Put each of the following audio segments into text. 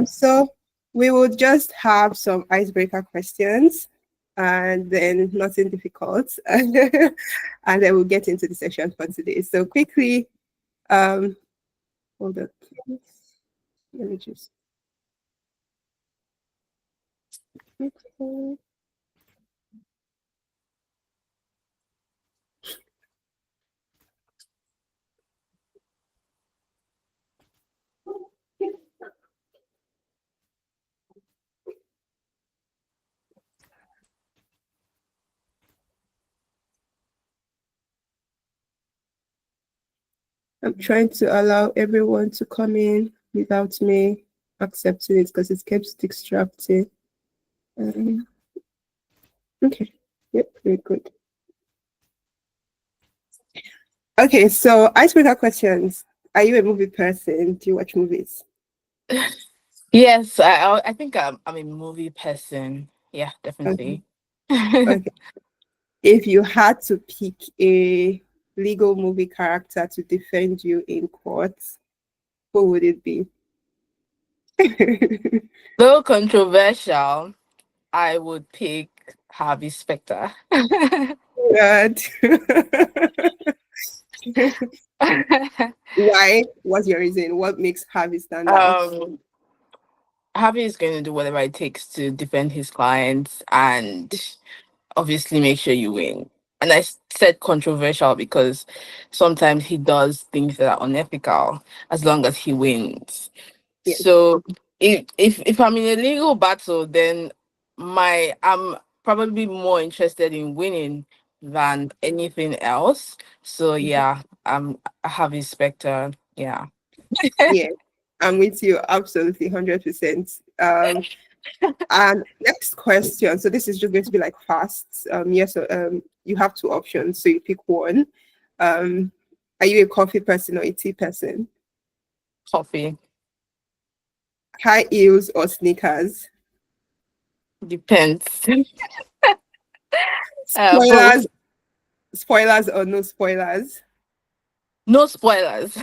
So we will just have some icebreaker questions and then nothing difficult. And then we'll get into the session for today. So quickly, um, hold on. Let me just. I'm trying to allow everyone to come in without me accepting it because it keeps distracting. Um, okay. Yep, very good. Okay, so icebreaker questions. Are you a movie person? Do you watch movies? Yes, I think I'm a movie person. Yeah, Okay. definitely. Okay. If you had to pick a legal movie character to defend you in court, who would it be? Though controversial, I would pick Harvey Specter. God. Why? What's your reason? What makes Harvey stand out? um, Harvey is going to do whatever it takes to defend his clients and obviously make sure you win. And said controversial because sometimes he does things that are unethical as long as he wins. Yes. So if I'm in a legal battle, then I'm probably more interested in winning than anything else. So yeah, I have a Spectre. Yeah. Yeah. I'm with you absolutely 100%. And next question. So this is just going to be like fast. Yes, you have two options, so you pick one. Um, are you a coffee person or a tea person? Coffee. High heels or sneakers? Depends. Spoilers, Both. spoilers or no spoilers? No spoilers.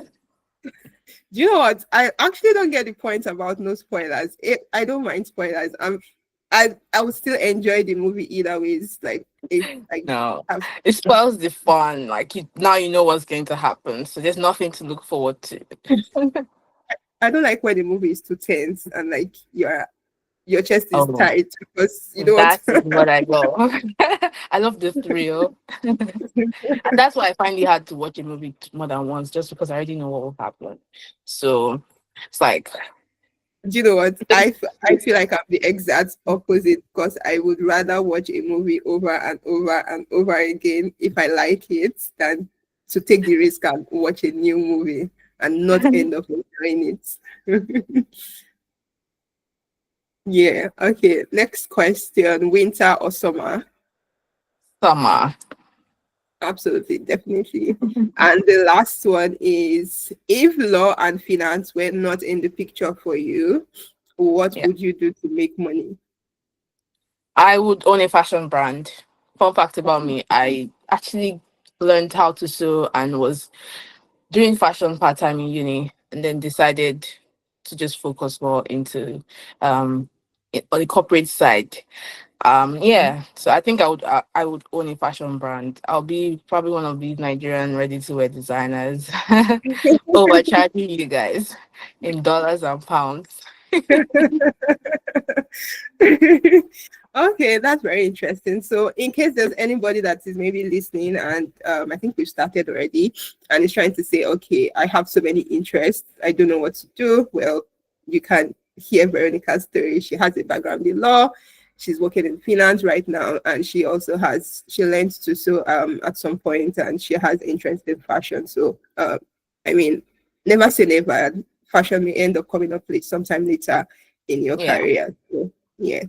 Do you know what? I actually don't get the point about no spoilers. I don't mind spoilers. I would still enjoy the movie either ways. Like if I No, have, it spoils the fun. Like now you know what's going to happen, so there's nothing to look forward to. I don't like when the movie is too tense and like your chest is Oh, tight because you don't want that is what I go. I love the thrill, and that's why I find it hard to watch a movie more than once, just because I already know what will happen. So it's like, Do you know what? I feel like I'm the exact opposite because I would rather watch a movie over and over and over again if I like it than to take the risk and watch a new movie and not end up enjoying it. Yeah. Okay. Next question. Winter or summer? summer. Absolutely, definitely. And the last one is if law and finance were not in the picture for you, what Yeah, would you do to make money? I would own a fashion brand. Fun fact about me: I actually learned how to sew and was doing fashion part time in uni, and then decided to just focus more into on the corporate side. Yeah, so I think I would own a fashion brand. I'll be probably one of these Nigerian ready to wear designers overcharging you guys in dollars and pounds. Okay, that's very interesting. So, in case there's anybody that is maybe listening, and I think we've started already, and is trying to say, okay, I have so many interests, I don't know what to do. Well, you can hear Veronica's story. She has a background in law. She's working in finance right now, and she learned to sew at some point, and she has interest in fashion. So, I mean, never say never. Fashion may end up coming up late sometime later in your Yeah. career. So, yeah.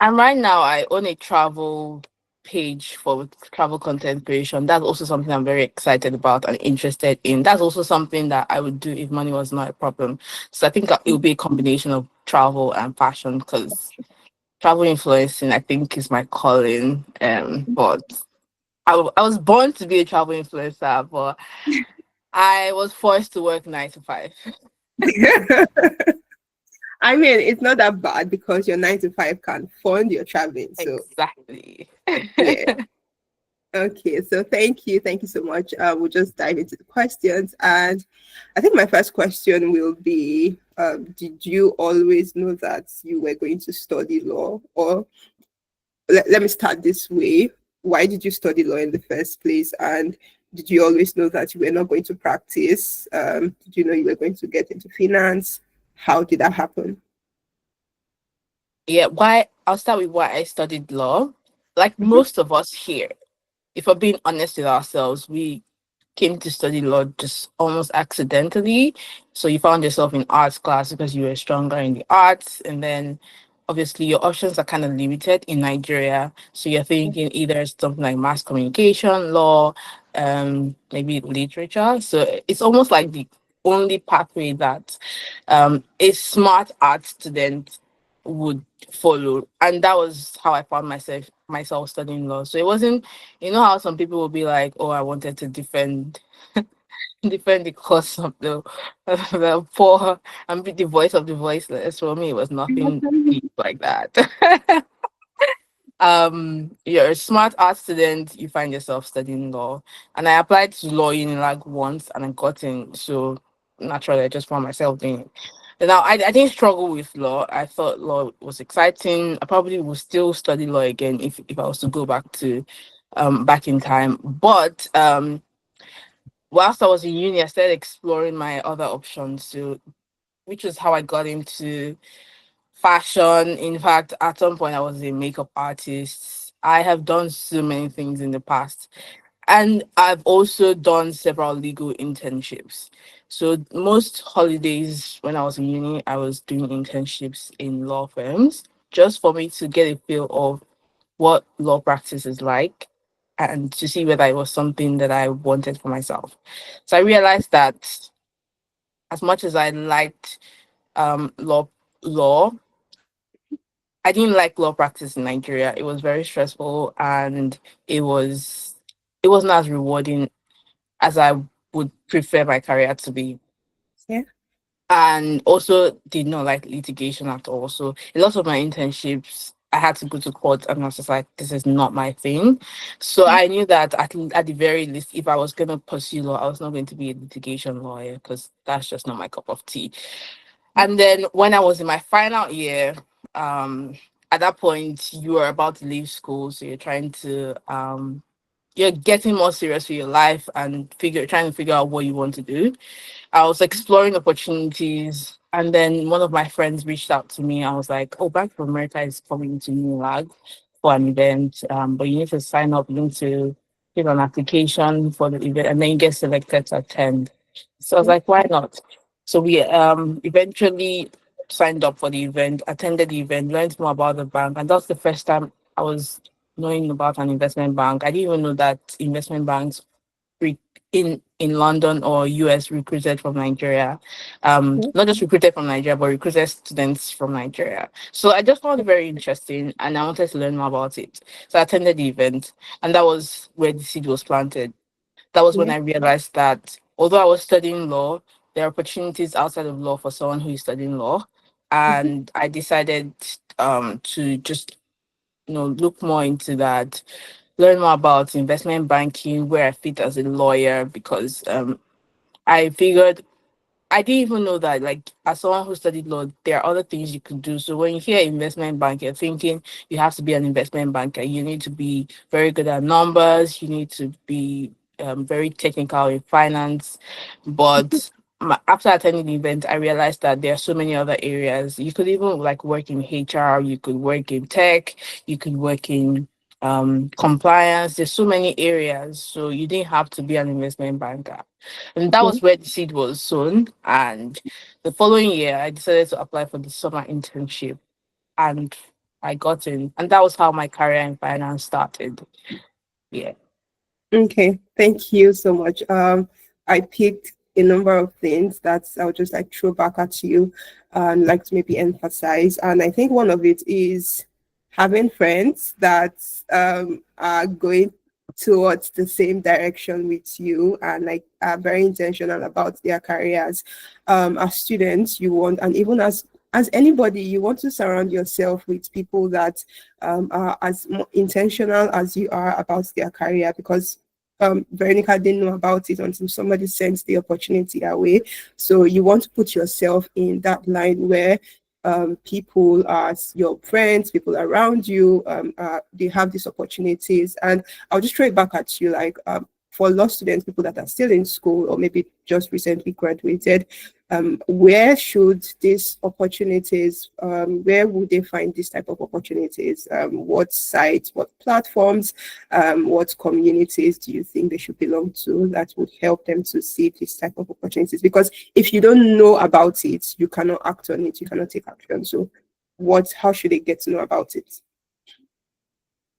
And right now, I own a travel page for travel content creation. That's also something I'm very excited about and interested in. That's also something that I would do if money was not a problem. So I think it would be a combination of travel and fashion because travel influencing, I think, is my calling. But I was born to be a travel influencer, but I was forced to work 9 to 5. I mean, it's not that bad because your 9 to 5 can fund your traveling. So Exactly. yeah. Okay, so thank you so much. We'll just dive into the questions, and I think my first question will be: did you always know that you were going to study law, or let me start this way? Why did you study law in the first place, and did you always know that you were not going to practice? Did you know you were going to get into finance? How did that happen? Yeah, why I'll start with why I studied law. Like Mhm. most of us here, if we're being honest with ourselves, we came to study law just almost accidentally. So you found yourself in arts class because you were stronger in the arts, and then obviously your options are kind of limited in Nigeria. So you're thinking either something like mass communication, law, maybe literature. So it's almost like the only pathway that a smart art student would follow, and that was how I found myself studying law. So it wasn't, you know how some people will be like, oh, I wanted to defend the cause of the poor and be the voice of the voiceless. For me, it was nothing deep like that. You're a smart art student, you find yourself studying law. And I applied to law in like once and I got in. So naturally I just found myself doing it. And now I didn't struggle with law. I thought law was exciting. I probably would still study law again if I was to go back in time. But whilst I was in uni, I started exploring my other options. So which was how I got into fashion. In fact, at some point, I was a makeup artist. I have done so many things in the past. And I've also done several legal internships. So, most holidays when I was in uni, I was doing internships in law firms just for me to get a feel of what law practice is like and to see whether it was something that I wanted for myself. So, I realized that as much as I liked law, I didn't like law practice in Nigeria. It was very stressful and it was it wasn't as rewarding as I would prefer my career to be. Yeah. And also did not like litigation at all. So a lot of my internships I had to go to court and I was just like, this is not my thing. So I knew that at the very least, if I was gonna pursue law, I was not going to be a litigation lawyer because that's just not my cup of tea. And then when I was in my final year, um, at that point you are about to leave school, so you're getting more serious with your life and trying to figure out what you want to do. I was exploring opportunities, and then one of my friends reached out to me. I was like, "Oh, Bank of America is coming to New Lag for an event, but you need to sign up. You need to fill an application for the event, and then you get selected to attend." So I was like, "Why not?" So we eventually signed up for the event, attended the event, learned more about the bank, and that's the first time I was knowing about an investment bank. I didn't even know that investment banks re- in London or US recruited from Nigeria. Not just recruited from Nigeria, but recruited students from Nigeria. So I just found it very interesting and I wanted to learn more about it. So I attended the event and that was where the seed was planted. That was when Yeah. I realized that although I was studying law, there are opportunities outside of law for someone who is studying law. Mhm. And I decided to just look more into that, learn more about investment banking, where I fit as a lawyer, because I figured I didn't even know that, like, as someone who studied law, there are other things you could do. So when you hear investment bank, you're thinking you have to be an investment banker. You need to be very good at numbers. You need to be very technical in finance. But after attending the event, I realized that there are so many other areas. You could even like work in HR. You could work in tech. You could work in compliance. There's so many areas. So you didn't have to be an investment banker. And that Yeah. was where the seed was sown. And the following year, I decided to apply for the summer internship and I got in. And that was how my career in finance started. Yeah. Okay, thank you so much. I picked a number of things that I'll just like throw back at you and like to maybe emphasize. And I think one of it is having friends that are going towards the same direction with you and like are very intentional about their careers. As students, you want, and even as as anybody, you want to surround yourself with people that are as intentional as you are about their career, because Veronica didn't know about it until somebody sent the opportunity away. So you want to put yourself in that line where people are your friends, people around you, they have these opportunities. And I'll just throw it back at you, like for law students, people that are still in school or maybe just recently graduated, where should these opportunities, where would they find this type of opportunities? What sites, what platforms, what communities do you think they should belong to that would help them to see this type of opportunities? Because if you don't know about it, you cannot act on it, you cannot take action. So how should they get to know about it?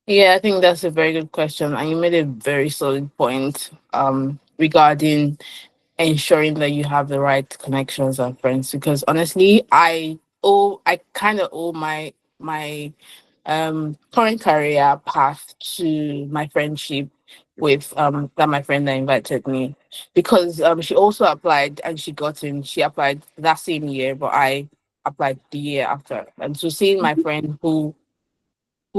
Yeah, I think that's a very good question, and you made a very solid point regarding ensuring that you have the right connections and friends. Because honestly, I kind of owe my current career path to my friendship with that my friend that invited me, because she also applied and she got in. She applied that same year, but I applied the year after. And so seeing my friend who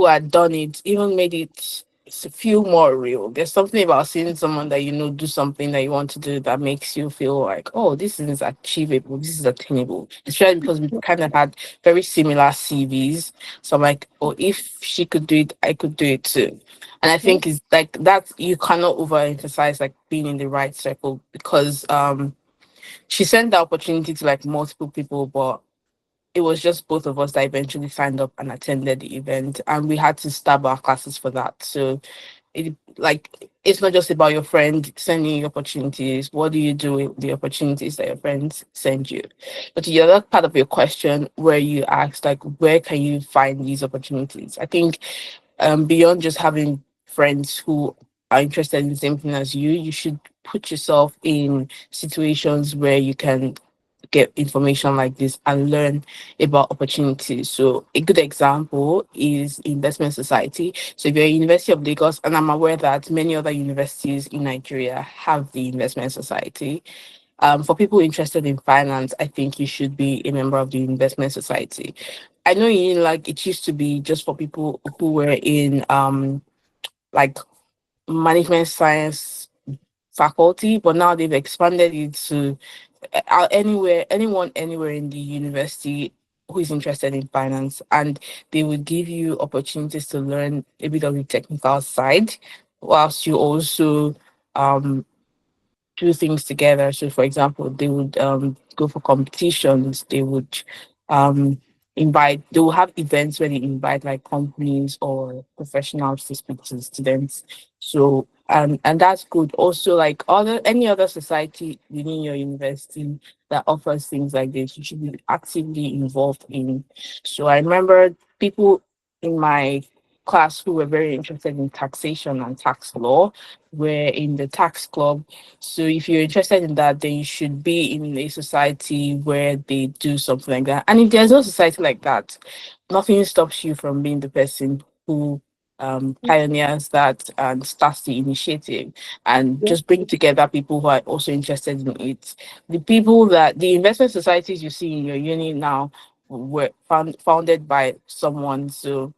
had done it even made it feel more real. There's something about seeing someone that you know do something that you want to do that makes you feel like, oh, this is achievable, this is attainable. Especially because we kind of had very similar CVs. So I'm like, oh, if she could do it, I could do it too. And I think it's like that you cannot overemphasize like being in the right circle, because she sent the opportunity to like multiple people, but it was just both of us that eventually signed up and attended the event, and we had to stab our classes for that. So it's not just about your friend sending you opportunities. What do you do with the opportunities that your friends send you? But the other part of your question, where you asked like where can you find these opportunities, I think beyond just having friends who are interested in the same thing as you should put yourself in situations where you can get information like this and learn about opportunities. So a good example is investment society. So if you're at University of Lagos, and I'm aware that many other universities in Nigeria have the investment society. For people interested in finance, I think you should be a member of the investment society. I know like it used to be just for people who were in like management science faculty, but now they've expanded it to anyone anywhere in the university who is interested in finance, and they will give you opportunities to learn a bit of the technical side, whilst you also um do things together. So, for example, they would go for competitions. They would um, they will have events where they invite like companies or professionals to speak to students. So, and that's good. Also, like any other society within your university that offers things like this, you should be actively involved in. So, I remember people in my class who were very interested in taxation and tax law were in the tax club. So if you're interested in that, then you should be in a society where they do something like that. And if there's no society like that, nothing stops you from being the person who pioneers that and starts the initiative, and Yeah. just bring together people who are also interested in it. The investment societies you see in your uni now were founded by someone. So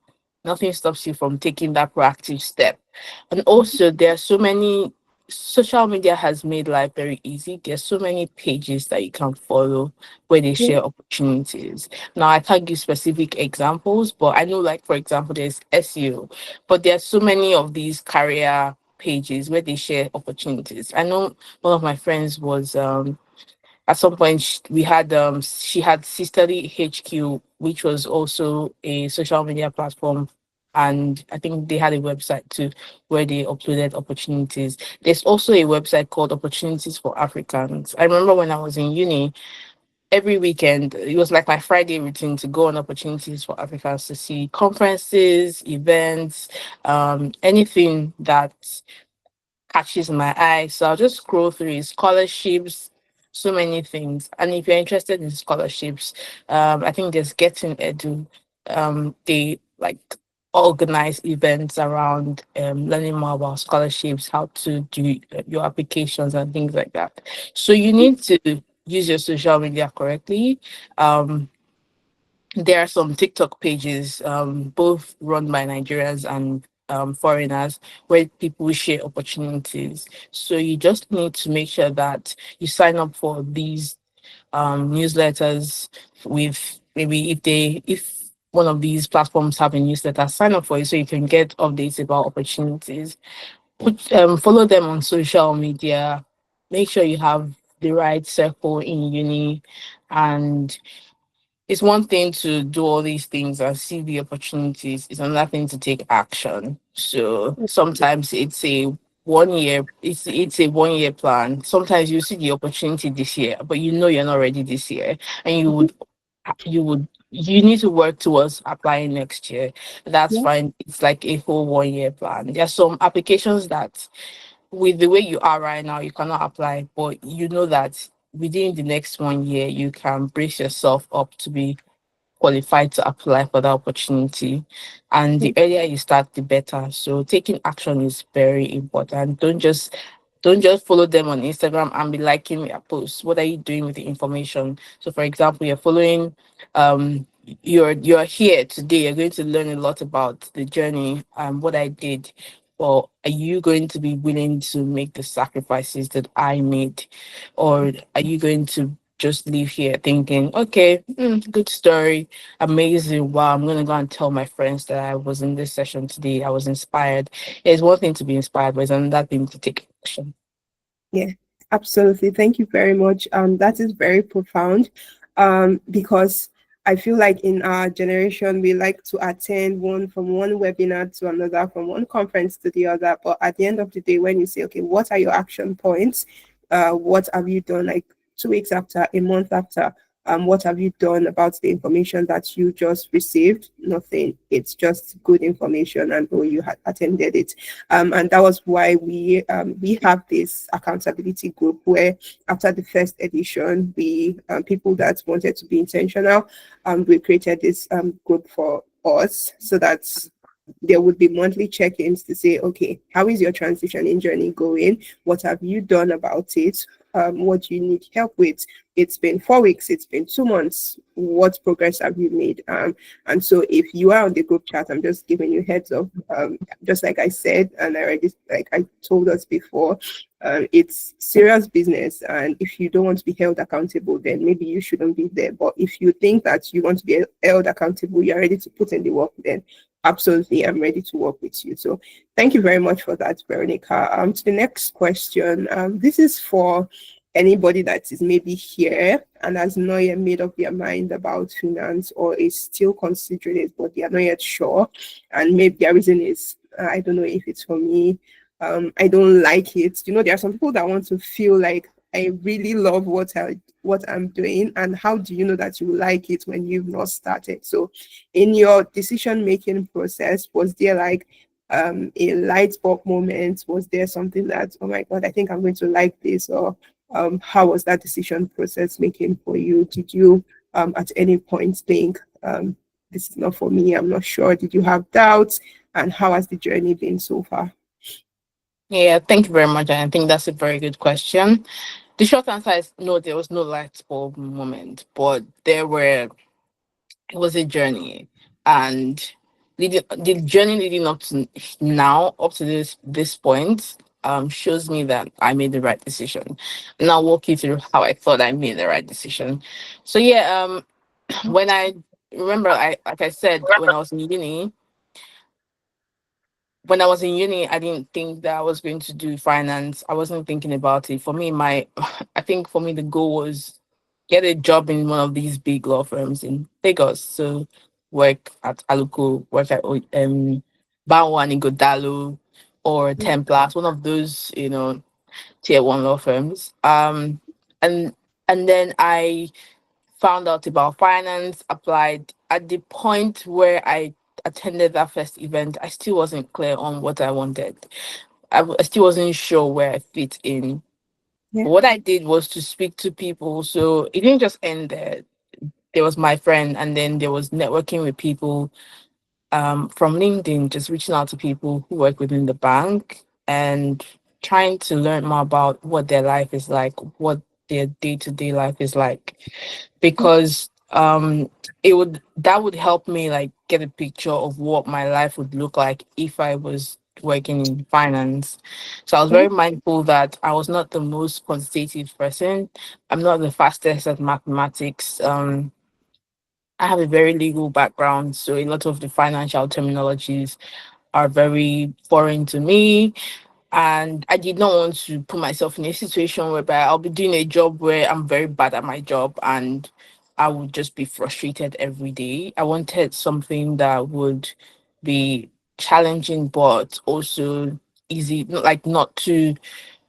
nothing stops you from taking that proactive step. And also, there are so many social media has made life very easy. There's so many pages that you can follow where they Yeah. share opportunities. Now, I can't give specific examples, but I know, like, for example, there's SEO, but there's so many of these career pages where they share opportunities. I know one of my friends was at some point we had she had Sisterly HQ, which was also a social media platform, and I think they had a website too where they uploaded opportunities. There's also a website called Opportunities for Africans. I remember when I was in uni, every weekend it was like my Friday routine to go on Opportunities for Africans to see conferences, events, anything that catches my eye. So I'll just scroll through it. Scholarships, so many things. And if you're interested in scholarships, I think there's Getting Edu. They like organize events around learning more about scholarships, how to do your applications and things like that. So you need to use your social media correctly. Um, there are some TikTok pages, both run by Nigerians and foreigners, where people share opportunities. So you just need to make sure that you sign up for these newsletters with, maybe if one of these platforms have a newsletter, sign up for it so you can get updates about opportunities. Follow them on social media. Make sure you have the right circle in uni, and it's one thing to do all these things and see the opportunities. It's another thing to take action. So sometimes it's a 1 year plan. Sometimes you see the opportunity this year, but you know you're not ready this year, and you need to work towards applying next year. That's Yeah. fine. It's like a whole 1 year plan. There are some applications that, with the way you are right now, you cannot apply, but you know that within the next 1 year you can brace yourself up to be qualified to apply for that opportunity. And the earlier you start, the better. So taking action is very important. Don't just follow them on Instagram and be liking their posts. What are you doing with the information? So for example, you're following you're here today, you're going to learn a lot about the journey and what I did. Or are you going to be willing to make the sacrifices that I made? Or are you going to just leave here thinking, okay, good story, amazing. Wow, I'm gonna go and tell my friends that I was in this session today. I was inspired. It's one thing to be inspired, but it's another thing to take action. Yeah, absolutely. Thank you very much. That is very profound. Because I feel like in our generation we like to attend one webinar to another, from one conference to the other. But at the end of the day, when you say, okay, what are your action points? What have you done, like 2 weeks after, a month after? What have you done about the information that you just received? Nothing. It's just good information, and oh, you had attended it. And that was why we have this accountability group where, after the first edition, we people that wanted to be intentional, we created this group for us, so that there would be monthly check-ins to say, okay, how is your transitioning journey going? What have you done about it? What do you need help with? It's been 4 weeks, it's been 2 months. What progress have you made? And so if you are on the group chat, I'm just giving you heads up. Just like I said, and I already, like I told us before, it's serious business. And if you don't want to be held accountable, then maybe you shouldn't be there. But if you think that you want to be held accountable, you're ready to put in the work, then absolutely, I'm ready to work with you. So thank you very much for that, Veronica. To the next question. This is for anybody that is maybe here and has not yet made up their mind about finance, or is still considering it, but they are not yet sure. And maybe their reason is, I don't know if it's for me. I don't like it. There are some people that want to feel like, I really love what I'm doing. And how do you know that you like it when you've not started? So in your decision making process, was there like a light bulb moment? Was there something that, oh my God, I think I'm going to like this? Or how was that decision process making for you? Did you at any point think, this is not for me, I'm not sure? Did you have doubts? And how has the journey been so far? Yeah, thank you very much. And I think that's a very good question. The short answer is no, there was no light bulb moment, but it was a journey. And the journey leading up to now, up to this point, shows me that I made the right decision. And I'll walk you through how I thought I made the right decision. So yeah, when I remember, I like I said, when I was in uni, I didn't think that I was going to do finance. I wasn't thinking about it. For me, I think for me, the goal was get a job in one of these big law firms in Lagos. So work at Aluko, work at Bawa and Godalo or Templas, one of those, tier one law firms. And then I found out about finance, applied. At the point where I attended that first event, I still wasn't clear on what I wanted. I still wasn't sure where I fit in. Yeah. But what I did was to speak to people. So it didn't just end there. There was my friend, and then there was networking with people from LinkedIn, just reaching out to people who work within the bank and trying to learn more about what their life is like, what their day to day life is like. Because um that would help me like get a picture of what my life would look like if I was working in finance. So I was Okay. very mindful that I was not the most quantitative person. I'm not the fastest at mathematics. I have a very legal background, so a lot of the financial terminologies are very foreign to me, and I did not want to put myself in a situation whereby I'll be doing a job where I'm very bad at my job and I would just be frustrated every day. I wanted something that would be challenging but also easy, like not too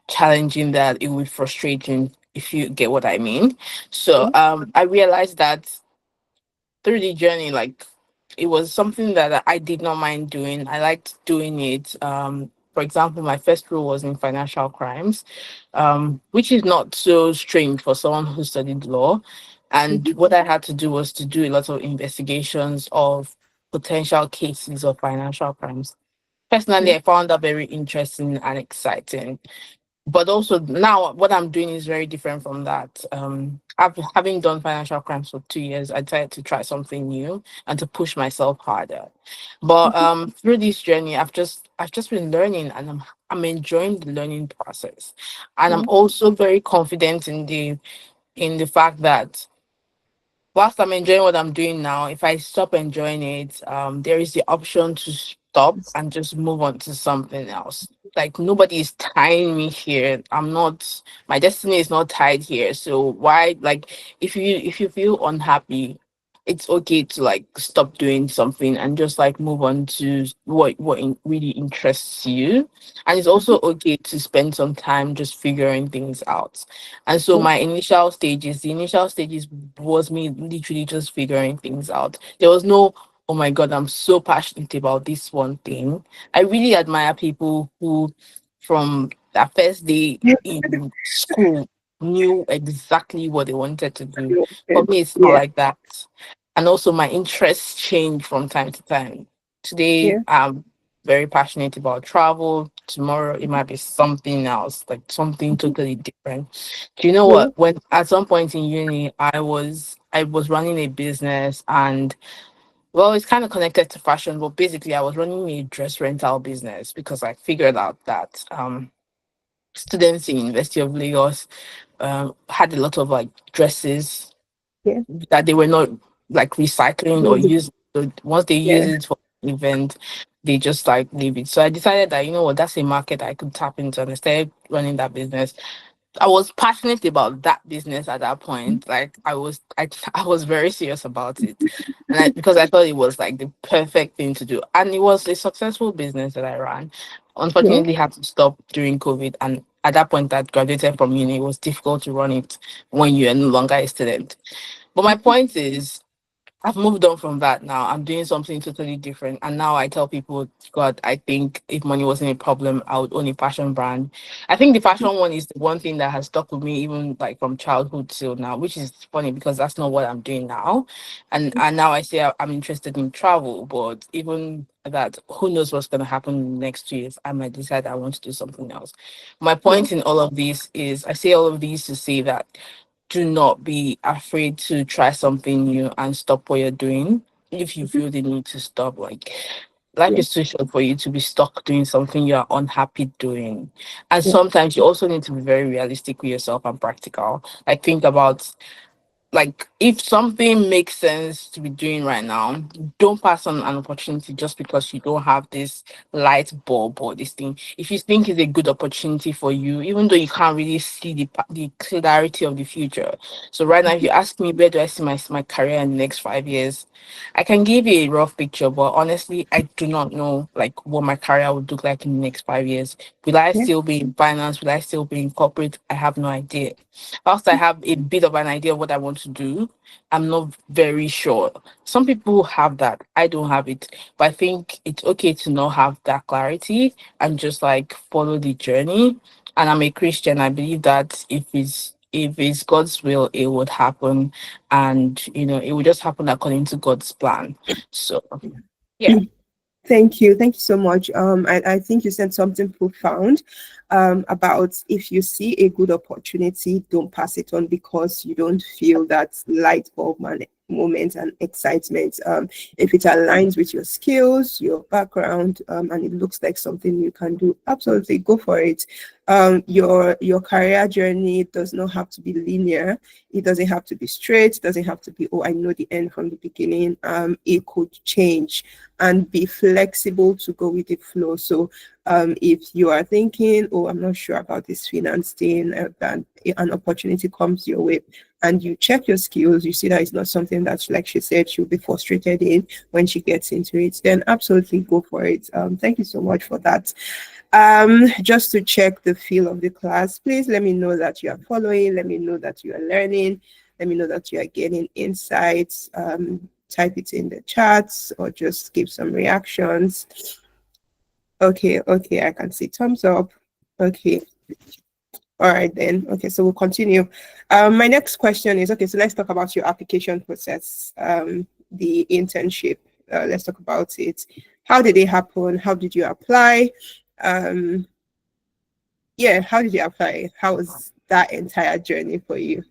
challenging that it would be frustrating, if you get what I mean. So Yeah. I realized that through the journey, like it was something that I did not mind doing. I liked doing it. For example, my first role was in financial crimes, which is not so strange for someone who studied law. And Mhm. what I had to do was to do a lot of investigations of potential cases of financial crimes. Personally, Yeah. I found that very interesting and exciting, but also now what I'm doing is very different from that. Having done financial crimes for 2 years, I decided to try something new and to push myself harder. But Mhm. through this journey, I've just been learning, and I'm enjoying the learning process, and I'm Yeah. also very confident in the fact that whilst I'm enjoying what I'm doing now, if I stop enjoying it, there is the option to stop and just move on to something else. Like nobody is tying me here. I'm not. My destiny is not tied here. So why? Like, if you feel unhappy, it's okay to like stop doing something and just like move on to really interests you. And it's Mhm. also okay to spend some time just figuring things out. And so Yeah. the initial stages was me literally just figuring things out. There was no, oh my God, I'm so passionate about this one thing. I really admire people who, from that first day Yeah. in school, knew exactly what they wanted to do. For Okay. me, it's not Yeah. like that. And also, my interests change from time to time. Today, Yeah. I'm very passionate about travel. Tomorrow, it might be something else, like something Mhm. totally different. Do you know Yeah. what? When at some point in uni, I was running a business, and well, it's kind of connected to fashion, but basically, I was running a dress rental business because I figured out that students in University of Lagos had a lot of like dresses Yeah. that they were not like recycling or Yeah. using. So once they use Yeah. it for an event, they just like leave it. So I decided that, you know what, that's a market I could tap into, and I started running that business. I was passionate about that business at that point. Like I was very serious about it, and because I thought it was like the perfect thing to do, and it was a successful business that I ran. Yeah. Unfortunately, had to stop during COVID, and at that point, I graduated from uni. It was difficult to run it when you are no longer a student. But my point is, I've moved on from that now. I'm doing something totally different. And now I tell people, God, I think if money wasn't a problem, I would own a fashion brand. I think the fashion one is the one thing that has stuck with me even like from childhood till now, which is funny because that's not what I'm doing now. And now I say I'm interested in travel, but even that, who knows what's gonna happen in the next 2 years. I might decide I want to do something else. My Yeah. point in all of this is I say all of these to say that do not be afraid to try something new and stop what you're doing if you Mhm. feel the need to stop. Like life Yeah. is too short for you to be stuck doing something you are unhappy doing. And Yeah. sometimes you also need to be very realistic with yourself and practical. Like think about, like if something makes sense to be doing right now, don't pass on an opportunity just because you don't have this light bulb or this thing. If you think it's a good opportunity for you, even though you can't really see the clarity of the future. So right now, if you ask me where do I see my career in the next 5 years, I can give you a rough picture, but honestly, I do not know like what my career would look like in the next 5 years. Will I Yeah. still be in finance? Will I still be in corporate? I have no idea. Whilst I have a bit of an idea of what I want to do, I'm not very sure. Some people have that. I don't have it. But I think it's okay to not have that clarity and just like follow the journey. And I'm a Christian. I believe that if it's God's will, it would happen. And it would just happen according to God's plan. So yeah. Thank you. Thank you so much. I think you said something profound about if you see a good opportunity, don't pass it on because you don't feel that light bulb moment and excitement. If it aligns with your skills, your background, and it looks like something you can do, absolutely go for it. Your career journey does not have to be linear. It doesn't have to be straight. It doesn't have to be, oh, I know the end from the beginning. It could change, and be flexible to go with the flow. So if you are thinking, oh, I'm not sure about this finance thing, and an opportunity comes your way, and you check your skills, you see that it's not something that, like she said, she'll be frustrated in when she gets into it, then absolutely go for it. Thank you so much for that. Just to check the feel of the class, please let me know that you are following, let me know that you are learning, let me know that you are getting insights. Type it in the chats or just give some reactions. Okay, I can see thumbs up. Okay, all right then. Okay, so we'll continue. My next question is, okay, so let's talk about your application process, the internship. Let's talk about it. How did it happen? How did you apply? Yeah, how did you apply? How was that entire journey for you?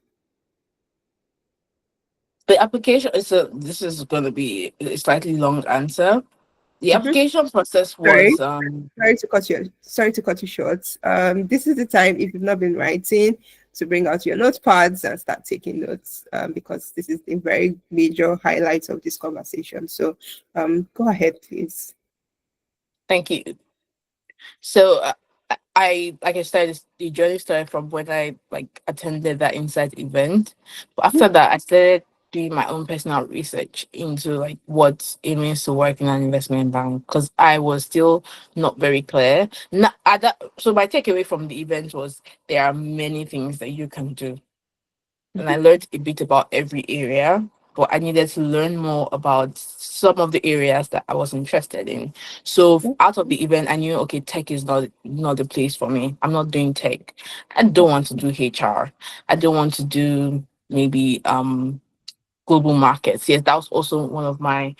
The application is a. This is going to be a slightly long answer. The Mhm. application process Sorry. was Sorry to cut you short. This is the time, if you've not been writing, to bring out your notepads and start taking notes, because this is the very major highlights of this conversation. So go ahead, please. Thank you. So I like I said, the journey started from when I like attended that Insight event. But after that, I started doing my own personal research into like what it means to work in an investment bank because I was still not very clear. Not, at that, so my takeaway from the event was there are many things that you can do, and I Mhm. learned a bit about every area, but I needed to learn more about some of the areas that I was interested in. So out of the event, I knew okay, tech is not the place for me. I'm not doing tech. I don't want to do HR. I don't want to do maybe global markets. Yes, that was also one of my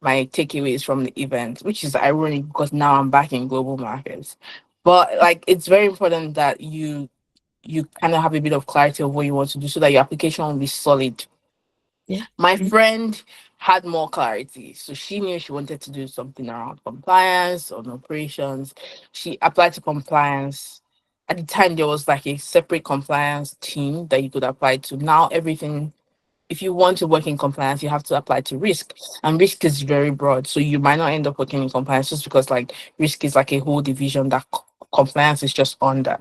takeaways from the event, which is ironic because now I'm back in global markets. But like it's very important that you kind of have a bit of clarity of what you want to do so that your application will be solid. Yeah. My friend had more clarity. So she knew she wanted to do something around compliance or operations. She applied to compliance. At the time, there was like a separate compliance team that you could apply to. Now, everything if you want to work in compliance, you have to apply to risk. And risk is very broad. So you might not end up working in compliance just because like risk is like a whole division that compliance is just under.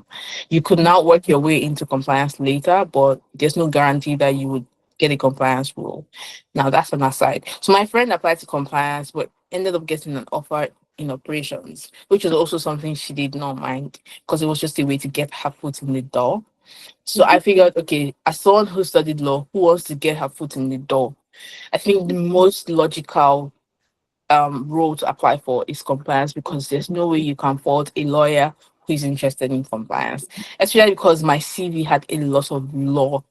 You could now work your way into compliance later, but there's no guarantee that you would get a compliance role. Now that's an aside. So my friend applied to compliance, but ended up getting an offer in operations, which was also something she did not mind because it was just a way to get her foot in the door. So I Mhm. figured, okay, as someone who studied law, who wants to get her foot in the door, I think the most logical role to apply for is compliance because there's no way you can fault a lawyer who is interested in compliance, especially because my CV had a lot of law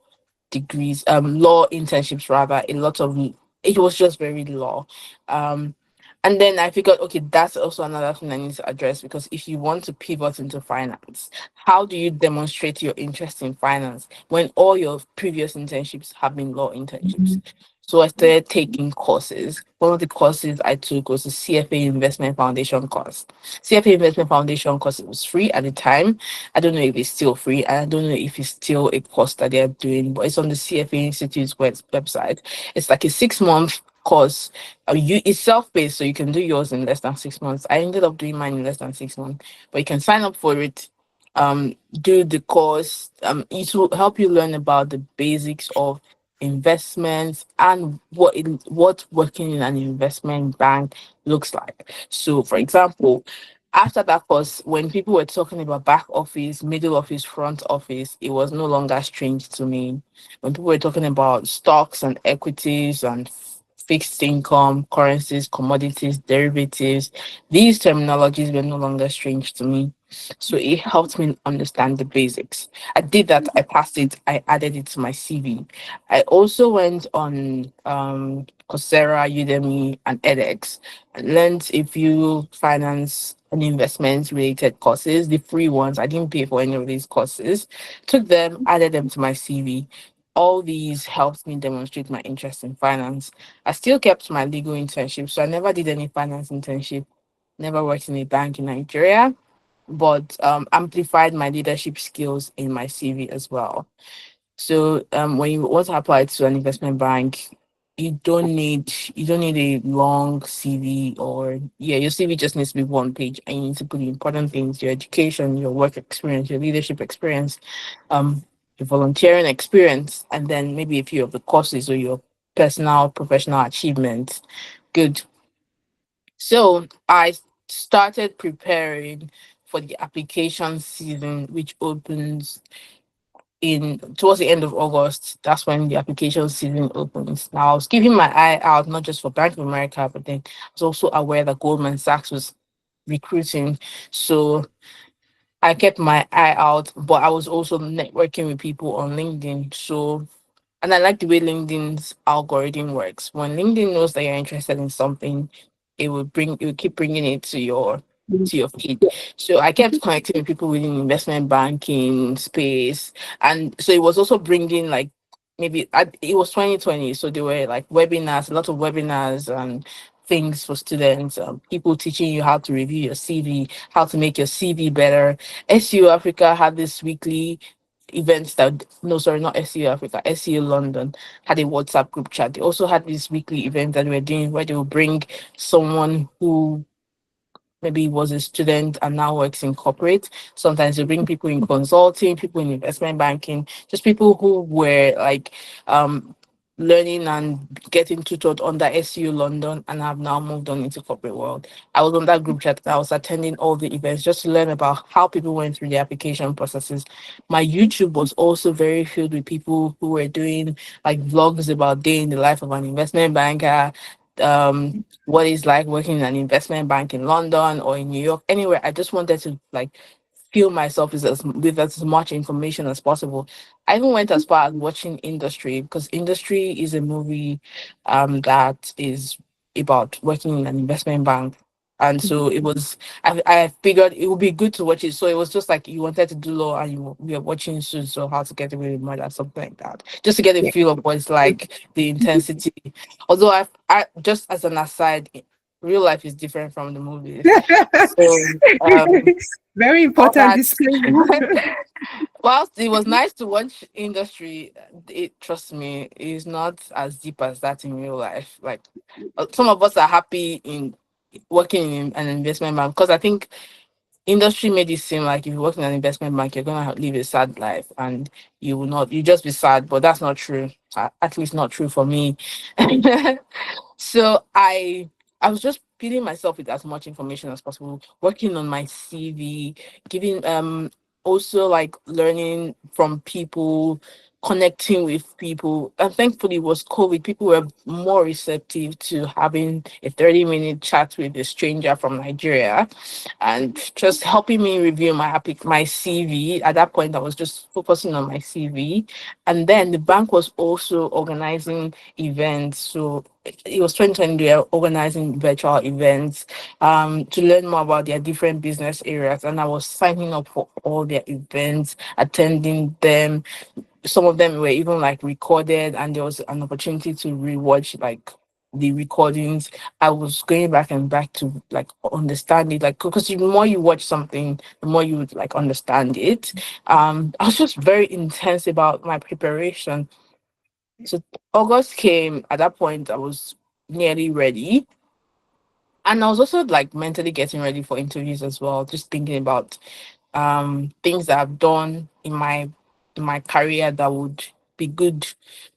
internships rather, a lot of it was just very law. Um, and then I figured, okay, that's also another thing I need to address because if you want to pivot into finance, how do you demonstrate your interest in finance when all your previous internships have been law internships? So I started taking courses. One of the courses I took was the CFA Investment Foundation course. CFA Investment Foundation course, it was free at the time. I don't know if it's still free. And I don't know if it's still a course that they're doing, but it's on the CFA Institute's website. It's like a 6 month course. It's self-paced, so you can do yours in less than 6 months. I ended up doing mine in less than 6 months, but you can sign up for it, do the course. It will help you learn about the basics of investments and what working in an investment bank looks like. So, for example, after that course, when people were talking about back office, middle office, front office, it was no longer strange to me. When people were talking about stocks and equities and fixed income, currencies, commodities, derivatives, these terminologies were no longer strange to me. So it helped me understand the basics. I did that, I passed it, I added it to my CV. I also went on Coursera, Udemy, and edX. I learned a few finance and investment related courses, the free ones. I didn't pay for any of these courses. Took them, added them to my CV. all these helped me demonstrate my interest in finance. I still kept my legal internship, so I never did any finance internship, never worked in a bank in Nigeria, but amplified my leadership skills in my CV as well. So when you want to apply to an investment bank, you don't need a long CV, or yeah, your CV just needs to be one page, and you need to put the important things: your education, your work experience, your leadership experience, um, your volunteering experience, and then maybe a few of the courses or your personal professional achievements. Good. So I started preparing for the application season, which opens in towards the end of August. That's when the application season opens. Now I was keeping my eye out not just for Bank of America, but then I was also aware that Goldman Sachs was recruiting. So I kept my eye out, but I was also networking with people on LinkedIn. So, and I like the way LinkedIn's algorithm works. When LinkedIn knows that you're interested in something, it will keep bringing it to your feed. So I kept connecting with people within investment banking space, and so it was also bringing like it was 2020, so there were like webinars, a lot of webinars and things for students, people teaching you how to review your CV, how to make your CV better. SEO Africa had this weekly events that no, sorry, not SEO Africa, SEO London had a WhatsApp group chat. They also had this weekly event that we're doing where they will bring someone who maybe was a student and now works in corporate. Sometimes they bring people in consulting, people in investment banking, just people who were like um learning and getting tutored under SU London and have now moved on into corporate world. I was on that group chat. I was attending all the events just to learn about how people went through the application processes. My YouTube was also very filled with people who were doing like vlogs about day in the life of an investment banker, what it's like working in an investment bank in London or in New York, anywhere. I just wanted to like fill myself with as much information as possible. I even went as far as watching Industry, because Industry is a movie that is about working in an investment bank. And so I figured it would be good to watch it. So it was just like you wanted to do law and we were watching Suits or How to Get Away with Murder, something like that, just to get a Yeah. feel of what it's like, the intensity. Although I just as an aside, real life is different from the movies. So Very all important that disclaimer. whilst it was nice to watch Industry, it trust me, is not as deep as that in real life. Like some of us are happy in working in an investment bank, because I think Industry made it seem like if you work in an investment bank, you're gonna live a sad life, and you just be sad. But that's not true. At least not true for me. So I was just feeding myself with as much information as possible, working on my CV, giving also like learning from people, connecting with people. And thankfully it was COVID. People were more receptive to having a 30-minute chat with a stranger from Nigeria and just helping me review my CV. At that point I was just focusing on my CV. And then the bank was also organizing events. So it was 2020, they were organizing virtual events to learn more about their different business areas. And I was signing up for all their events, attending them. Some of them were even like recorded, and there was an opportunity to rewatch like the recordings. I was going back and back to like understand it, like because the more you watch something, the more you would like understand it. I was just very intense about my preparation. So August came. At that point, I was nearly ready, and I was also like mentally getting ready for interviews as well. Just thinking about things that I've done in my career that would be good,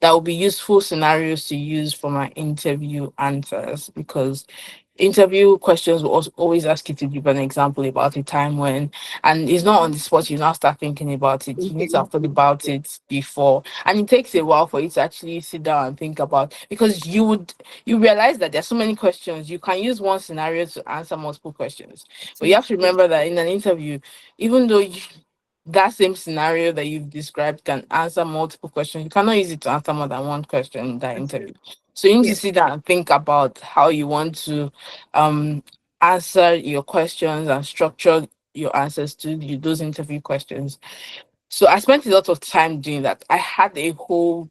that would be useful scenarios to use for my interview answers, because interview questions will also always ask you to give an example about a time when, and it's not on the spot, you now start thinking about it. You need to have thought about it before, and it takes a while for you to actually sit down and think about, because you realize that there's so many questions. You can use one scenario to answer multiple questions, but you have to remember that in an interview, even though that same scenario that you've described can answer multiple questions, you cannot use it to answer more than one question in that interview. So you need to Yeah. sit down and think about how you want to um, answer your questions and structure your answers to those interview questions. So I spent a lot of time doing that. I had a whole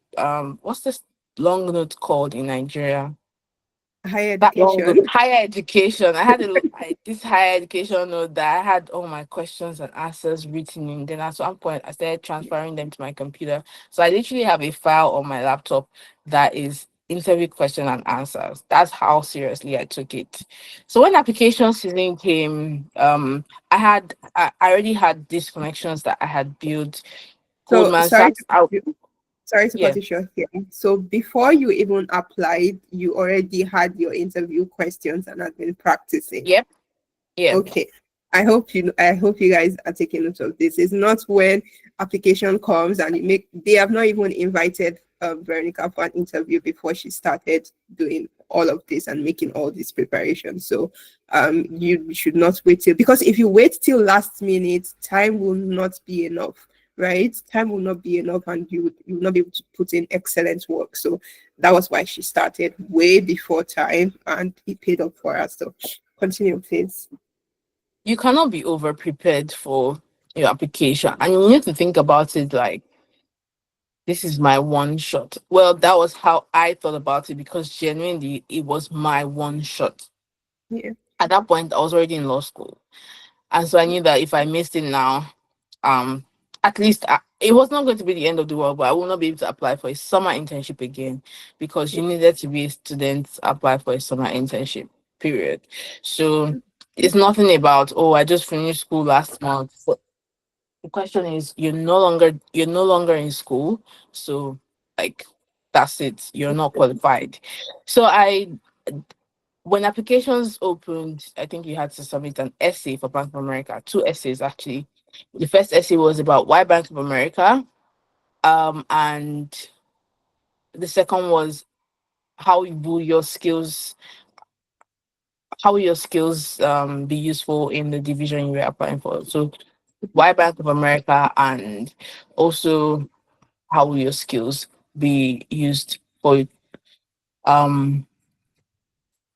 what's this long note called in Nigeria? Higher That long education. higher education. I had this higher education note that I had all my questions and answers written in. Then at some point, I started transferring them to my computer. So I literally have a file on my laptop that is interview question and answers. That's how seriously I took it. So when application season came, I already had these connections that I had built. So Goldman Sachs out. sorry to cut Yeah. you short here. So before you even applied, you already had your interview questions and had been practicing. Yep. Yeah. Okay. I hope you guys are taking note of this. It's not when application comes and they have not even invited Veronica for an interview before she started doing all of this and making all these preparations. So you should not wait till, because if you wait till last minute, time will not be enough, right? Time will not be enough, and you will not be able to put in excellent work. So that was why she started way before time, and it paid off for us. So continue, please. You cannot be over prepared for your application, and you need to think about it like this is my one shot. Well, that was how I thought about it, because genuinely it was my one shot. Yeah. At that point I was already in law school, and so I knew that if I missed it now, um at least it was not going to be the end of the world, but I will not be able to apply for a summer internship again, because you needed to be a student to apply for a summer internship, period. So it's nothing about, oh, I just finished school last month. So the question is, you're no longer in school, so like that's it. You're not qualified. So I when applications opened, I think you had to submit an essay for Bank of America, two essays actually. The first essay was about why Bank of America, and the second was how will your skills be useful in the division you are applying for. So why Bank of America, and also how will your skills be used for um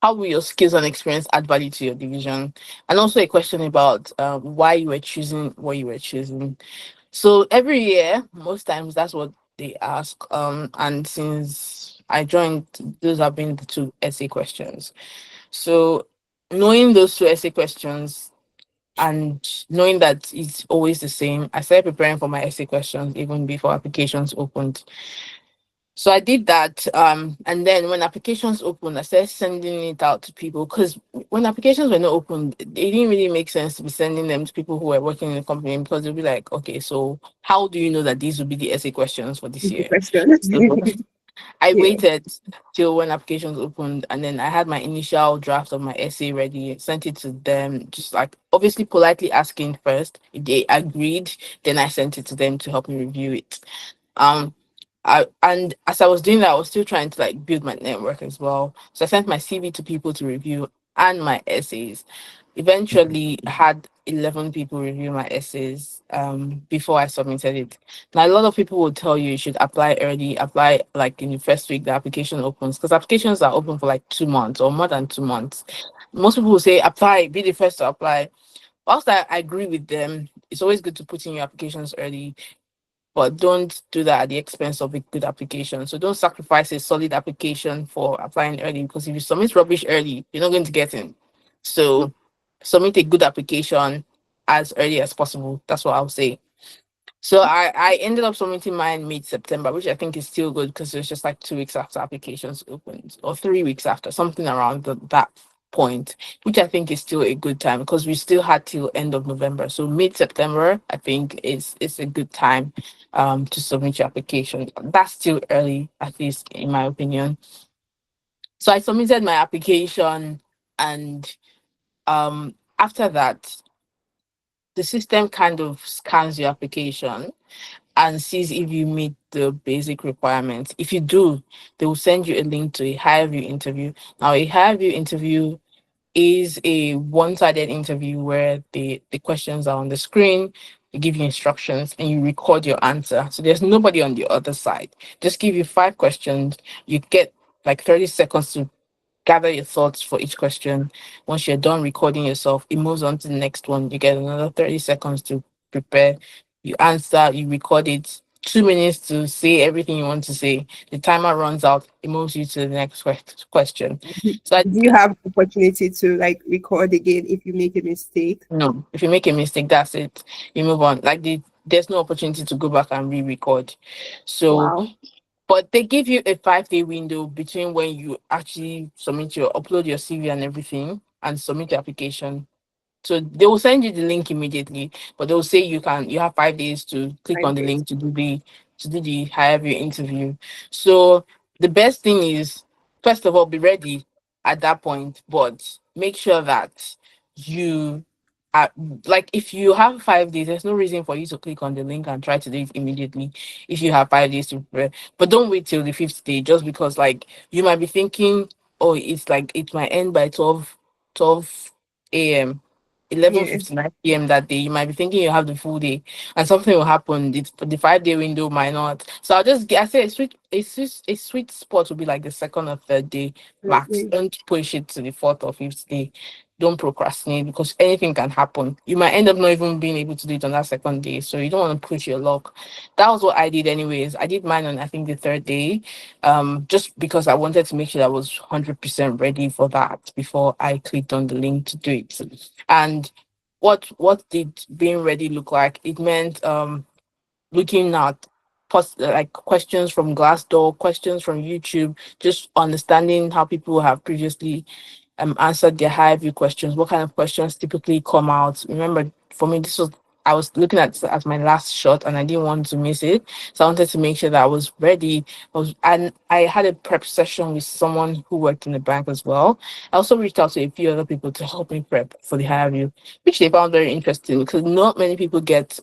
how will your skills and experience add value to your division, and also a question about why you were choosing what you were choosing. So every year, most times that's what they ask, and since I joined, those have been the two essay questions. So knowing those two essay questions and knowing that it's always the same, I started preparing for my essay questions even before applications opened. So I did that. And then when applications opened, I started sending it out to people, because when applications were not opened, it didn't really make sense to be sending them to people who were working in the company, because they'll be like, okay, so how do you know that these will be the essay questions for this Easy year? question. So I Yeah. waited till when applications opened, and then I had my initial draft of my essay ready, sent it to them, just like obviously politely asking first. If they agreed, then I sent it to them to help me review it. Um, and as I was doing that, I was still trying to like build my network as well. So I sent my CV to people to review and my essays. Eventually, I had 11 people review my essays before I submitted it. Now, a lot of people will tell you should apply early, apply like in the first week the application opens, because applications are open for like 2 months or more than 2 months. Most people will say apply, be the first to apply. Whilst I agree with them, it's always good to put in your applications early, but don't do that at the expense of a good application. So don't sacrifice a solid application for applying early, because if you submit rubbish early, you're not going to get in. So submit a good application as early as possible. That's what I'll say. So I ended up submitting mine mid-September, which I think is still good, because it was just like 2 weeks after applications opened, or 3 weeks after, something around that point, which I think is still a good time, because we still had till end of November. So mid-September, I think is a good time to submit your application. That's still early, at least in my opinion. So I submitted my application, and after that, the system kind of scans your application and sees if you meet the basic requirements. If you do, they will send you a link to a higher view interview. Now, a higher view interview is a one-sided interview where the questions are on the screen, they give you instructions, and you record your answer. So there's nobody on the other side. Just give you 5 questions. You get like 30 seconds to gather your thoughts for each question. Once you're done recording yourself, it moves on to the next one. You get another 30 seconds to prepare. You answer, you record it. 2 minutes to say everything you want to say. The timer runs out. It moves you to the next question. So I Do you have opportunity to like record again if you make a mistake? no. If you make a mistake, that's it. You move on. There's no opportunity to go back and re-record. So, Wow. but they give you a 5 day window between when you actually upload your CV and everything and submit your application. So they will send you the link immediately, but they will say you have 5 days to click on Five the days. link to do the higher view interview. So the best thing is, first of all, be ready at that point, but make sure that you are like, if you have 5 days, there's no reason for you to click on the link and try to do it immediately if you have 5 days to prepare. But don't wait till the fifth day, just because like you might be thinking, oh, it's like it might end by 12 a.m. eleven Yeah. fifty nine p.m. that day. You might be thinking you have the full day, and something will happen. The 5 day window might not. So I say a sweet spot will be like the second or third day max. Okay. Don't push it to the fourth or fifth day. Don't procrastinate, because anything can happen. You might end up not even being able to do it on that second day. So you don't want to push your luck. That was what I did anyways. I did mine on, I think, the third day, just because I wanted to make sure I was 100% ready for that before I clicked on the link to do it. And what did being ready look like? It meant looking at like questions from Glassdoor, questions from YouTube, just understanding how people have previously answered their high view questions, what kind of questions typically come out. Remember, for me, this was I was looking at this as my last shot and I didn't want to miss it. So I wanted to make sure that I was ready. And I had a prep session with someone who worked in the bank as well. I also reached out to a few other people to help me prep for the higher view, which they found very interesting, because not many people get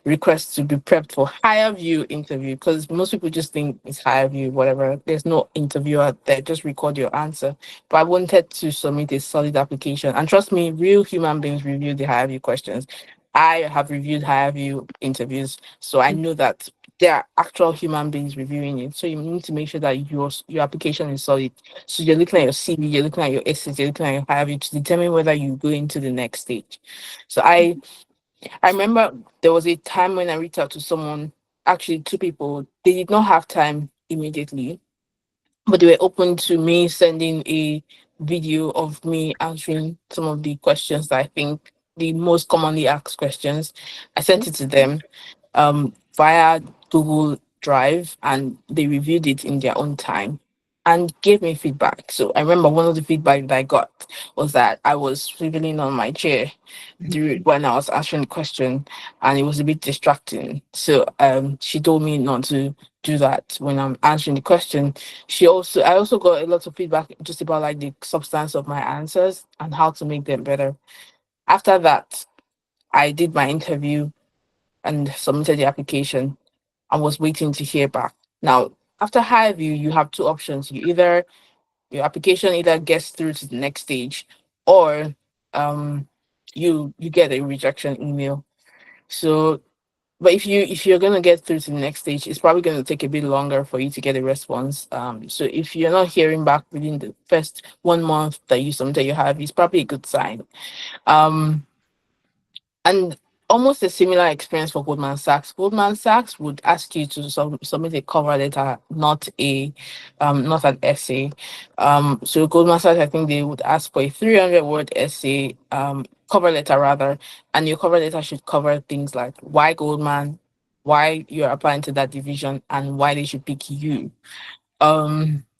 requests to be prepped for higher view interview, because most people just think it's higher view, whatever. There's no interview out there, just record your answer. But I wanted to submit a solid application. And trust me, real human beings review the higher view questions. I have reviewed higher view interviews, so I know that there are actual human beings reviewing it. So you need to make sure that your application is solid. So you're looking at your CV, you're looking at your essays, you're looking at your higher view to determine whether you go into the next stage. So I remember there was a time when I reached out to someone, actually two people. They did not have time immediately, but they were open to me sending a video of me answering some of the questions that I think the most commonly asked questions. I sent it to them via Google Drive, and they reviewed it in their own time and gave me feedback. So I remember one of the feedback that I got was that I was swiveling on my chair when I was answering the question, and it was a bit distracting. So she told me not to do that when I'm answering the question. I also got a lot of feedback just about like the substance of my answers and how to make them better. After that, I did my interview and submitted the application and was waiting to hear back. Now, after Highview, you have two options. Your application either gets through to the next stage, or um you get a rejection email. So but if you're gonna get through to the next stage, it's probably gonna take a bit longer for you to get a response. So if you're not hearing back within the first 1 month that you submitted your have, it's probably a good sign. Um and almost a similar experience for Goldman Sachs. Goldman Sachs would ask you to submit a cover letter, not an essay. So Goldman Sachs, I think they would ask for a 300-word essay, cover letter rather, and your cover letter should cover things like why Goldman, why you're applying to that division, and why they should pick you.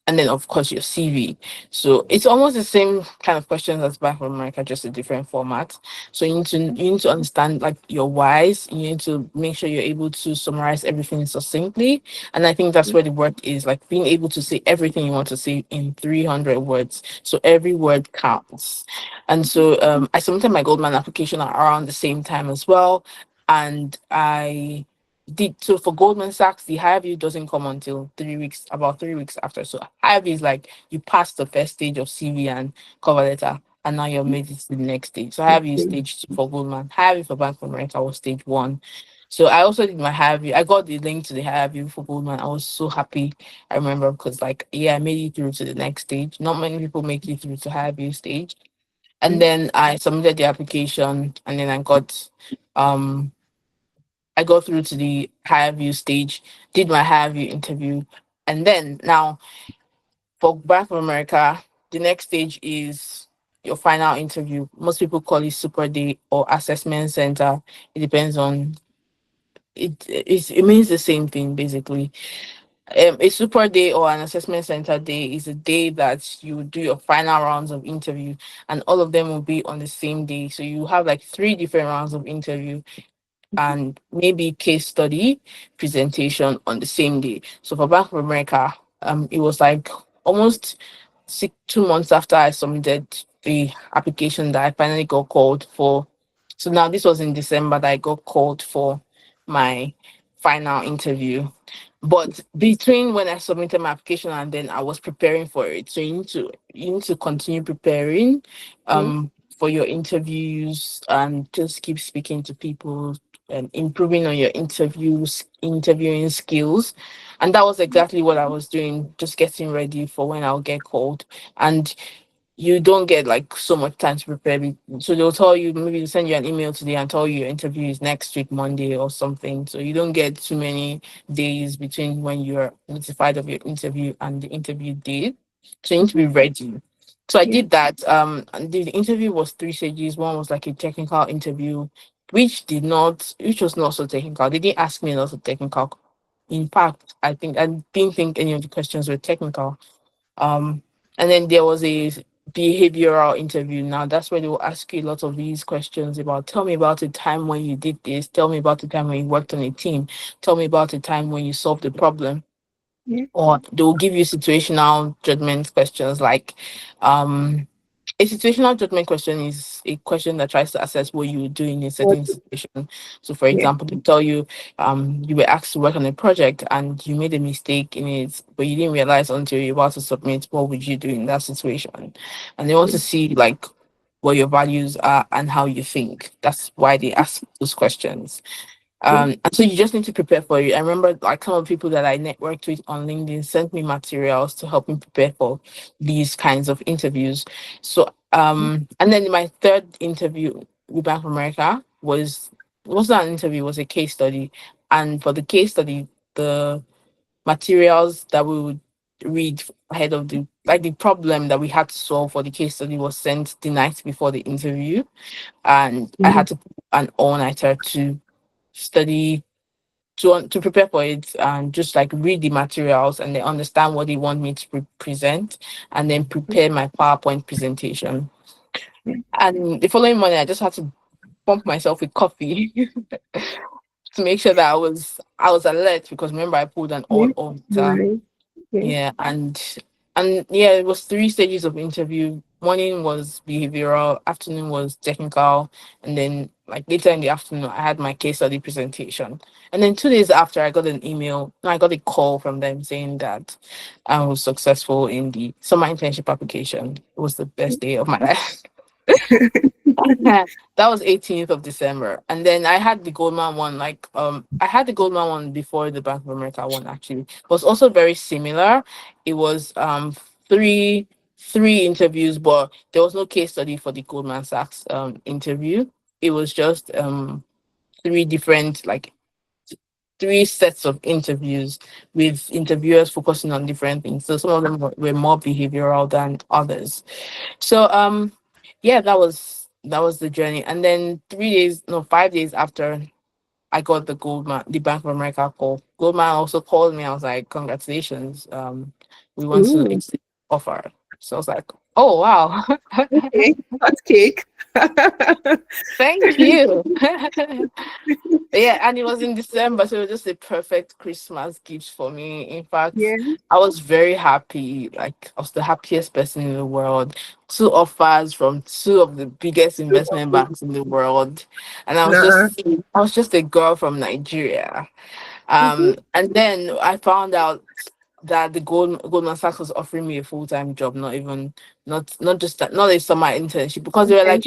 And then of course your CV. So it's almost the same kind of questions as Bank of America, just a different format. So you need to understand like your whys. You need to make sure you're able to summarize everything succinctly. And I think that's where the work is, like being able to say everything you want to say in 300 words. So every word counts. And so I submitted my Goldman application around the same time as well. And I did so for Goldman Sachs, the higher view doesn't come until 3 weeks, about 3 weeks after. So higher view is like you passed the first stage of CV and cover letter, and now you're made it to the next stage. So higher view is Okay. stage 2 for Goldman. Higher view for Bank of America was stage 1. So I also did my higher view. I got the link to the higher view for Goldman. I was so happy. I remember because like yeah, I made it through to the next stage. Not many people make it through to higher view stage. And then I submitted the application, and then I got um I got through to the higher view stage, did my higher view interview, and then now for Bank of America, the next stage is your final interview. Most people call it super day or assessment center. It depends on it means the same thing basically. A super day or an assessment center day is a day that you do your final rounds of interview, and all of them will be on the same day. So you have like three different rounds of interview and maybe case study presentation on the same day. So for Bank of America, it was like almost 2 months after I submitted the application that I finally got called for. So now this was in December that I got called for my final interview. But between when I submitted my application and then I was preparing for it, so you need to continue preparing Yeah. for your interviews and just keep speaking to people and improving on your interviewing skills. And that was exactly what I was doing, just getting ready for when I'll get called. And you don't get like so much time to prepare. So they'll tell you, maybe they'll send you an email today and tell you your interview is next week, Monday or something. So you don't get too many days between when you're notified of your interview and the interview date. So you need to Mhm. be ready. So I Yeah. did that. And the interview was three stages. One was like a technical interview, which was not so technical. They didn't ask me a lot of technical. In fact, I didn't think any of the questions were technical. um, and then there was a behavioral interview. Now that's where they will ask you a lot of these questions about, tell me about a time when you did this, tell me about the time when you worked on a team, tell me about a time when you solved a problem. Yeah. Or they will give you situational judgment questions like, um a situational judgment question is a question that tries to assess what you would do in a What? certain situation. So, for Yeah. example, to tell you, you were asked to work on a project and you made a mistake in it, but you didn't realize until you're about to submit, what would you do in that situation? And they want to see like what your values are and how you think. That's why they ask those questions. Yeah. And so you just need to prepare for it. I remember like some of the people that I networked with on LinkedIn sent me materials to help me prepare for these kinds of interviews. So and then my third interview with Bank of America was not an interview, it was a case study. And for the case study, the materials that we would read ahead of the problem that we had to solve for the case study was sent the night before the interview. And I Mhm. had to put an all-nighter to study to prepare for it and just like read the materials and then understand what they want me to present and then prepare my PowerPoint presentation. Yeah. And the following morning, I just had to pump myself with coffee to make sure that I was alert because remember I pulled an Yeah. all on. Right. Yeah. Yeah, and yeah, it was three stages of interview. Morning was behavioral, afternoon was technical, and then like later in the afternoon, I had my case study presentation. And then 2 days after, I got an email. No, I got a call from them saying that I was successful in the summer internship application. It was the best day of my life. That was 18th of December. And then I had the Goldman one, like I had the Goldman one before the Bank of America one actually. It was also very similar. It was three interviews, but there was no case study for the Goldman Sachs interview. It was just three different like three sets of interviews with interviewers focusing on different things. So some of them were more behavioral than others. So yeah, that was the journey. And then 3 days, no, 5 days after I got the Bank of America call. Goldman also called me. I was like, congratulations. We want to Ooh. extend the offer. So I was like, oh wow. Okay. Hot cake. Thank you. Yeah, and it was in December, so it was just a perfect Christmas gift for me. In fact, Yeah. I was very happy. Like, I was the happiest person in the world. Two offers from two of the biggest investment banks in the world, and Nuh-uh. I was just a girl from Nigeria. Mhm. And then I found out that the Goldman Sachs was offering me a full time job, not just that, not a summer internship, because they were Okay. like,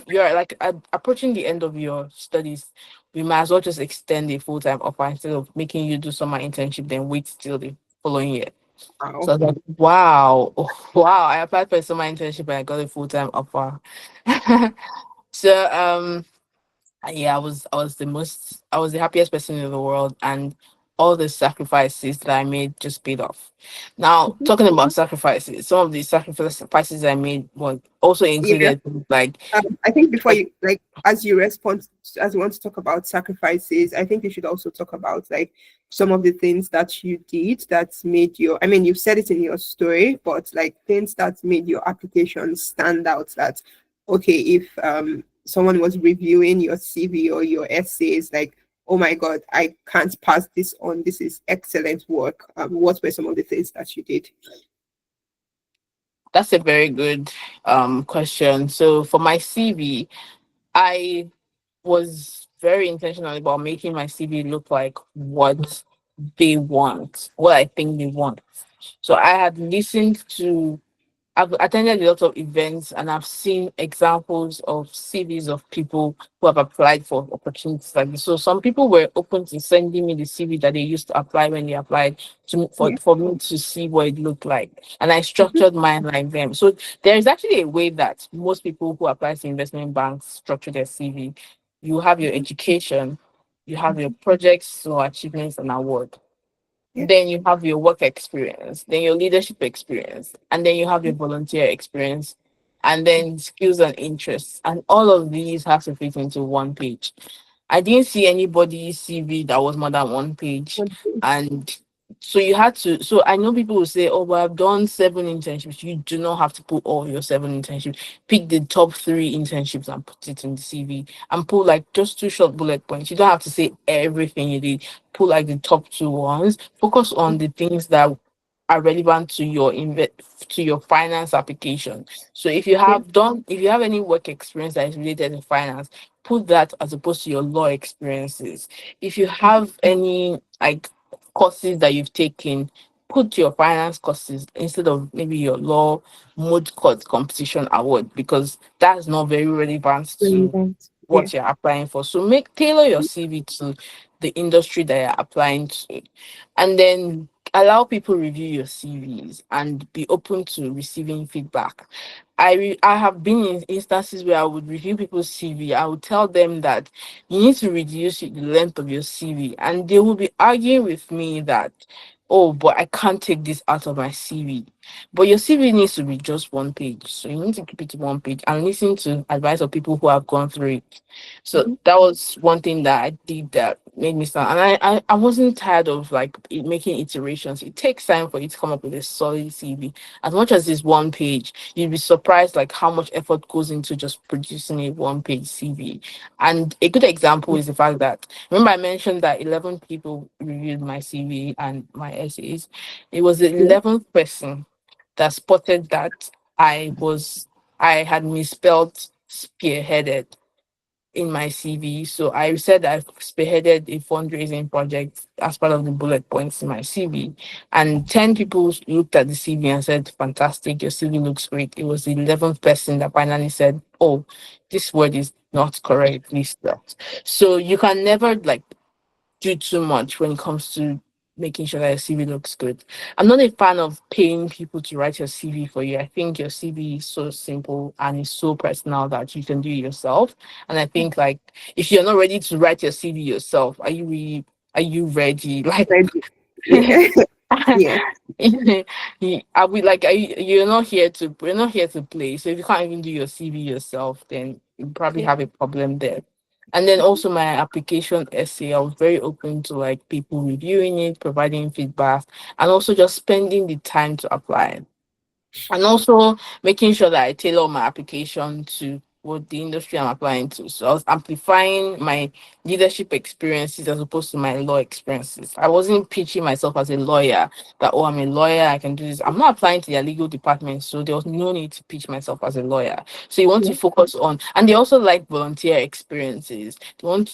you're like approaching the end of your studies. We might as well just extend a full time offer instead of making you do summer internship, then wait till the following year. So Wow. I was like, wow, wow! I applied for a summer internship and I got a full time offer. So Yeah, I was the happiest person in the world, and all the sacrifices that I made just paid off. Now, Mhm. talking about sacrifices, some of the sacrifices I made was also Yeah. included things like I think before like you like as you respond as you want to talk about sacrifices, I think you should also talk about like some of the things that you did that made your I mean you've said it in your story, but like things that made your application stand out that okay, if someone was reviewing your CV or your essays, like, oh my god, I can't pass this on. This is excellent work. What were some of the things that you did? that's a very good question. So for my CV, I was very intentional about making my CV look like what they want, what I think they want. So I had listened to I've attended a lot of events and I've seen examples of CVs of people who have applied for opportunities like this. So some people were open to sending me the CV that they used to apply when they applied Yeah. for me to see what it looked like. And I Mhm. structured mine like them. So there is actually a way that most people who apply to investment banks structure their CV. You have your education, you have your projects or achievements and award, Yeah. then you have your work experience, then your leadership experience, and then you have your volunteer experience, and then skills and interests. And all of these have to fit into one page. I didn't see anybody's CV that was more than one page. One page. And so you had to, so I know people will say, oh, but I've done 7 internships. You do not have to put all your 7 internships. Pick the top 3 internships and put it in the CV and put like just 2 short bullet points. You don't have to say everything you did. Put like the top 2 ones. Focus on the things that are relevant to your to your finance application. So Yeah. if you have any work experience that is related to finance, put that as opposed to your law experiences. If you have any like courses that you've taken, put your finance courses instead of maybe your law moot court competition award, because that's not very relevant to Relevant. Yeah. what you're applying for. So make tailor your CV to the industry that you're applying to, and then allow people review your CVs and be open to receiving feedback. I have been in instances where I would review people's CV. I would tell them that you need to reduce the length of your CV, and they will be arguing with me that, oh, but I can't take this out of my CV. But your CV needs to be just one page, so you need to keep it to one page and listen to advice of people who have gone through it. So Mhm. that was one thing that I did that made me stand. And I wasn't tired of like making iterations. It takes time for you to come up with a solid CV. As much as it's one page, you'd be surprised like how much effort goes into just producing a one-page CV. And a good example Yeah. is the fact that remember I mentioned that 11 people reviewed my CV and my essays. It was the Yeah. 11th person that spotted that I was I had misspelled spearheaded in my CV. So I said I spearheaded a fundraising project as part of the bullet points in my CV. And 10 people looked at the CV and said, fantastic, your CV looks great. It was the 11th person that finally said, oh, this word is not correctly spelled. So you can never like do too much when it comes to making sure that your CV looks good. I'm not a fan of paying people to write your CV for you. I think your CV is so simple and it's so personal that you can do it yourself. And I think like if you're not ready to write your CV yourself, are you ready? Like Ready. Yeah. Yeah. Are we like you're not here to we're not here to play. So if you can't even do your CV yourself, then you probably Yeah. have a problem there. And then also my application essay, I was very open to like people reviewing it, providing feedback, and also just spending the time to apply, and also making sure that I tailor my application to what the industry I'm applying to. So I was amplifying my leadership experiences as opposed to my law experiences. I wasn't pitching myself as a lawyer that, oh, I'm a lawyer, I can do this. I'm not applying to their legal department, so there was no need to pitch myself as a lawyer. So you want Yeah. to focus on, and they also like volunteer experiences. They want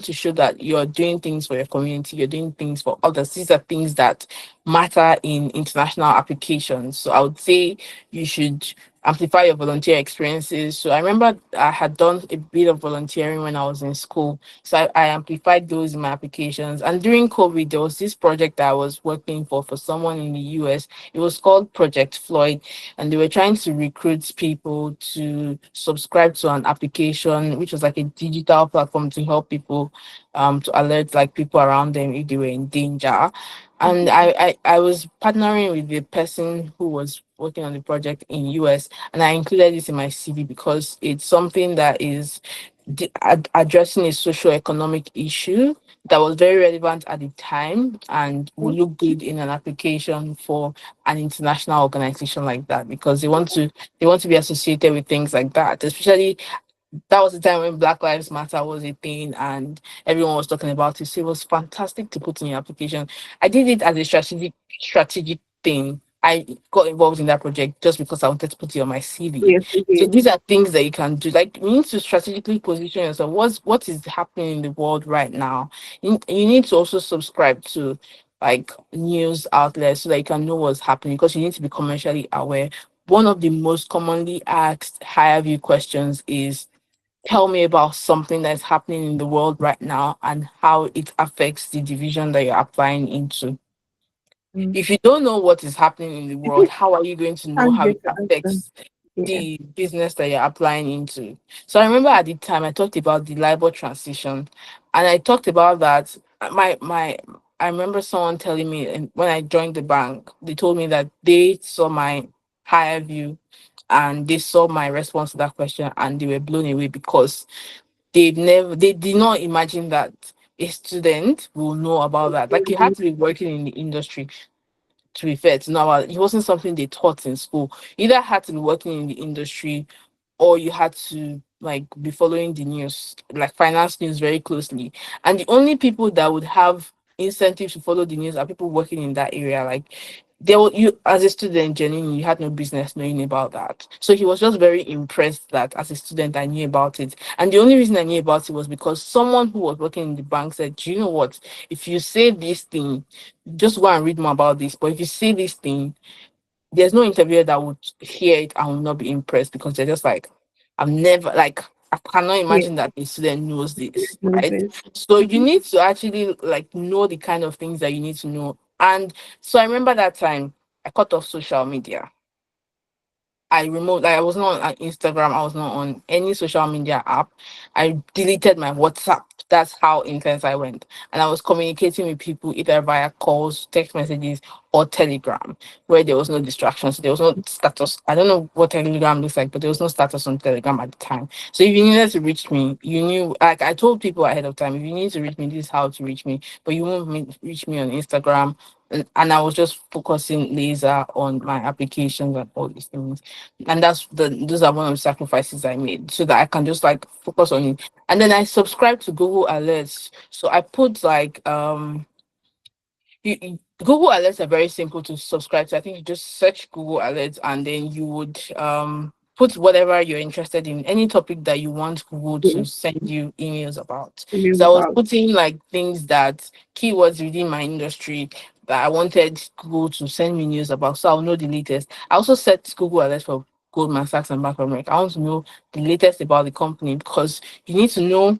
to show that you're doing things for your community, you're doing things for others. These are things that matter in international applications. So I would say you should amplify your volunteer experiences. So I remember I had done a bit of volunteering when I was in school. So I amplified those in my applications. And during COVID, there was this project that I was working for someone in the US. It was called Project Floyd. And they were trying to recruit people to subscribe to an application, which was like a digital platform to help people to alert like people around them if they were in danger. And I was partnering with the person who was working on the project in US, and I included this in my CV because it's something that is addressing a socio-economic issue that was very relevant at the time and would look good in an application for an international organization like that, because they want to be associated with things like that, especially that was the time when Black Lives Matter was a thing and everyone was talking about it. So it was fantastic to put in your application. I did it as a strategic thing. I got involved in that project just because I wanted to put it on my CV. Yes, So okay. these are things that you can do. Like you need to strategically position yourself. What is happening in the world right now? You need to also subscribe to like news outlets so that you can know what's happening, because you need to be commercially aware. One of the most commonly asked higher view questions is, tell me about something that's happening in the world right now and how it affects the division that you're applying into. Mm. If you don't know what is happening in the world, how are you going to know I'm how going it to ask them. affects Yeah. the business that you're applying into? So I remember at the time I talked about the labor transition, and I talked about that. I remember someone telling me, and when I joined the bank, they told me that they saw my higher view and they saw my response to that question and they were blown away because they did not imagine that a student will know about that. Like you had to be working in the industry to be fair to know about it. It wasn't something they taught in school. You either had to be working in the industry or you had to like be following the news, like finance news very closely. And the only people that would have incentive to follow the news are people working in that area. Like you as a student, genuinely, you had no business knowing about that. So he was just very impressed that as a student I knew about it. And the only reason I knew about it was because someone who was working in the bank said, do you know what? If you say this thing, just go and read more about this. But if you say this thing, there's no interviewer that would hear it and will not be impressed, because they're just like, I've never like I cannot Yeah. imagine that a student knows this, right? Movement. So you Mhm. need to actually like know the kind of things that you need to know. And so I remember that time I cut off social media. I removed, like, I was not on Instagram, I was not on any social media app. I deleted my WhatsApp. That's how intense I went. And I was communicating with people either via calls, text messages, or Telegram, where there was no distractions. There was no status. I don't know what Telegram looks like, but there was no status on Telegram at the time. So if you needed to reach me, you knew, like I told people ahead of time, if you need to reach me, this is how to reach me. But you won't reach me on Instagram. And I was just focusing laser on my applications and all these things, and those are one of the sacrifices I made so that I can just like focus on it. And then I subscribe to Google Alerts. So I put like Google Alerts are very simple to subscribe to. I think you just search Google Alerts and then you would put whatever you're interested in, any topic that you want Google Yeah. to send you emails about. Email So I was about. putting like things that keywords within my industry that I wanted Google to send me news about, so I'll know the latest. I also set Google Alerts for Goldman Sachs and Bank of America. I want to know the latest about the company, because you need to know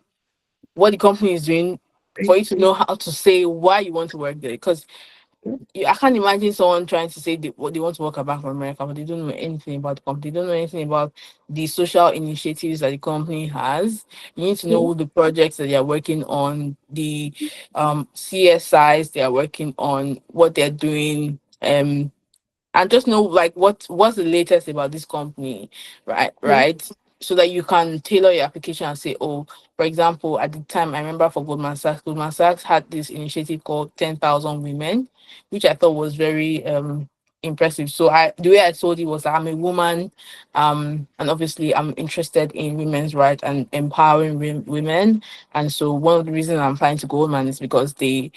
what the company is doing for Right. you to know how to say why you want to work there. Because I can't imagine someone trying to say what they want to work at Bank of America, but they don't know anything about the company. They don't know anything about the social initiatives that the company has. You need to Yeah. know the projects that they are working on, the CSIs they are working on, what they're doing, and just know like what's the latest about this company, Yeah. right, so that you can tailor your application and say, oh, for example, at the time I remember for Goldman Sachs had this initiative called 10,000 women, which I thought was very impressive. So I the way I told it was that I'm a woman, and obviously I'm interested in women's rights and empowering women. And so one of the reasons I'm applying to Goldman is because they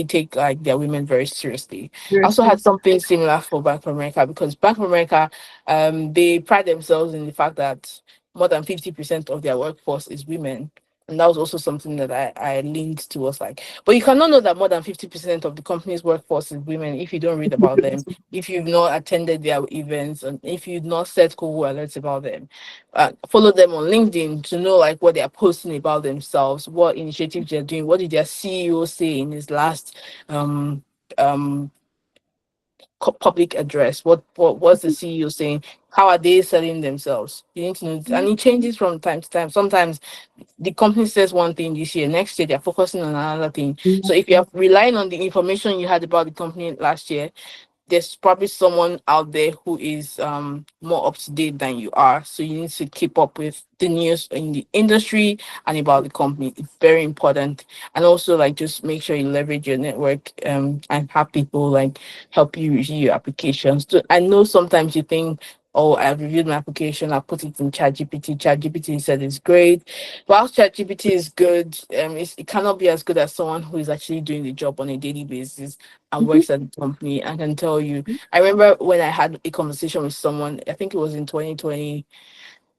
take like their women very seriously. I also Seriously. had something similar for Bank of America, because Bank of America, they pride themselves in the fact that more than 50% of their workforce is women. And that was also something that I leaned towards. Like, but you cannot know that more than 50% of the company's workforce is women if you don't read about them, if you've not attended their events, and if you've not set Google alerts about them. Follow them on LinkedIn to know like what they are posting about themselves, what initiatives they're doing, what did their CEO say in his last um um public address, what was the CEO saying, how are they selling themselves. You need to know this. And it changes from time to time. Sometimes the company says one thing this year, next year they're focusing on another thing. So if you're relying on the information you had about the company last year, there's probably someone out there who is more up to date than you are. So you need to keep up with the news in the industry and about the company. It's very important. And also like just make sure you leverage your network and have people like help you review your applications. So I know sometimes you think, oh, I've reviewed my application, I put it in ChatGPT. ChatGPT said it's great. Whilst ChatGPT is good, it cannot be as good as someone who is actually doing the job on a daily basis and Mhm. works at the company and can tell you. I remember when I had a conversation with someone, I think it was in 2020,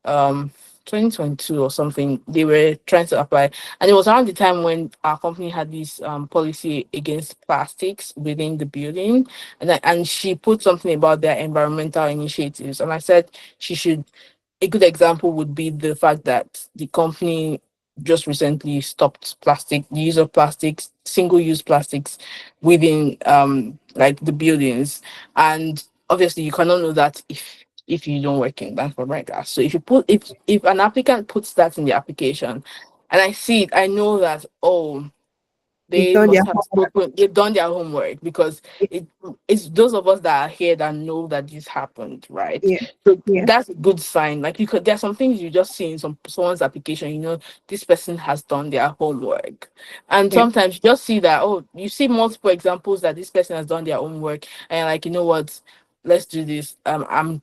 um 2022 or something. They were trying to apply, and it was around the time when our company had this policy against plastics within the building, and she put something about their environmental initiatives, and I said she should. A good example would be the fact that the company just recently stopped the use of plastics, single-use plastics within like the buildings. And obviously you cannot know that if you don't work in Bank of America. So if an applicant puts that in the application and I see it, I know that, oh, They've they done their must have homework. spoken, they've done their homework, because it's those of us that are here that know that this happened, right? Yeah, So yeah, that's a good sign. Like, you could, there's some things you just see in someone's application, this person has done their homework. And yeah, sometimes you just see that, oh, you see multiple examples that this person has done their homework, and you're like, you know what, let's do this. I'm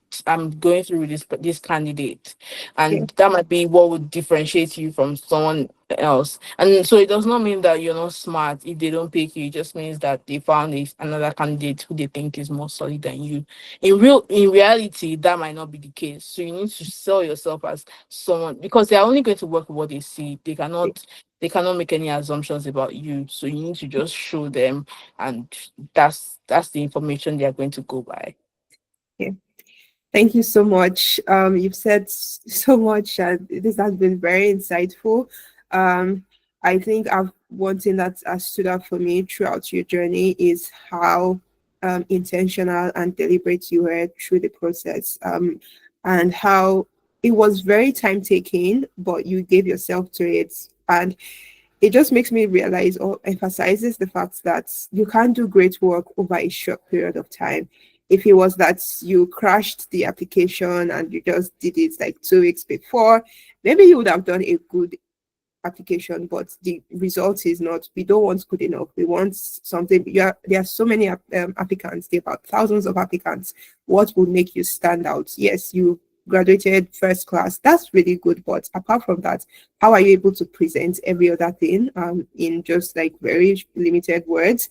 going through with this candidate, yeah, and that might be what would differentiate you from someone else. And so it does not mean that you're not smart if they don't pick you. It just means that they found another candidate who they think is more solid than you. In reality, that might not be the case. So you need to sell yourself as someone, because they are only going to work with what they see. They cannot make any assumptions about you. So you need to just show them, and that's the information they are going to go by. yeah. Thank you so much. You've said so much, and this has been very insightful. Um, I think one thing that has stood out for me throughout your journey is how intentional and deliberate you were through the process, and how it was very time taking, but you gave yourself to it. And it just makes me realize or emphasizes the fact that you can't do great work over a short period of time. If it was that you crashed the application and you just did it like 2 weeks before, maybe you would have done a good application, but the result is not. We don't want good enough. We want something. There are so many applicants. There are about thousands of applicants. What would make you stand out? Yes, you graduated first class. That's really good. But apart from that, how are you able to present every other thing in just like very limited words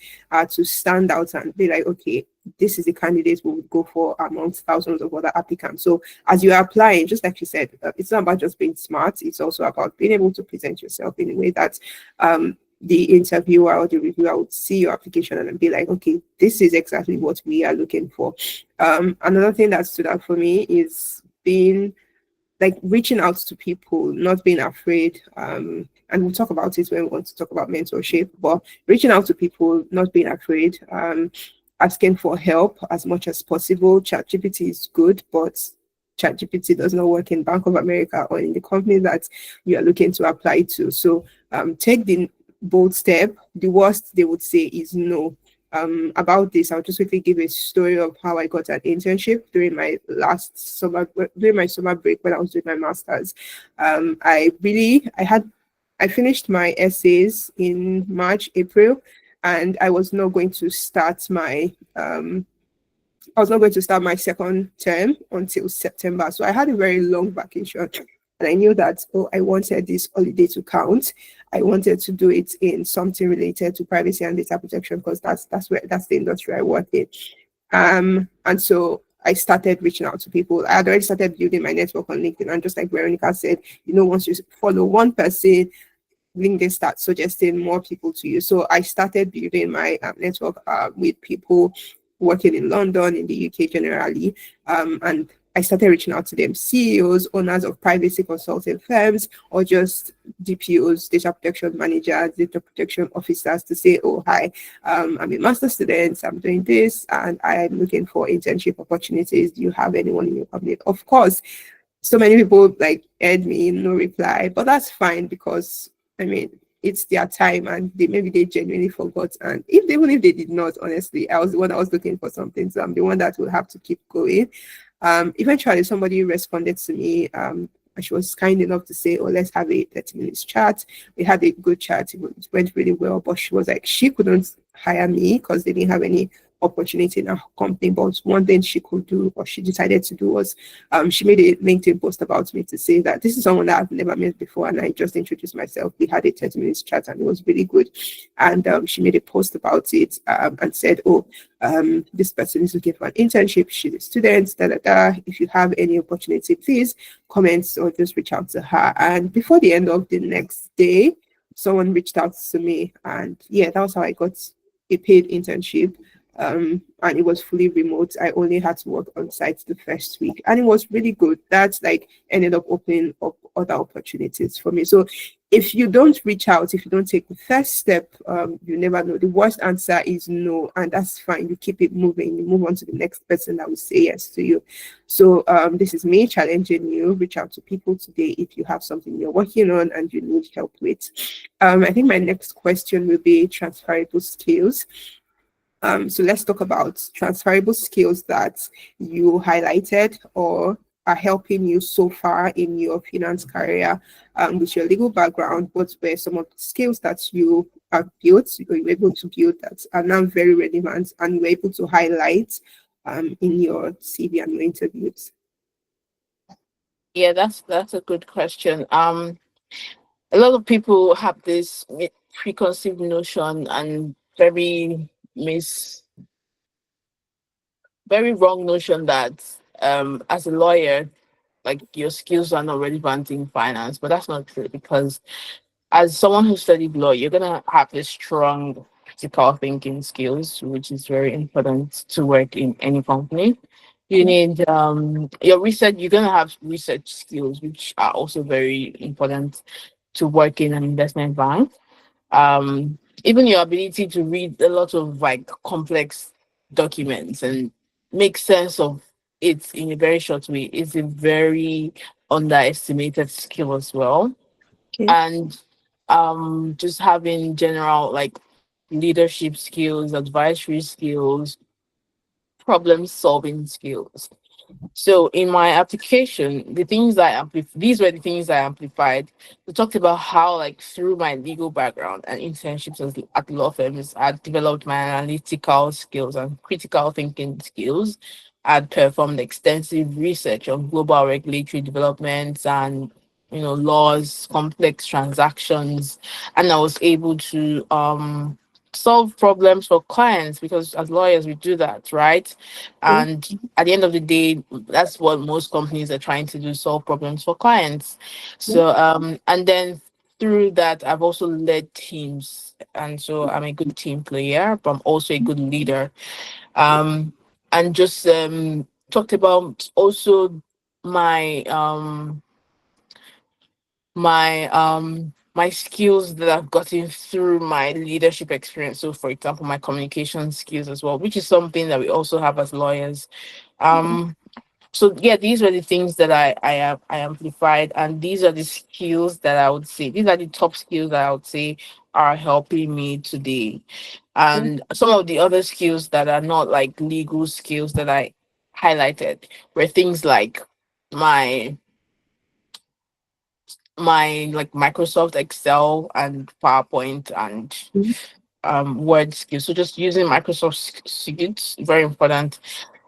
to stand out and be like, okay, this is the candidate we would go for amongst thousands of other applicants. So as you are applying, just like you said, it's not about just being smart. It's also about being able to present yourself in a way that the interviewer or the reviewer would see your application and be like, okay, this is exactly what we are looking for. Another thing that stood out for me is being like reaching out to people, not being afraid. And we'll talk about it when we want to talk about mentorship, but reaching out to people, not being afraid, asking for help as much as possible. ChatGPT is good, but ChatGPT does not work in Bank of America or in the company that you are looking to apply to. So take the bold step. The worst they would say is no. About this, I'll just quickly give a story of how I got an internship during my during my summer break when I was doing my master's. I finished my essays in March, April, and I was not going to start my second term until September. So I had a very long vacation. And I knew that, oh, I wanted this holiday to count. I wanted to do it in something related to privacy and data protection because that's the industry I work in. And so I started reaching out to people. I had already started building my network on LinkedIn. And just like Veronica said, once you follow one person, LinkedIn starts suggesting more people to you. So I started building my network with people working in London, in the UK generally, and I started reaching out to them, CEOs, owners of privacy consulting firms, or just DPOs, data protection managers, data protection officers, to say, oh, hi, I'm a master student, I'm doing this, and I'm looking for internship opportunities. Do you have anyone in your company? Of course, so many people like add me, no reply, but that's fine because I mean it's their time and they genuinely forgot. And even if they did not, honestly, I was the one that was looking for something, so I'm the one that will have to keep going. Eventually somebody responded to me. And she was kind enough to say, oh, let's have a 30 minutes chat. We had a good chat. It went really well, but she was like, she couldn't hire me because they didn't have any opportunity in her company. But one thing she could do, or she decided to do, was she made a LinkedIn post about me to say that this is someone that I've never met before, and I just introduced myself. We had a 30 minutes chat, and it was really good. And she made a post about it and said, "Oh, this person is looking for an internship. She's a student. Da da da. If you have any opportunity, please comment or just reach out to her." And before the end of the next day, someone reached out to me, and yeah, that was how I got a paid internship, and it was fully remote. I only had to work on site the first week, and it was really good. That's like ended up opening up other opportunities for me. So if you don't reach out, if you don't take the first step, you never know. The worst answer is no, and that's fine. You keep it moving. You move on to the next person that will say yes to you. So this is me challenging you. Reach out to people today if you have something you're working on and you need help with. I think my next question will be transferable skills. So let's talk about transferable skills that you highlighted or are helping you so far in your finance career, with your legal background. What were some of the skills that you have built, or you were able to build, that are now very relevant and you were able to highlight in your CV and your interviews? Yeah, that's a good question. A lot of people have this preconceived notion and very wrong notion that as a lawyer, like your skills are not relevant in finance, but that's not true, because as someone who studied law, you're gonna have this strong critical thinking skills, which is very important to work in any company. You Yeah. need your research. You're gonna have research skills, which are also very important to work in an investment bank. Even your ability to read a lot of like complex documents and make sense of it in a very short way is a very underestimated skill as well. Okay. And just having general like leadership skills, advisory skills, problem solving skills. So in my application, these were the things I amplified. We talked about how, like, through my legal background and internships at law firms, I developed my analytical skills and critical thinking skills. I'd performed extensive research on global regulatory developments and laws, complex transactions, and I was able to solve problems for clients, because as lawyers we do that, right? Okay. And at the end of the day, that's what most companies are trying to do, solve problems for clients. Yeah. So and then through that I've also led teams, and so I'm a good team player, but I'm also a good leader. um and just talked about also my my skills that I've gotten through my leadership experience. So for example, my communication skills as well, which is something that we also have as lawyers. um so yeah, these were the things that I amplified, and these are the skills that I would say, these are the top skills that I would say are helping me today. Yeah. And some of the other skills that are not like legal skills that I highlighted were things like my like Microsoft Excel and PowerPoint and Mhm. word skills. So just using Microsoft Suite, very important,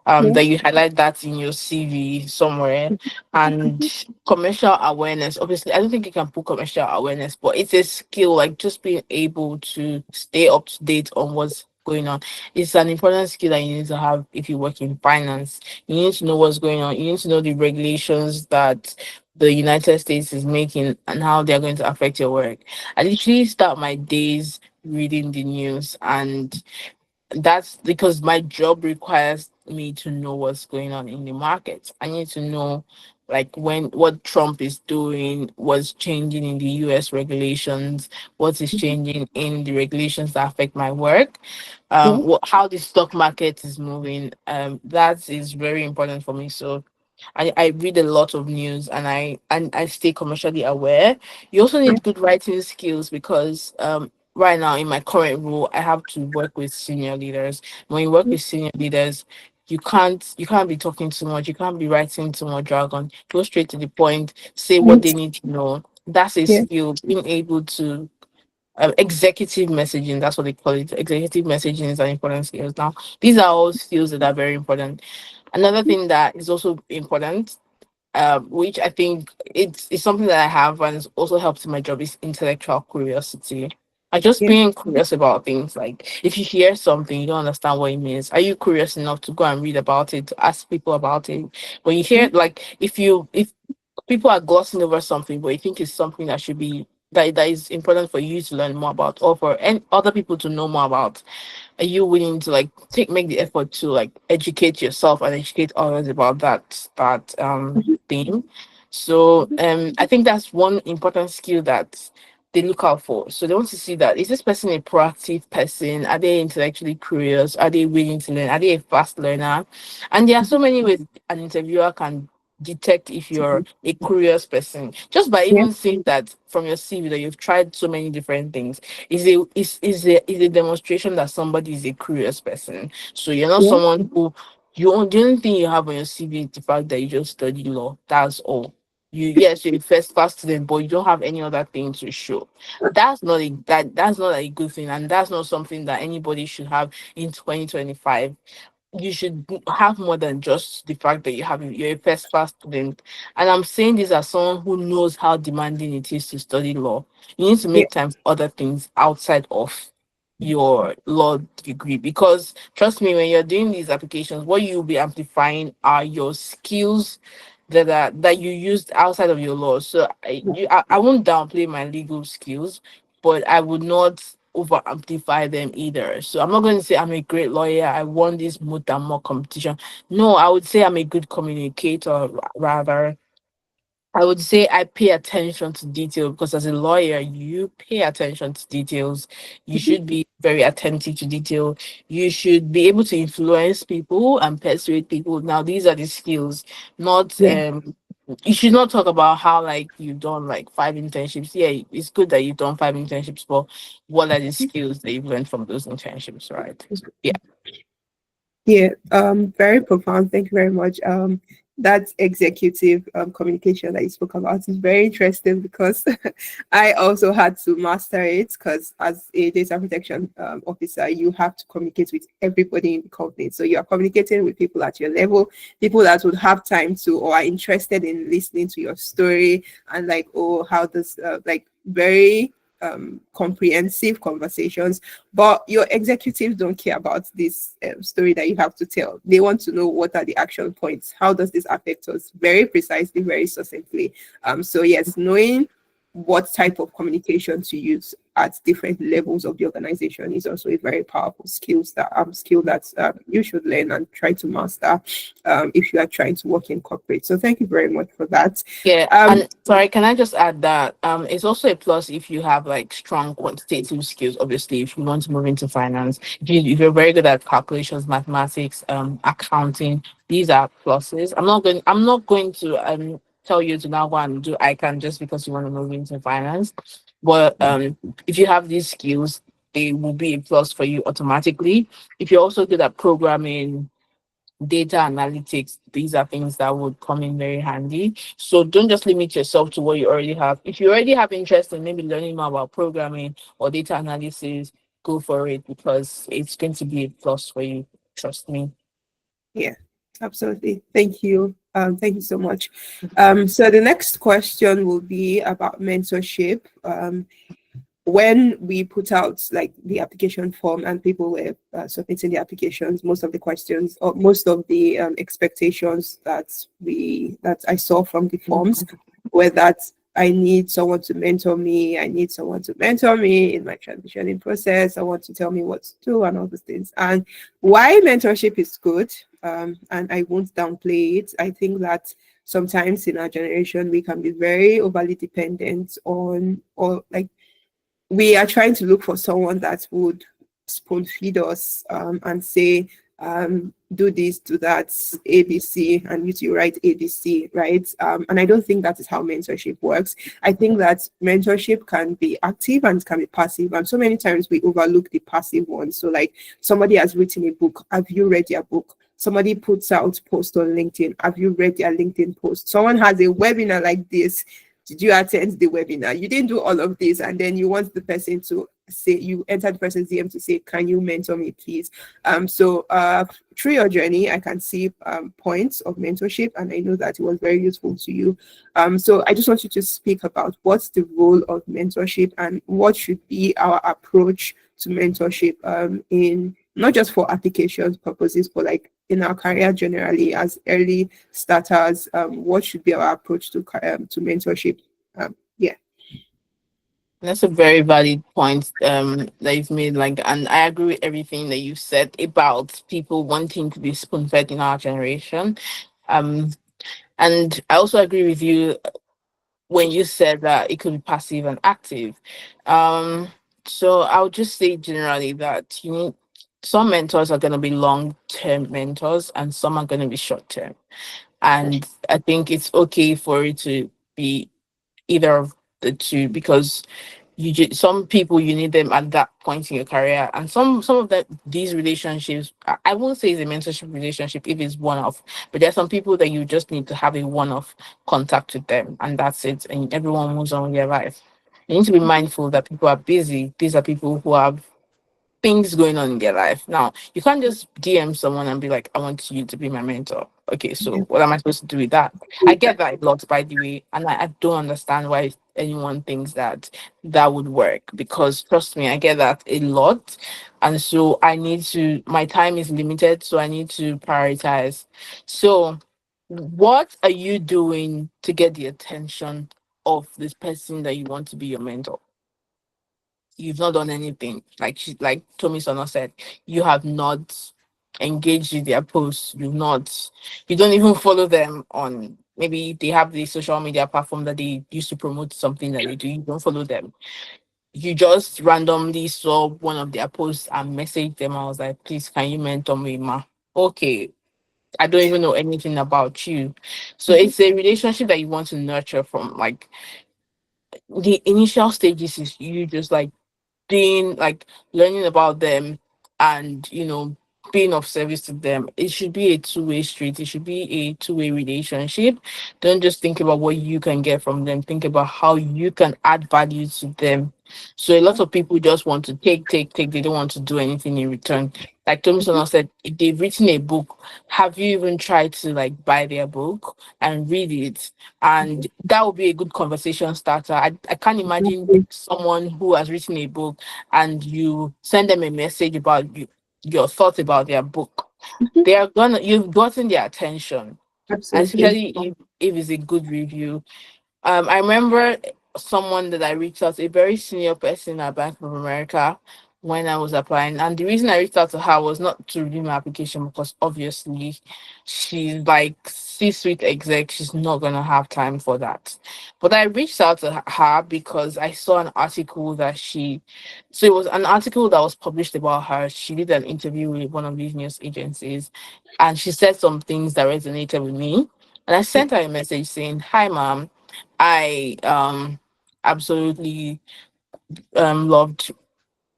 Yeah. that you highlight that in your CV somewhere. And commercial awareness, obviously I don't think you can put commercial awareness, but it's a skill, like just being able to stay up to date on what's going on. It's an important skill that you need to have if you work in finance. You need to know what's going on. You need to know the regulations that the United States is making and how they're going to affect your work. I literally start my days reading the news, and that's because my job requires me to know what's going on in the market. I need to know like when what Trump is doing, what's changing in the US regulations, what is changing in the regulations that affect my work, Yeah. how the stock market is moving. That is very important for me. So I read a lot of news, and I stay commercially aware. You also Yeah. need good writing skills because right now in my current role I have to work with senior leaders. When you work with senior leaders, you can't be talking too much, you can't be writing too much jargon. Go straight to the point, say what they need to know. That's a Yeah. skill, being able to executive messaging, that's what they call it. Executive messaging is an important skills. Now these are all skills that are very important. Another thing that is also important, which I think it's something that I have and it's also helps in my job, is intellectual curiosity. I just Yeah. being curious about things. Like if you hear something, you don't understand what it means. Are you curious enough to go and read about it, to ask people about it? When you hear, like, if people are glossing over something, but you think it's something that should be that is important for you to learn more about, or for and other people to know more about, are you willing to like make the effort to like educate yourself and educate others about that thing? So I think that's one important skill that they look out for. So they want to see that, is this person a proactive person? Are they intellectually curious? Are they willing to learn? Are they a fast learner? And there are so many ways an interviewer can detect if you're a curious person, just by Yeah. even seeing that from your CV that you've tried so many different things is a demonstration that somebody is a curious person. So you're not Yeah. someone who the only thing you have on your CV is the fact that you just study law. That's all. Yes, you're a first class student, but you don't have any other thing to show. That's not a good thing, and that's not something that anybody should have in 2025. You should have more than just the fact that you're a first class student. And I'm saying this as someone who knows how demanding it is to study law. You need to Yeah. make time for other things outside of your law degree, because trust me, when you're doing these applications, what you'll be amplifying are your skills that you used outside of your law. So I won't downplay my legal skills, but I would not over amplify them either. So I'm not going to say I'm a great lawyer, I won this more than more competition. No, I would say I'm a good communicator, rather. I would say I pay attention to detail, because as a lawyer, you pay attention to details. You should be very attentive to detail. You should be able to influence people and persuade people. Now, these are the skills, not Yeah. you should not talk about how like you've done like 5 internships. Yeah, it's good that you've done 5 internships, but what are the skills that you've learned from those internships, right? Yeah. Yeah, very profound. Thank you very much. That executive communication that you spoke about is very interesting because I also had to master it because as a data protection officer, you have to communicate with everybody in the company. So you are communicating with people at your level, people that would have time to or are interested in listening to your story and like, oh, how does like very comprehensive conversations, but your executives don't care about this story that you have to tell. They want to know what are the action points. How does this affect us? Very precisely, very succinctly. So yes, knowing what type of communication to use at different levels of the organization is also a very powerful skill that you should learn and try to master if you are trying to work in corporate. So thank you very much for that. Yeah, Um, and sorry, can I just add that it's also a plus if you have like strong quantitative skills. Obviously, if you want to move into finance, if you're very good at calculations, mathematics, accounting, these are pluses. I'm not going to tell you to now go and do ICANN just because you want to move into finance. But if you have these skills, they will be a plus for you automatically. If you're also good at programming, data analytics, these are things that would come in very handy. So don't just limit yourself to what you already have. If you already have interest in maybe learning more about programming or data analysis, go for it, because it's going to be a plus for you. Trust me. Yeah, absolutely. Thank you. Thank you so much. So the next question will be about mentorship. When we put out like the application form and people were submitting the applications, most of the questions or most of the expectations that I saw from the forms whether I need someone to mentor me. I need someone to mentor me in my transitioning process. I want to tell me what to do and all those things. And why mentorship is good, and I won't downplay it. I think that sometimes in our generation we can be very overly dependent on, or like we are trying to look for someone that would spoon feed us, and say, do this, do that, ABC, and you write ABC, right? And I don't think that is how mentorship works. I think that mentorship can be active and can be passive. And so many times we overlook the passive one. So, like, somebody has written a book. Have you read their book? Somebody puts out post on LinkedIn. Have you read their LinkedIn post? Someone has a webinar like this. Did you attend the webinar? You didn't do all of this, and then you want the person to say, you enter the person's DM to say, can you mentor me, please? So through your journey, I can see points of mentorship, and I know that it was very useful to you. So I just want you to speak about what's the role of mentorship and what should be our approach to mentorship, in not just for applications purposes, but like in our career generally as early starters. What should be our approach to mentorship? Yeah. That's a very valid point that you've made. Like, and I agree with everything that you said about people wanting to be spoon fed in our generation. Um, and I also agree with you when you said that it could be passive and active. Um, so I would just say generally that you need, some mentors are going to be long term mentors and some are going to be short term. And I think it's okay for it to be either of the two, because some people you need them at that point in your career, and some of that, these relationships, I won't say it's a mentorship relationship if it's one off, but there's some people that you just need to have a one off contact with them, and that's it, and everyone moves on with their life. You need to be mindful that people are busy. These are people who have things going on in their life. Now, you can't just DM someone and be like, I want you to be my mentor. Okay, so Yeah. what am I supposed to do with that? I get that a lot, by the way, and I don't understand why anyone thinks that that would work, because trust me, I get that a lot. And so I need to, my time is limited, so I need to prioritize. So, what are you doing to get the attention of this person that you want to be your mentor? You've not done anything. Like Tommy Sono said, you have not engaged with their posts. You don't even follow them on, maybe they have the social media platform that they use to promote something that they do. You don't follow them. You just randomly saw one of their posts and messaged them. I was like, please, can you mentor me, ma? Okay. I don't even know anything about you. So Mhm. it's a relationship that you want to nurture from like the initial stages is you just like being like learning about them, and being of service to them. It should be a two-way street. It should be a two-way relationship. Don't just think about what you can get from them, think about how you can add value to them. So a lot of people just want to take, they don't want to do anything in return. Like Thompson said, if they've written a book, have you even tried to like buy their book and read it? And that would be a good conversation starter. I can't imagine Exactly. someone who has written a book and you send them a message about your thoughts about their book. Mhm. You've gotten their attention, Absolutely. especially if it's a good review. I remember someone that I reached out to, a very senior person at Bank of America, when I was applying. And the reason I reached out to her was not to review my application, because obviously she's like C-suite exec. She's not going to have time for that. But I reached out to her because I saw an article so it was an article that was published about her. She did an interview with one of these news agencies, and she said some things that resonated with me. And I sent her a message saying, "Hi, ma'am. I absolutely loved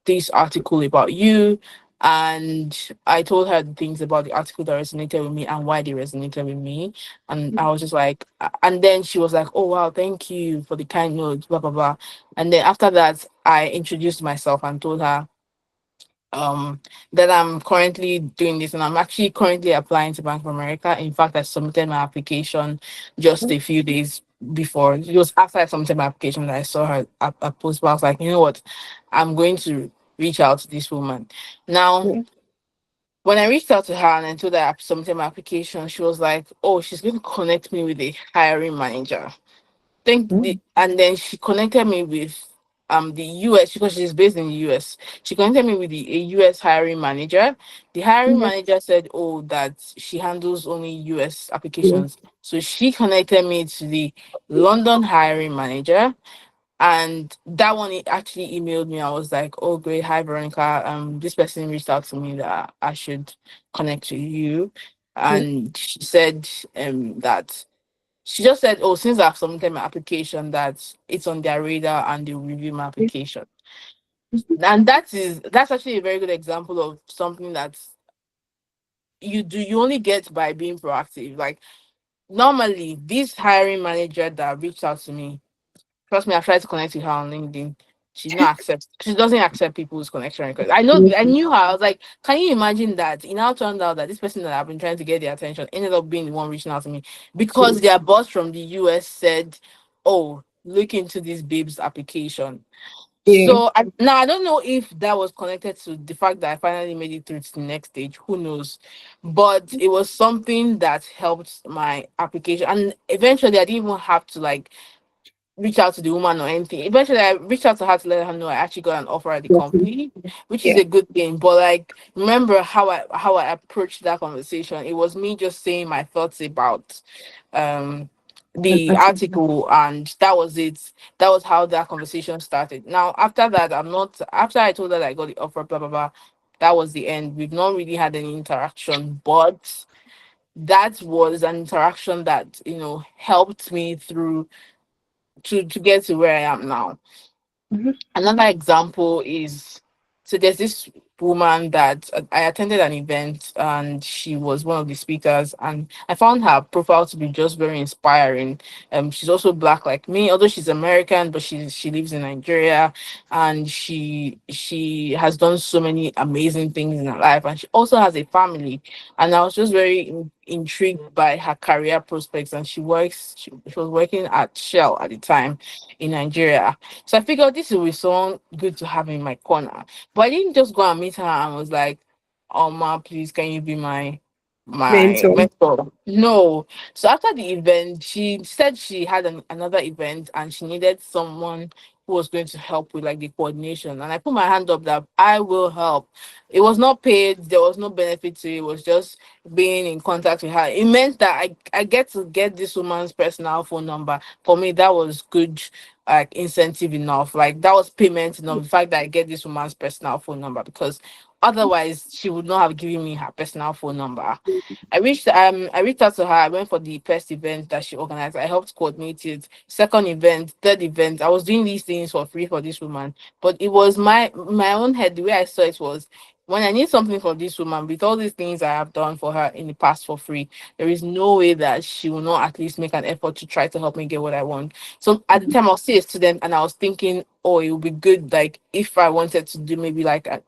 this article about you." And I told her the things about the article that resonated with me and why they resonated with me. And I was just like, and then she was like, "Oh wow, thank you for the kind notes, blah blah blah." And then after that, I introduced myself and told her um that I'm currently doing this, and I'm actually currently applying to Bank of America. In fact, I submitted my application just a few days before. It was after I submitted my application that I saw her a post, but I was like, you know what, I'm going to reach out to this woman. Now, Yeah. when I reached out to her and I told her I submitted my application, she was like, oh, she's going to connect me with a hiring manager. And then she connected me with the US because she's based in the US. She connected me with a US hiring manager. The hiring Yeah. manager said, "Oh, that she handles only US Yeah. applications." So she connected me to the London hiring manager, and that one he actually emailed me. I was like, "Oh, great, hi Veronica. This person reached out to me that I should connect to you," Yeah. and she said that she just said, "Oh, since I've submitted my application, that it's on their radar and they'll review my Yeah. application." And that's actually a very good example of something that you only get by being proactive. Like normally, this hiring manager that reached out to me, trust me, I've tried to connect with her on LinkedIn. She doesn't accept people's connection requests. I Mhm. knew her. I was like, can you imagine that? It now turned out that this person that I've been trying to get their attention ended up being the one reaching out to me because their boss from the US said, "Oh, look into this babe's application." Yeah. So now I don't know if that was connected to the fact that I finally made it through to the next stage. Who knows? But it was something that helped my application, and eventually I didn't even have to like reach out to the woman or anything. Eventually, I reached out to her to let her know I actually got an offer at the Definitely. company, which is Yeah. a good thing. But like, remember how I approached that conversation? It was me just saying my thoughts about um And the actually, article, and that was it. That was how that conversation started. Now, after that, I'm not. After I told her that I got the offer, blah blah blah. That was the end. We've not really had any interaction, but that was an interaction that helped me through to get to where I am now. mhm, Another example is, so there's this woman that I attended an event and she was one of the speakers, and I found her profile to be just very inspiring. She's also black like me, although she's American, but she lives in Nigeria, and she has done so many amazing things in her life, and she also has a family. And I was just very intrigued by her career prospects, and she was working at Shell at the time in Nigeria. So I figured this will be someone good to have in my corner. But I didn't just go and meet her and was like, "Oh ma, please can you be my mental. mentor?" No. So after the event, she said she had another event and she needed someone who was going to help with like the coordination. And I put my hand up that I will help. It was not paid, there was no benefit to it, it was just being in contact with her. It meant that I get to get this woman's personal phone number. For me, that was good, like incentive enough. Like that was payment enough. The fact that I get this woman's personal phone number, because otherwise she would not have given me her personal phone number. I reached out to her. I went for the first event that she organized. I helped coordinate it. Second event, third event. I was doing these things for free for this woman. But it was my own head. The way I saw it was, when I need something for this woman, with all these things I have done for her in the past for free, there is no way that she will not at least make an effort to try to help me get what I want. So at the time, I was still a student, and I was thinking, oh, it would be good, like if I wanted to do maybe like an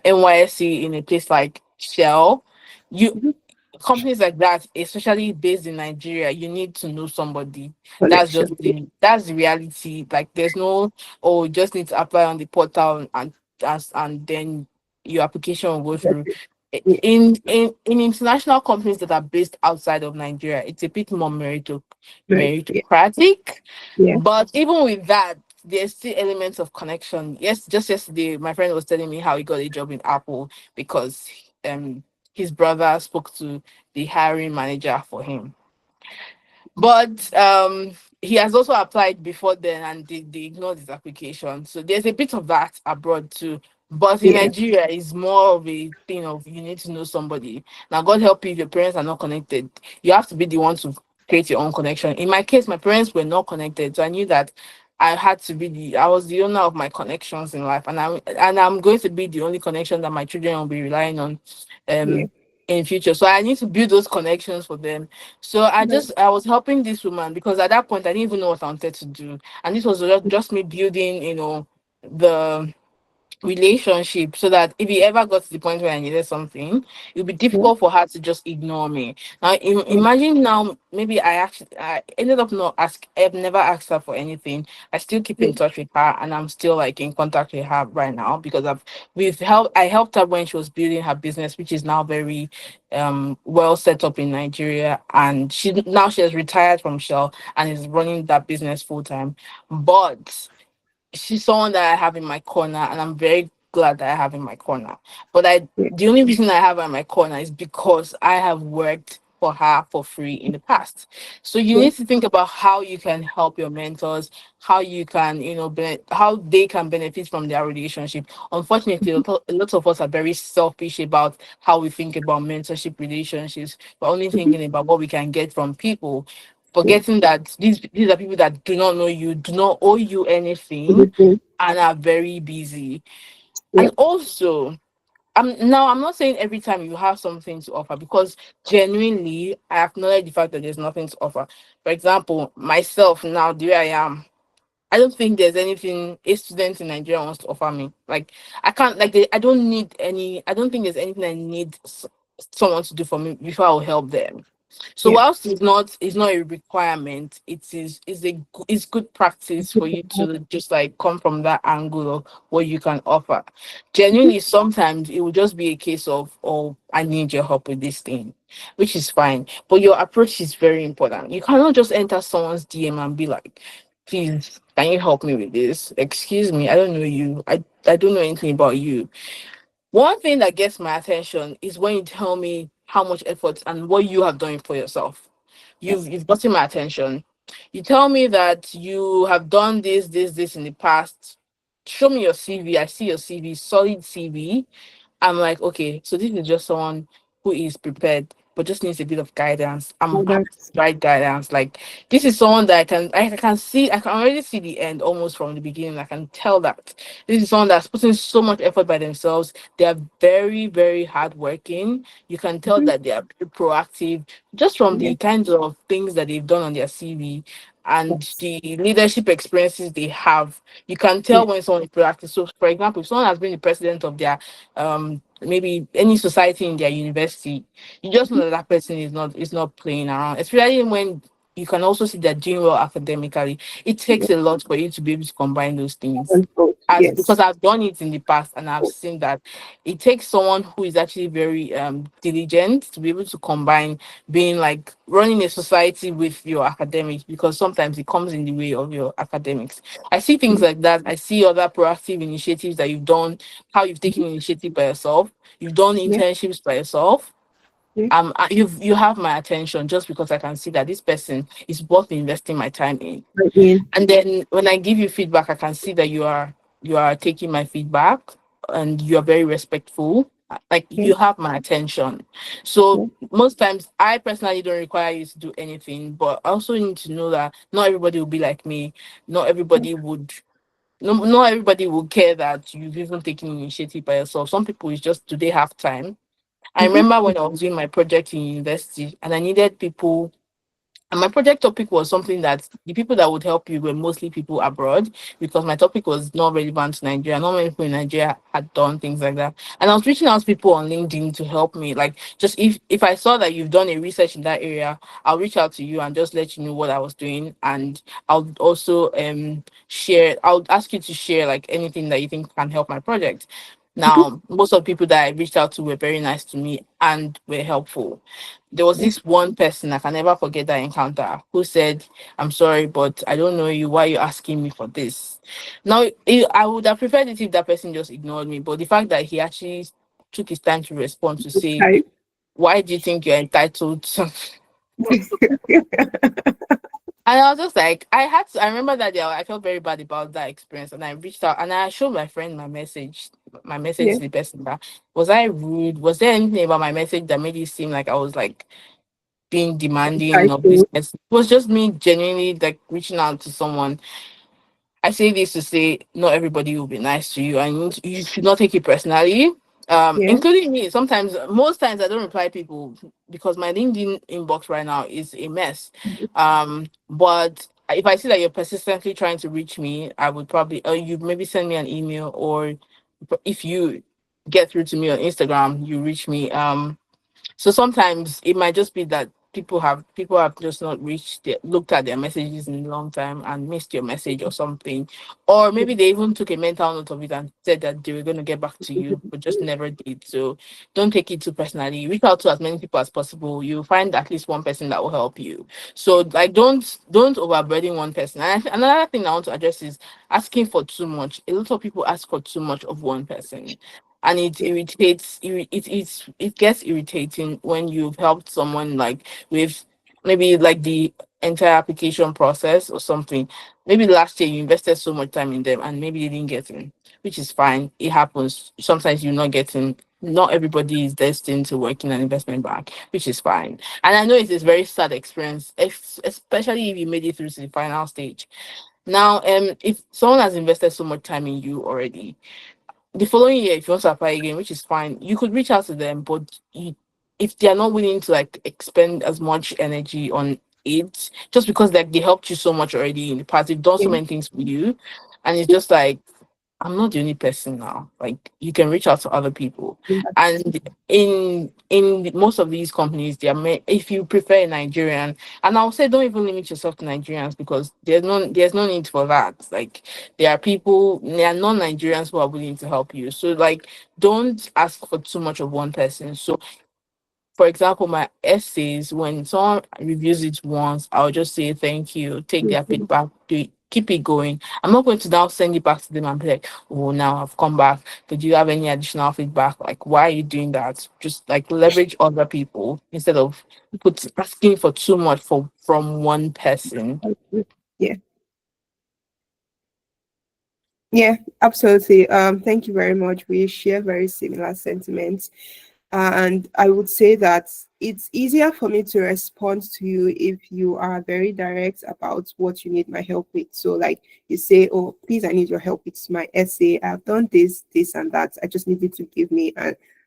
NYSC in a place like Shell. You Mhm. Companies like that, especially based in Nigeria, you need to know somebody. Connection. That's the reality. Like there's no, oh, you just need to apply on the portal, and then your application will go through. Yeah. In international companies that are based outside of Nigeria, it's a bit more Right. Yeah. meritocratic. Yeah. But even with that, there's still elements of connection. Yes, just yesterday, my friend was telling me how he got a job in Apple because um his brother spoke to the hiring manager for him. But he has also applied before then, and they ignored his application. So there's a bit of that abroad too. But in Yeah. Nigeria, it's more of a thing of you need to know somebody. Now, God help you if your parents are not connected. You have to be the one to create your own connection. In my case, my parents were not connected, so I knew that I was the owner of my connections in life, and I'm going to be the only connection that my children will be relying on Yeah. um in future. So I need to build those connections for them. So Right. I was helping this woman because at that point I didn't even know what I wanted to do. And this was just me building, the relationship, so that if it ever got to the point where I needed something, it would be Yeah. difficult for her to just ignore me. Now, imagine now, maybe I ended up not ask, I've never asked her for anything. I still keep Yeah. in touch with her, and I'm still like in contact with her right now because I helped her when she was building her business, which is now very well set up in Nigeria, and she has retired from Shell and is running that business full time. But she's someone that I have in my corner, and I'm very glad that I have in my corner. But Yeah. the only reason I have her in my corner is because I have worked for her for free in the past. So you Yeah. need to think about how you can help your mentors, how you can, how they can benefit from their relationship. Unfortunately, a lot of us are very selfish about how we think about mentorship relationships. We're only Mhm. thinking about what we can get from people, Yeah. forgetting that these are people that do not know you, do not owe you anything, Everything. and are very busy. Yeah. And also, I'm not saying every time you have something to offer, because genuinely I acknowledge the fact that there's nothing to offer. For example, myself now, the way I am, I don't think there's anything a student in Nigeria wants to offer me. Like, I can't, like, I don't need any, I don't think there's anything I need someone to do for me before I'll help them. So Yeah. whilst it's not a requirement, it's good practice for you to just like come from that angle of what you can offer. Mhm. Genuinely, sometimes it will just be a case of, oh, I need your help with this thing, which is fine. But your approach is very important. You cannot just enter someone's DM and be like, please, can you help me with this? Excuse me, I don't know you. I don't know anything about you. One thing that gets my attention is when you tell me how much effort and what you have done for yourself. You've gotten my attention. You tell me that you have done this in the past. Show me your CV. I see your CV, solid CV. I'm like, okay, so this is just someone who is prepared, but just needs a bit of guidance. I'm All happy that. to provide guidance. Like, this is someone that I can already see the end almost from the beginning. I can tell that this is someone that's putting so much effort by themselves. They are very, very hardworking. You can tell Mhm. that they are very proactive just from Yeah. the kinds of things that they've done on their CV and Yes. the leadership experiences they have. You can Yeah. tell when someone is proactive. So, for example, if someone has been the president of their maybe any society in their university, you just know Mhm. that that person is not playing around, especially when you can also see they're doing well academically. It Yeah. takes a lot for you to be able to combine those things, And both. as Yes. because I've done it in the past and I've seen that it takes someone who is actually very diligent to be able to combine being like running a society with your academics, because sometimes it comes in the way of your academics. I see things Yeah. like that. I see other proactive initiatives that you've done, how you've taken initiative by yourself, you've done Yeah. internships by yourself. Yeah. You have my attention just because I can see that this person is worth investing my time in. I mean. And then when I give you feedback, I can see that you are taking my feedback and you are very respectful. Like, Yeah. you have my attention. So Yeah. most times I personally don't require you to do anything, but I also need to know that not everybody will be like me. Not everybody would not everybody will care that you've even taken initiative by yourself. Some people is just, do they have time? I Mhm. remember when I was doing my project in university and I needed people, and my project topic was something that the people that would help you were mostly people abroad, because my topic was not relevant to Nigeria. Not many people in Nigeria had done things like that. And I was reaching out to people on LinkedIn to help me. Like, just if I saw that you've done a research in that area, I'll reach out to you and just let you know what I was doing. And I'll also I'll ask you to share like anything that you think can help my project. Mhm. Now, most of the people that I reached out to were very nice to me and were helpful. There was Yeah. this one person, I can never forget that encounter, who said, I'm sorry, but I don't know you. Why are you asking me for this? Now, I would have preferred it if that person just ignored me. But the fact that he actually took his time to respond to say, Type. why do you think you're entitled to? And I was just like, I remember that day, I felt very bad about that experience. And I reached out and I showed my friend my message Yeah. to the person. That, was I rude? Was there anything about my message that made it seem like I was like being demanding of this Title. person? It was just me genuinely like reaching out to someone. I say this to say not everybody will be nice to you, and you should not take it personally. Yeah. Including me. Sometimes, most times, I don't reply people because my LinkedIn inbox right now is a mess. But if I see that you're persistently trying to reach me, I would probably, you maybe send me an email or if you get through to me on Instagram, you reach me. So sometimes it might just be that people have just not looked at their messages in a long time and missed your message or something, or maybe they even took a mental note of it and said that they were going to get back to you but just never did. So don't take it too personally. Reach out to as many people as possible. You'll find at least one person that will help you. So like don't overburden one person. And another thing I want to address is asking for too much. A lot of people ask for too much of one person, and it Yeah. irritates it gets irritating when you've helped someone like with maybe like the entire application process or something. Maybe last year you invested so much time in them and maybe they didn't get in, which is fine. It happens. Sometimes you're not getting. Not everybody is destined to work in an investment bank, which is fine. And I know it is very sad experience, especially if you made it through to the final stage. Now, if someone has invested so much time in you already, the following year, if you want to apply again, which is fine, you could reach out to them, but if they are not willing to like expend as much energy on it, just because like they helped you so much already in the past, they've done so Yeah. many things for you, and it's just like I'm not the only person now. Like you can reach out to other people, and in most of these companies, if you prefer a Nigerian, and I'll say don't even limit yourself to Nigerians because there's no need for that. Like there are non-Nigerians who are willing to help you. So like don't ask for too much of one person. So for example, my essays, when someone reviews it once, I'll just say thank you, take their Mhm. feedback, keep it going. I'm not going to now send it back to them and be like, oh, now I've come back. But do you have any additional feedback? Like, why are you doing that? Just like leverage other people instead of asking for too much from one person. Yeah. Yeah, absolutely. Thank you very much. We share very similar sentiments. And I would say that it's easier for me to respond to you if you are very direct about what you need my help with. So, like you say, oh, please, I need your help with my essay. I've done this, this, and that. I just need you to give me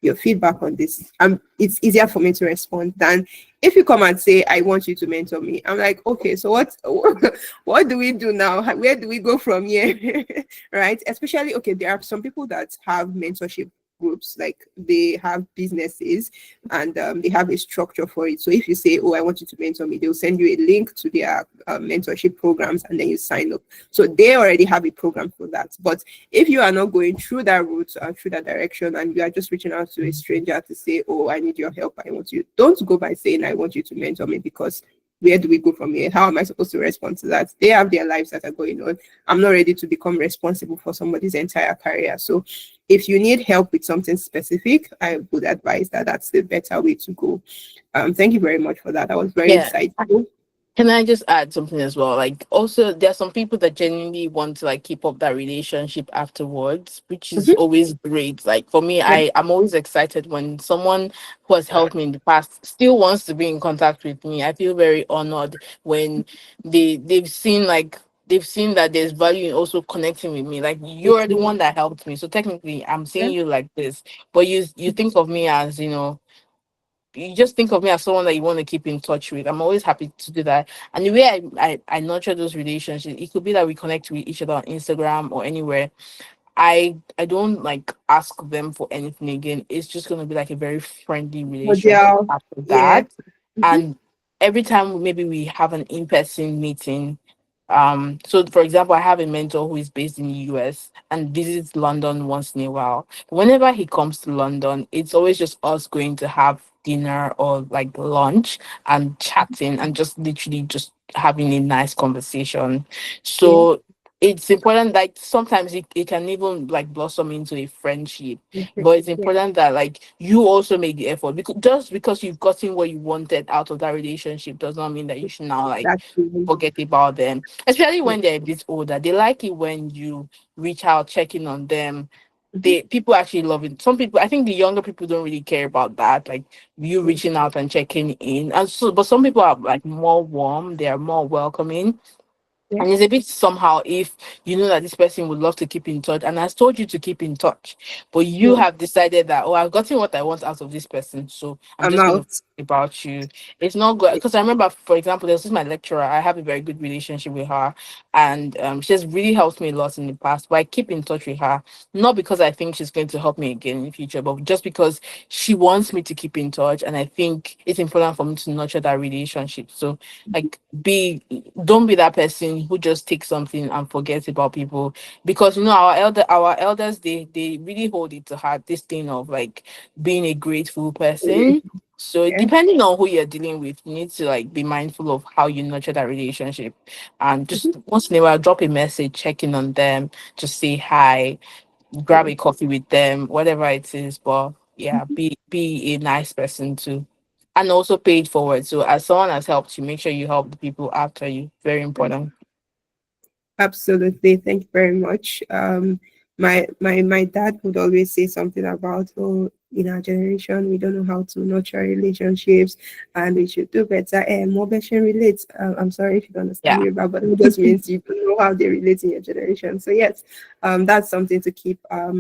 your feedback on this. It's easier for me to respond than if you come and say, I want you to mentor me. I'm like, okay, so what, what do we do now? Where do we go from here? Right? Especially, okay, there are some people that have mentorship groups, like they have businesses and they have a structure for it. So if you say, oh, I want you to mentor me, they'll send you a link to their mentorship programs and then you sign up. So they already have a program for that. But if you are not going through that route or through that direction and you are just reaching out to a stranger to say, oh, I need your help, I want you, don't go by saying, I want you to mentor me, because where do we go from here? How am I supposed to respond to that? They have their lives that are going on. I'm not ready to become responsible for somebody's entire career. So if you need help with something specific, I would advise that that's the better way to go. Thank you very much for that. That was very Yeah. insightful. Can I just add something as well? Like, also, there are some people that genuinely want to like keep up that relationship afterwards, which is Mhm. always great. Like for me, Yeah. I'm always excited when someone who has helped me in the past still wants to be in contact with me. I feel very honored when they've seen that there's value in also connecting with me. Like you're the one that helped me, so technically I'm Yeah. seeing you like this, but you think of me as you just think of me as someone that you want to keep in touch with. I'm always happy to do that. And the way I nurture those relationships, it could be that we connect with each other on Instagram or anywhere. I don't like ask them for anything again. It's just gonna be like a very friendly relationship Cordial. after Yeah. that. Mhm. And every time maybe we have an in-person meeting, so for example, I have a mentor who is based in the US and visits London once in a while. Whenever he comes to London, it's always just us going to have dinner or like lunch and chatting and just literally just having a nice conversation. Yeah. So it's important, like sometimes it can even like blossom into a friendship, but it's Yeah. important that like you also make the effort, because just because you've gotten what you wanted out of that relationship does not mean that you should now like That's even. forget about them, especially Yeah. when they're a bit older. They like it when you reach out, checking on them. Mhm. They People actually love it. Some people, I think the younger people don't really care about that, like you Yeah. reaching out and checking in. And so, but some people are like more warm, they are more welcoming. Yeah. And it's a bit somehow if you know that this person would love to keep in touch and has told you to keep in touch, but you Yeah. have decided that, oh, I've gotten what I want out of this person, so I'm I'm just going to out. about you. It's not good because I remember, for example, there's this my lecturer. I have a very good relationship with her, and she has really helped me a lot in the past. But I keep in touch with her not because I think she's going to help me again in the future, but just because she wants me to keep in touch, and I think it's important for me to nurture that relationship. So, like, be don't be that person who just takes something and forgets about people, because you know our elders, they really hold it to heart, this thing of like being a grateful person. So Yeah. depending on who you're dealing with, you need to like be mindful of how you nurture that relationship, and just once in a while drop a message, check in on them, just say hi, grab Yeah. a coffee with them, whatever it is. But yeah, be a nice person too. And also pay it forward. So as someone has helped you, make sure you help the people after you. Very important. Absolutely. Thank you very much. My dad would always say something about, oh, in our generation, we don't know how to nurture relationships, and we should do better. And more better relates. I'm sorry if you don't understand Yeah. Yoruba, but it just means you don't know how they relate in your generation. So yes, that's something to keep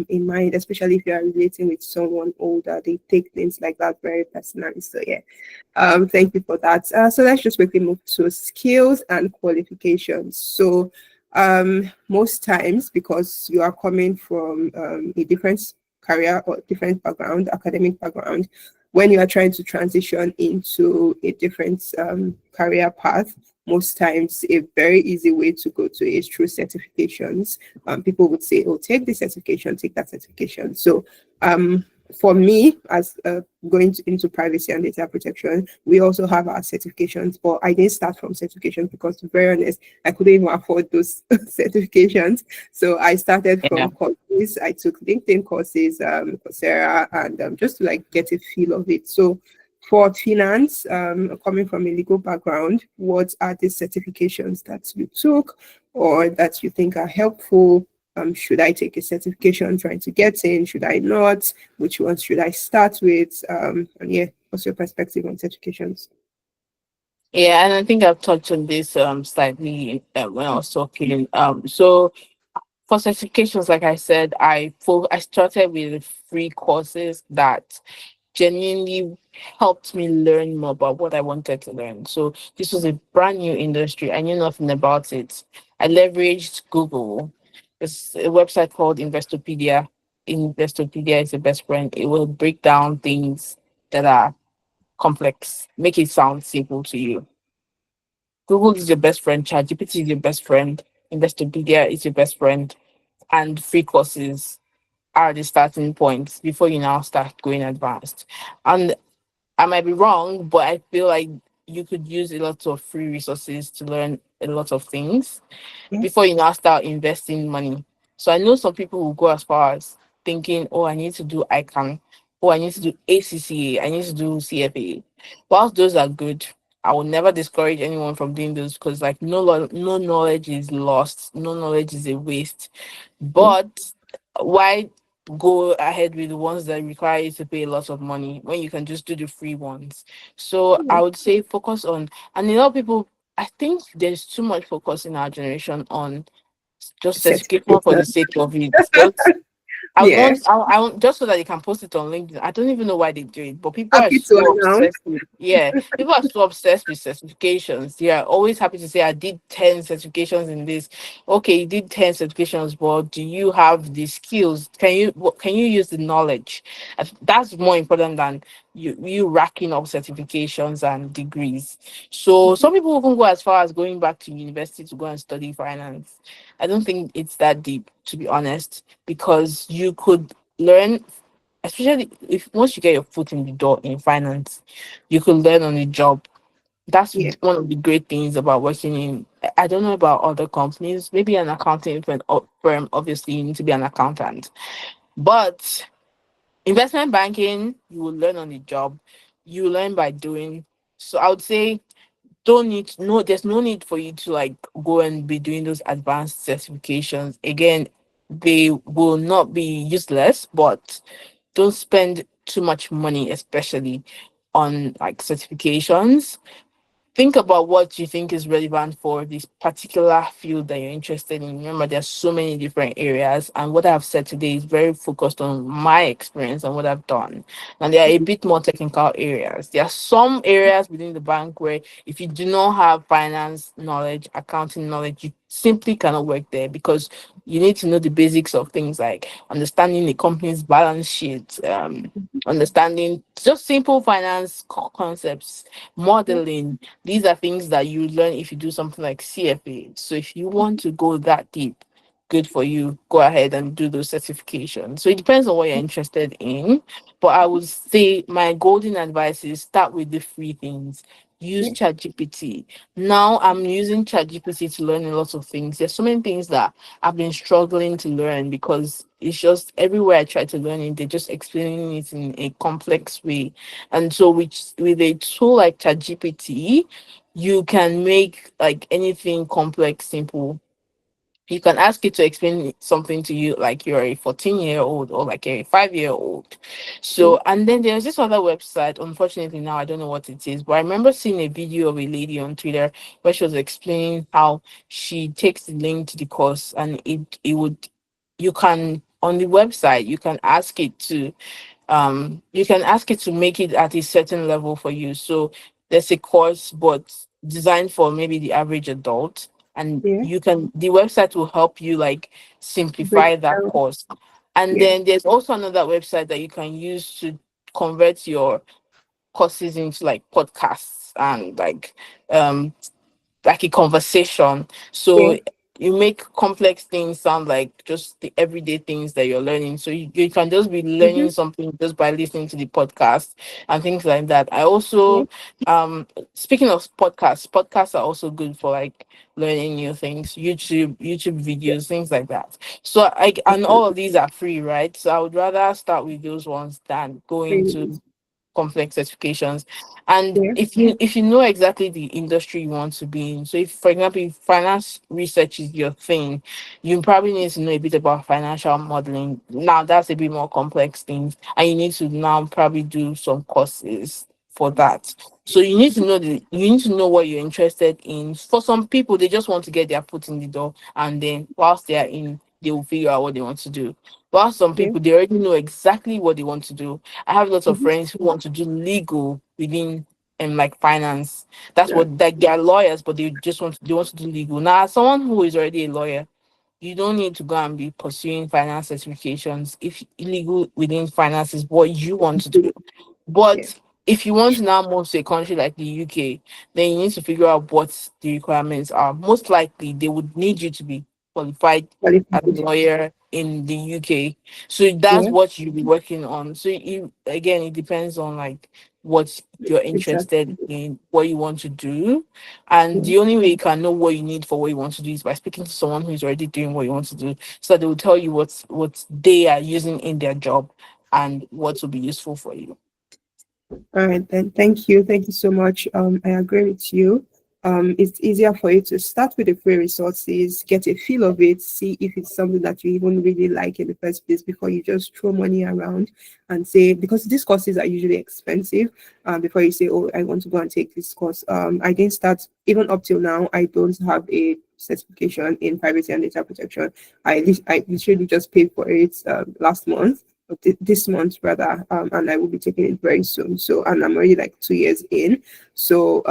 in mind, especially if you are relating with someone older. They take things like that very personally. So yeah, thank you for that. So let's just quickly move to skills and qualifications. So most times, because you are coming from a different career or different background, academic background, when you are trying to transition into a different career path, most times a very easy way to go to is through certifications. People would say, oh, take this certification, take that certification. So for me, as going into privacy and data protection, we also have our certifications, but I didn't start from certifications because, to be very honest, I couldn't even afford those certifications. So I started Yeah. from courses. I took LinkedIn courses, Coursera, and just to like get a feel of it. So for finance, coming from a legal background, what are the certifications that you took or that you think are helpful? Should I take a certification trying to get in? Should I not? Which ones should I start with? And yeah, what's your perspective on certifications? Yeah, and I think I've touched on this slightly when I was talking. So for certifications, like I said, I started with free courses that genuinely helped me learn more about what I wanted to learn. So this was a brand new industry. I knew nothing about it. I leveraged Google. There's a website called Investopedia. Investopedia is the best friend. It will break down things that are complex, make it sound simple to you. Google is your best friend, ChatGPT is your best friend, Investopedia is your best friend, and free courses are the starting points before you now start going advanced. And I might be wrong, but I feel like you could use a lot of free resources to learn a lot of things Yeah, before you now start investing money. So I know some people will go as far as thinking, oh, I need to do ICANN, oh, I need to do ACCA, I need to do CFA. Whilst those are good, I will never discourage anyone from doing those because, like, no knowledge is lost, no knowledge is a waste. yeah, But why go ahead with the ones that require you to pay a lot of money when you can just do the free ones? So yeah. I would say focus on, and a lot of people, I think there's too much focus in our generation on just certification for Certification. the sake of it. Just Yeah, I want just so that they can post it on LinkedIn. I don't even know why they do it, but people are happy to so announce. obsessed with, yeah, people are so obsessed with certifications. They are always happy to say, I did 10 certifications in this. Okay, you did 10 certifications, but do you have the skills? Can you use the knowledge? That's more important than you racking up certifications and degrees. So some people even go as far as going back to university to go and study finance. I don't think it's that deep, to be honest, because you could learn, especially if once you get your foot in the door in finance, you could learn on the job. That's Yeah, one of the great things about working in. I don't know about other companies. Maybe an accounting firm. Obviously, you need to be an accountant. But investment banking, you will learn on the job. You learn by doing. So I would say don't need no there's no need for you to like go and be doing those advanced certifications again. They will not be useless, but don't spend too much money, especially on like certifications. think about what you think is relevant for this particular field that you're interested in. Remember, there's so many different areas, and what I've said today is very focused on my experience and what I've done. And there are a bit more technical areas. There are some areas within the bank where if you do not have finance knowledge, accounting knowledge, you simply cannot work there, because you need to know the basics of things like understanding the company's balance sheet, understanding just simple finance concepts, Yeah, modeling. These are things that you learn if you do something like CFA. So if you want to go that deep, good for you. Go ahead and do those certifications. So it depends on what you're interested in. But I would say my golden advice is start with the free things. Use yeah, ChatGPT. Now I'm using ChatGPT to learn a lot of things. There's so many things that I've been struggling to learn, because it's just everywhere I try to learn it, they're just explaining it in a complex way. And so with a tool like ChatGPT, you can make like anything complex simple. You can ask it to explain something to you like you're a 14-year-old or like you're a 5-year-old. yeah, So, and then there's this other website. Unfortunately, now I don't know what it is, but I remember seeing a video of a lady on Twitter where she was explaining how she takes the link to the course, and it would, you can, on the website, you can ask it to make it at a certain level for you. So there's a course, but designed for maybe the average adult, and yeah. the website will help you like Break simplify that down. course. And Yeah, then there's also another website that you can use to convert your courses into like podcasts and like a conversation. yeah. So you make complex things sound like just the everyday things that you're learning. So you can just be Mm-hmm. learning something just by listening to the podcast and things like that. I Yeah, also, speaking of podcasts are also good for like learning new things, YouTube yeah. videos, things like that. So I and all of Absolutely. these are free, right? So I would rather start with those ones than go into Really. complex certifications. And Yeah, if you know exactly the industry you want to be in, so if for example if finance research is your thing, you probably need to know a bit about financial modeling. Now that's a bit more complex things, and you need to now probably do some courses for that. So you need to know what you're interested in. For some people, they just want to get their foot in the door, and then whilst they are in, they will figure out what they want to do. While some yeah. people, they already know exactly what they want to do. I have lots of Mm-hmm. friends who want to do legal within like finance. That's Yeah, what, like, they are lawyers, but they want to do legal. Now, as someone who is already a lawyer, you don't need to go and be pursuing finance certifications if illegal within finance is what you want to do. yeah. But if you want to now move to a country like the UK, then you need to figure out what the requirements are. Most likely, they would need you to be qualified as a Qualified. lawyer in the UK. So that's Yeah, what you'll be working on. So again, it depends on like what you're interested exactly. in, what you want to do. And Yeah, the only way you can know what you need for what you want to do is by speaking to someone who's already doing what you want to do. So they will tell you what they are using in their job and what will be useful for you. all right, then. Thank you. Thank you so much. I agree with you. It's easier for you to start with the free resources, get a feel of it, see if it's something that you even really like in the first place before you just throw money around and say, because these courses are usually expensive, before you say, oh, I want to go and take this course. I didn't start, even up till now, I don't have a certification in privacy and data protection. I literally just paid for it last month, this month rather, and I will be taking it very soon. So, and I'm already like 2 years in. So,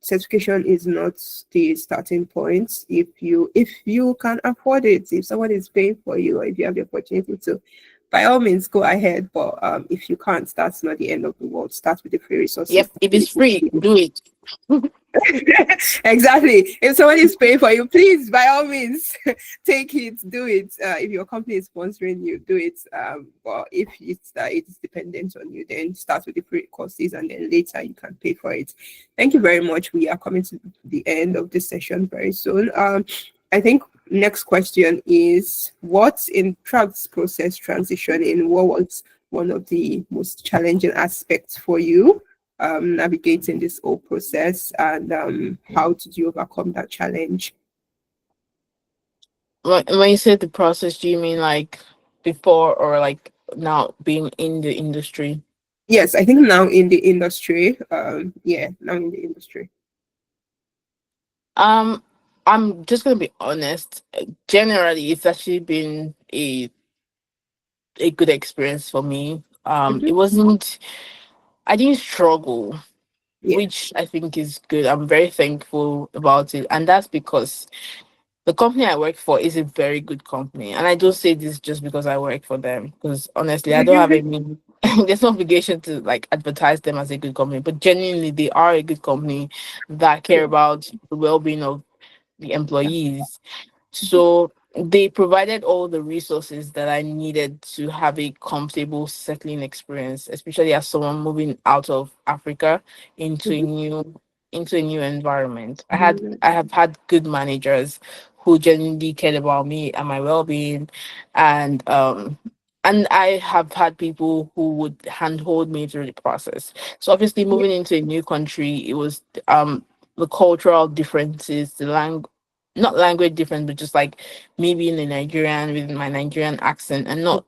certification is not the starting point. If you can afford it, if someone is paying for you, or if you have the opportunity to, by all means, go ahead. But if you can't, that's not the end of the world. Start with the free resources. Yep, if it's free, do it. Exactly. If someone is paying for you, please, by all means, take it, do it. If your company is sponsoring you, do it. But if it's dependent on you, then start with the free courses, and then later you can pay for it. Thank you very much. We are coming to the end of this session very soon. I think next question is, what's in Travis process transitioning? What was one of the most challenging aspects for you, navigating this whole process, and how did you overcome that challenge? When you say the process, do you mean like before or like now being in the industry? Yes, I think now in the industry. Yeah, now in the industry. Um, I'm just gonna be honest. Generally, it's actually been a good experience for me. Mhm. It wasn't. I didn't struggle, Yeah. which I think is good. I'm very thankful about it, and that's because the company I work for is a very good company. And I don't say this just because I work for them, because honestly, I don't have any. There's no obligation to like advertise them as a good company, but genuinely, they are a good company that care Yeah. about the well-being of the employees. Mhm. So they provided all the resources that I needed to have a comfortable settling experience, especially as someone moving out of Africa into a Mhm. new environment. Mhm. I have had good managers who genuinely cared about me and my well being, and I have had people who would handhold me through the process. So obviously Yeah. moving into a new country, it was the cultural differences, the not language difference, but just like me being a Nigerian with my Nigerian accent and not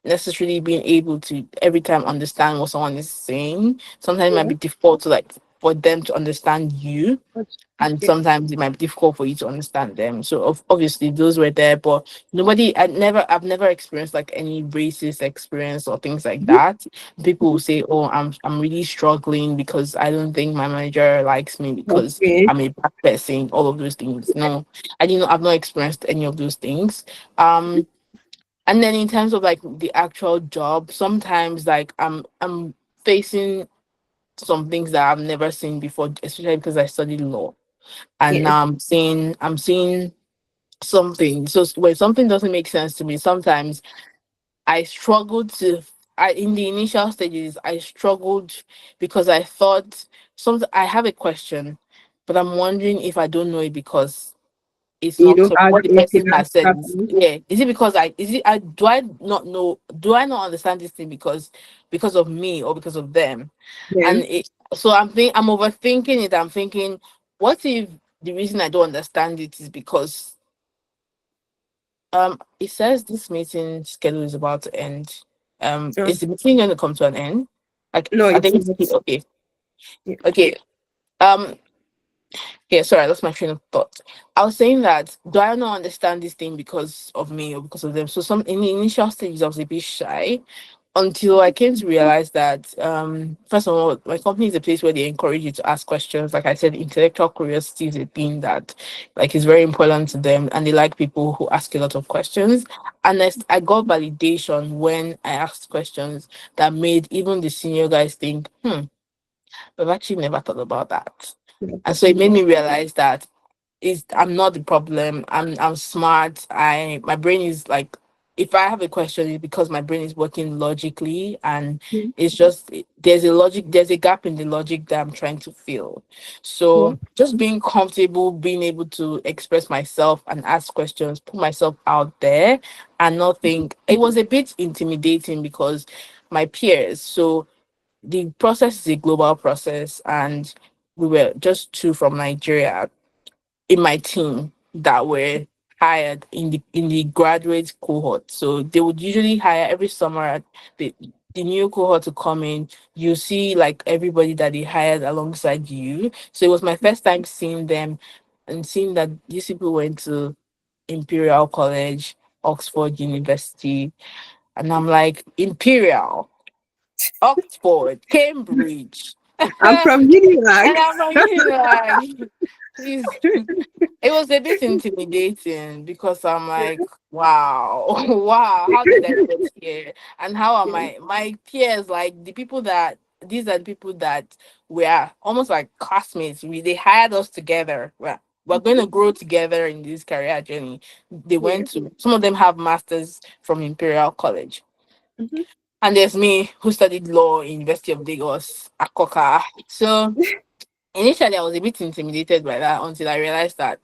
necessarily being able to every time understand what someone is saying. Sometimes it might Yeah. be difficult to like for them to understand you, and Yeah. sometimes it might be difficult for you to understand them. So obviously those were there, but I've never experienced like any racist experience or things like Mhm. that. People will Mhm. say, "Oh, I'm really struggling because I don't think my manager likes me because Okay. I'm a black person." All of those things. No, I didn't. I've not experienced any of those things. Um, and then in terms of like the actual job, sometimes like I'm facing some things that I've never seen before, especially because I studied law, and Yeah. now I'm seeing something. So when something doesn't make sense to me, sometimes I struggled to. I in the initial stages I struggled because I thought some I have a question, but I'm wondering if I don't know it because it's You not don't clear have what the anything person has said is happening. yeah. Is it because I is it I do I not know do I not understand this thing because of me or because of them? Yeah. And so I'm overthinking it. I'm thinking, what if the reason I don't understand it is because it says this meeting schedule is about to end. So Is the meeting going to come to an end? Like no, I it's think not. okay. Yeah. Okay. Um yeah, sorry, I lost my train of thought. I was saying that do I not understand this thing because of me or because of them? So some in the initial stages I was a bit shy until I came to realize that first of all, my company is a place where they encourage you to ask questions. Like I said, intellectual curiosity is a thing that like is very important to them, and they like people who ask a lot of questions. And I got validation when I asked questions that made even the senior guys think, we've actually never thought about that. Yeah. And so it made me realize that is I'm not the problem. I'm smart. My brain is like if I have a question it's because my brain is working logically, and Mhm. it's just there's a gap in the logic that I'm trying to fill. Yeah. So just being comfortable, being able to express myself and ask questions, put myself out there and not think it was a bit intimidating because my peers. So the process is a global process, and we were just two from Nigeria in my team that were hired in the graduate cohort. So they would usually hire every summer the new cohort to come in. You see like everybody that they hired alongside you. So it was my first time seeing them and seeing that these people went to Imperial College, Oxford University, and I'm like Imperial, Oxford, Cambridge. I'm And from Unilag. I'm like, please. It was a bit intimidating because I'm like, wow, wow, how did I get here? And how are Yeah. my peers, like the people that these are the people that were almost like classmates. They hired us together. We're going to grow together in this career journey. They Yeah. went to some of them have masters from Imperial College. Mhm. And there's me who studied law in University of Lagos, Akoka. So initially I was a bit intimidated by that until I realized that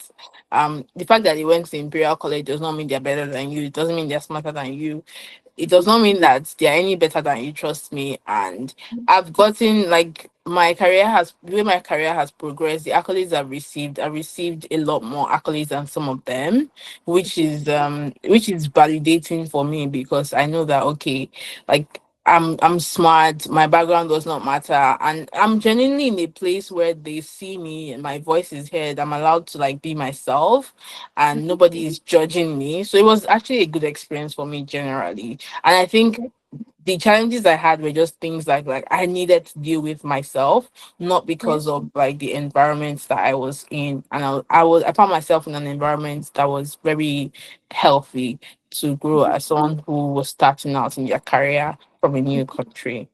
the fact that they went to Imperial College does not mean they're better than you. It doesn't mean they're smarter than you. It does not mean that they're any better than you, trust me. And I've gotten like the way my career has progressed, the accolades I've received a lot more accolades than some of them, which is validating for me because I know that okay, like I'm smart. My background does not matter, and I'm genuinely in a place where they see me and my voice is heard. I'm allowed to like be myself, and nobody is judging me. So it was actually a good experience for me generally. And I think the challenges I had were just things like I needed to deal with myself, not Yeah, because of like the environments that I was in. And I found myself in an environment that was very healthy to grow as someone who was starting out in their career from a new country.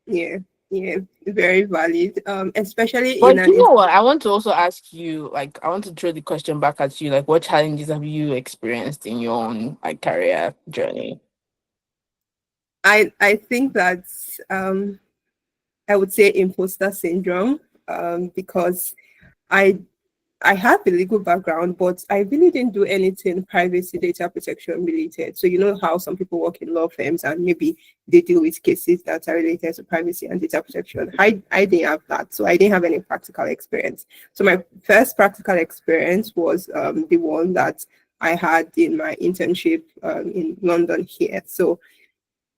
yeah, yeah, very valid. Especially in But an you know what? I want to also ask you, like, I want to throw the question back at you, like, what challenges have you experienced in your own like career journey? I think that's I would say imposter syndrome, because I I have a legal background, but I really didn't do anything privacy data protection related. So you know how some people work in law firms and maybe they deal with cases that are related to privacy and data protection. I didn't have that. So I didn't have any practical experience. So my first practical experience was the one that I had in my internship in London here. So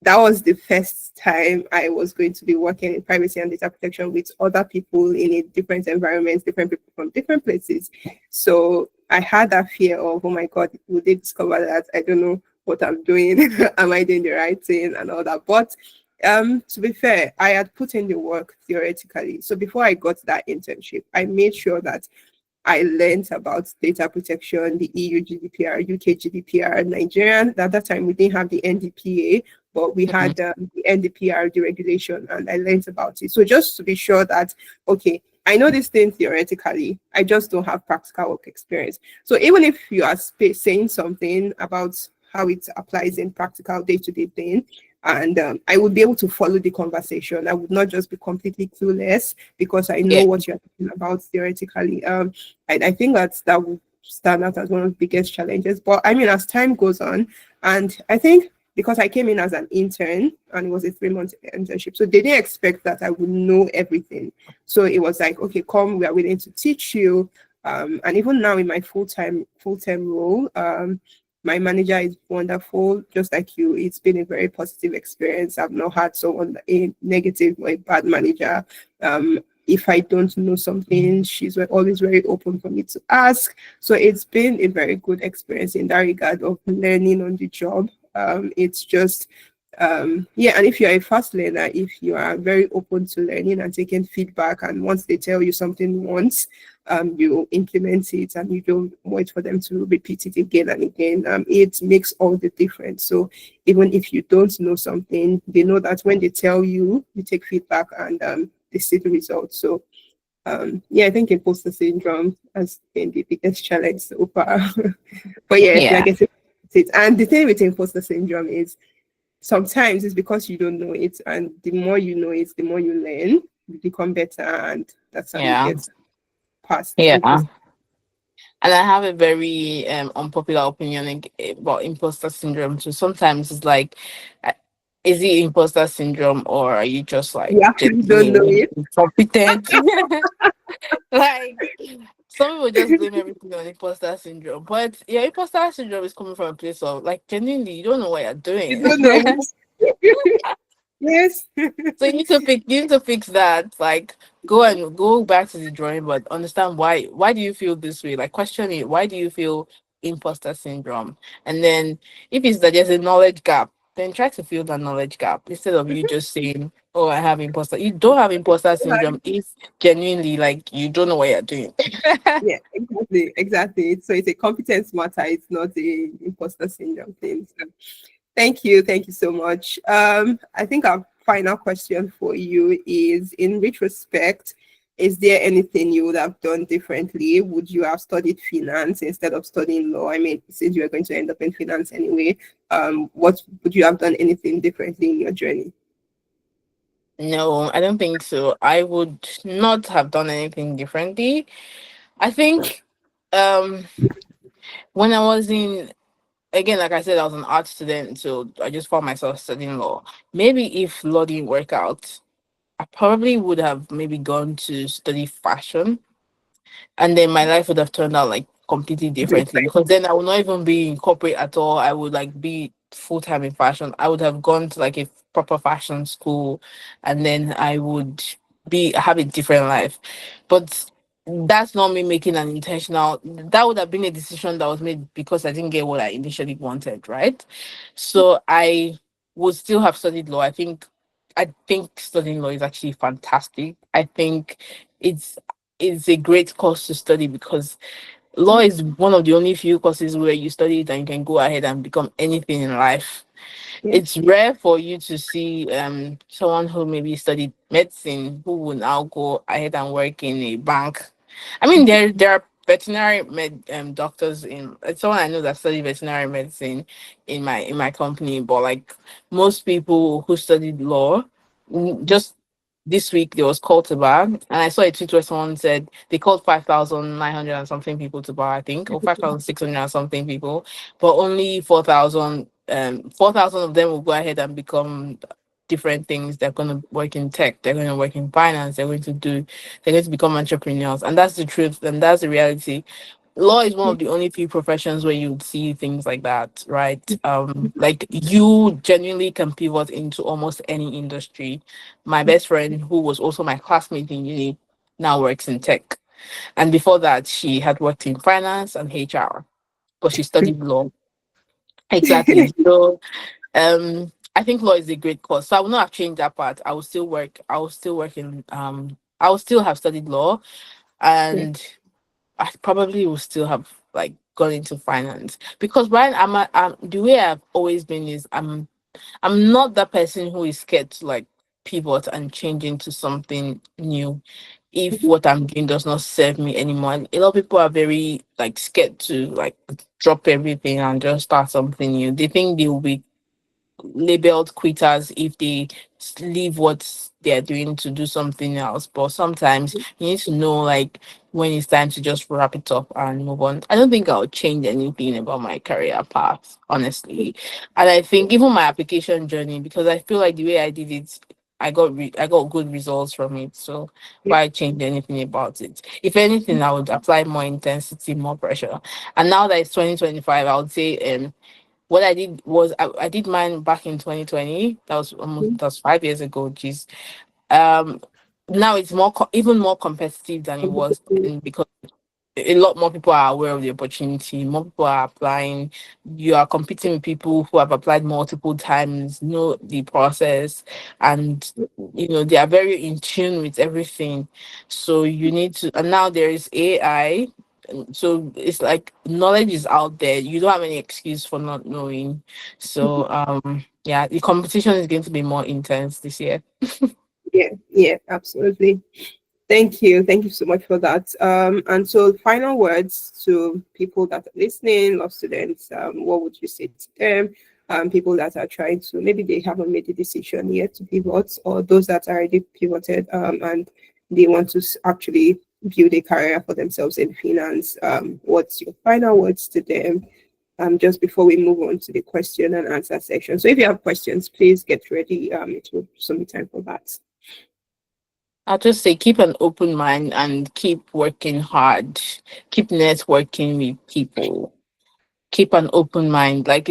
that was the first time I was going to be working in privacy and data protection with other people in a different environments, different people from different places. So I had that fear of, oh my God, will they discover that I don't know what I'm doing? Am I doing the right thing and all that? But to be fair, I had put in the work theoretically. So before I got that internship, I made sure that I learned about data protection, the EU GDPR, UK GDPR, Nigerian. At that time, we didn't have the NDPA, but we Mhm. had the NDPR deregulation, and I learned about it. So just to be sure that, okay, I know this thing theoretically, I just don't have practical work experience. So even if you are saying something about how it applies in practical day-to-day thing, and I would be able to follow the conversation. I would not just be completely clueless because I know Yeah, what you're talking about theoretically. I think that would stand out as one of the biggest challenges. But I mean, as time goes on, and I think because I came in as an intern and it was a 3 month internship, so they didn't expect that I would know everything. So it was like, okay, come, we are willing to teach you. And even now in my full-time role, my manager is wonderful, just like you. It's been a very positive experience. I've not had someone a negative or a bad manager. If I don't know something, she's always very open for me to ask. So it's been a very good experience in that regard of learning on the job. It's just yeah, and if you're a fast learner, if you are very open to learning and taking feedback, and once they tell you something once, you implement it and you don't wait for them to repeat it again and again. It makes all the difference. So even if you don't know something, they know that when they tell you, you take feedback and they see the results. So yeah, I think imposter syndrome has been the biggest challenge so far. But yeah, yeah, like I said, it. And the thing with imposter syndrome is sometimes it's because you don't know it, and the more you know it, the more you learn, you become better, and that's how you yeah, get past yeah. imposter. And I have a very unpopular opinion about imposter syndrome too. Sometimes it's like, uh, is it imposter syndrome or are you just like You actually don't know genuinely it. incompetent? Like some people just blame everything on imposter syndrome, but yeah, imposter syndrome is coming from a place of like genuinely you don't know what you're You doing. don't know. Yes. So you need to fix that. Like go back to the drawing board. Understand why do you feel this way? Like question it. Why do you feel imposter syndrome? And then if it's that there's a knowledge gap, then try to fill that knowledge gap instead of you just saying, "Oh, I have imposter." You don't have imposter syndrome if genuinely like you don't know what you're doing. Yeah, exactly, exactly. So it's a competence matter. It's not a imposter syndrome thing. So thank you so much. I think our final question for you is: in retrospect, is there anything you would have done differently? Would you have studied finance instead of studying law? I mean, since you are going to end up in finance anyway, what would you have done anything differently in your journey? No, I don't think so. I would not have done anything differently. I think um when I was in again, like I said, I was an art student, so I just found myself studying law. Maybe if law didn't work out, I probably would have maybe gone to study fashion, and then my life would have turned out like completely differently because then I would not even be in corporate at all. I would like be full time in fashion. I would have gone to like a proper fashion school, and then I would be have a different life. But that's not me making an intentional. That would have been a decision that was made because I didn't get what I initially wanted, right? So I would still have studied law. I think studying law is actually fantastic. I think it's it's a great course to study because law is one of the only few courses where you study it and you can go ahead and become anything in life. Yeah. It's rare for you to see someone who maybe studied medicine who will now go ahead and work in a bank. I mean, there are veterinary doctors in someone I know that studied veterinary medicine in my company, but like most people who studied law, just this week there was call to bar, and I saw a tweet where someone said they called 5,900 and something people to bar, I think, or 5,600 and something people, but only 4,000 of them will go ahead and become different things. They're going to work in tech, they're going to work in finance, they're going to become entrepreneurs. And that's the truth, and that's the reality. Law is one of the only few professions where you would see things like that, right? Like you genuinely can pivot into almost any industry. My best friend, who was also my classmate in uni, now works in tech. And before that, she had worked in finance and HR, but she studied law. Exactly. So I think law is a great course. So I will not have changed that part. I will still work in I will still have studied law, Yeah. and I probably will still have like gone into finance because Brian, the way I've always been is I'm not that person who is scared to like pivot and change into something new if Mhm. what I'm doing does not serve me anymore. And a lot of people are very like scared to like drop everything and just start something new. They think they will be labeled quitters if they leave what they're doing to do something else. But sometimes you need to know like when it's time to just wrap it up and move on. I don't think I'll change anything about my career path, honestly. And I think even my application journey, because I feel like the way I did it, I got good results from it. So Yeah. why change anything about it? If anything, I would apply more intensity, more pressure. And now that it's 2025, I would say what I did was I did mine back in 2020. That was 5 years ago. Geez. Um, Now it's even more competitive than it was then because a lot more people are aware of the opportunity. More people are applying. You are competing with people who have applied multiple times, know the process, and they are very in tune with everything. So you need to. And now there is AI. So it's like knowledge is out there. You don't have any excuse for not knowing. So yeah, the competition is going to be more intense this year. Yeah. Yeah. Absolutely. Thank you. Thank you so much for that. And so final words to people that are listening, law students, what would you say to them? People that are trying to, maybe they haven't made the decision yet to pivot, or those that are already pivoted, and they want to actually build a career for themselves in finance. What's your final words to them? Just before we move on to the question and answer section. So if you have questions, please get ready. It will soon be time for that. I'll just say keep an open mind and keep working hard. Keep networking with people. Keep an open mind. Like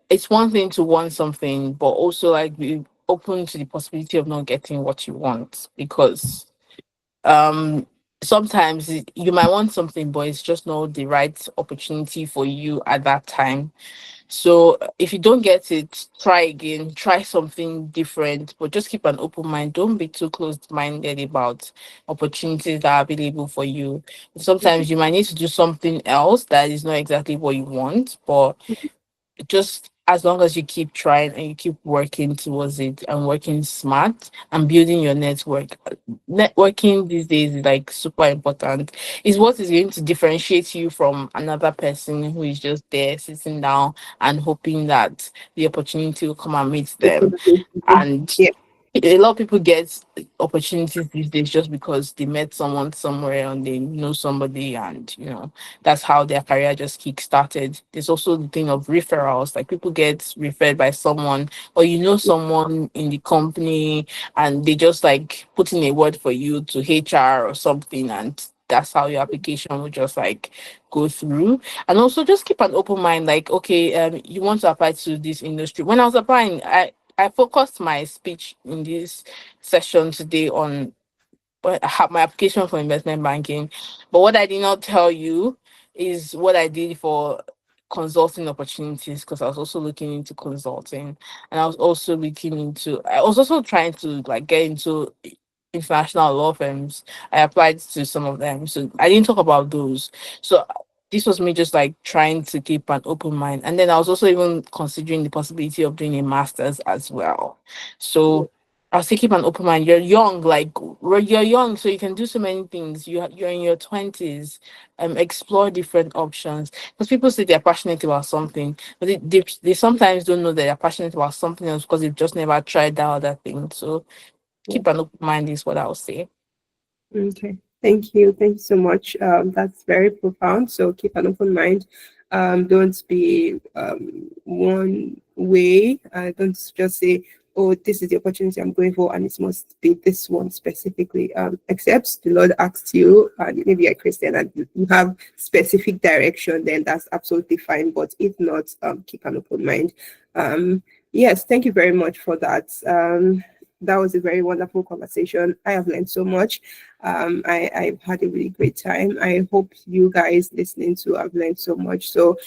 it's one thing to want something, but also like be open to the possibility of not getting what you want because um sometimes you might want something, but it's just not the right opportunity for you at that time. So if you don't get it, try again, try something different, but just keep an open mind. Don't be too closed-minded about opportunities that are available for you. Sometimes you might need to do something else that is not exactly what you want, but just as long as you keep trying and you keep working towards it and working smart and building your network. Networking these days is like super important. Is what is going to differentiate you from another person who is just there sitting down and hoping that the opportunity will come and meet them. And Yeah. a lot of people get opportunities these days just because they met someone somewhere and they know somebody, and that's how their career just kick started. There's also the thing of referrals, like people get referred by someone, or someone in the company, and they just like put in a word for you to HR or something, and that's how your application will just like go through. And also just keep an open mind, like okay, you want to apply to this industry. When I was applying, I focused my speech in this session today on but I have my application for investment banking. But what I did not tell you is what I did for consulting opportunities, because I was also looking into consulting, and I was also trying to like get into international law firms. I applied to some of them. So I didn't talk about those. So this was me just like trying to keep an open mind. And then I was also even considering the possibility of doing a master's as well. So I was keep an open mind. You're young, you're young, so you can do so many things. You're in your 20s. Explore different options. Because people say they're passionate about something, but they sometimes don't know that they're passionate about something else because they've just never tried that other thing. So Yeah. keep an open mind is what I would say. Okay. Thank you. Thank you so much. That's very profound. So keep an open mind. Don't be one way. Don't just say, "Oh, this is the opportunity I'm going for, and it must be this one specifically." Except the Lord asks you, and maybe you're a Christian and you have specific direction, then that's absolutely fine. But if not, keep an open mind. Yes, thank you very much for that. That was a very wonderful conversation. I have learned so much. I've had a really great time. I hope you guys listening to have learned so much. So,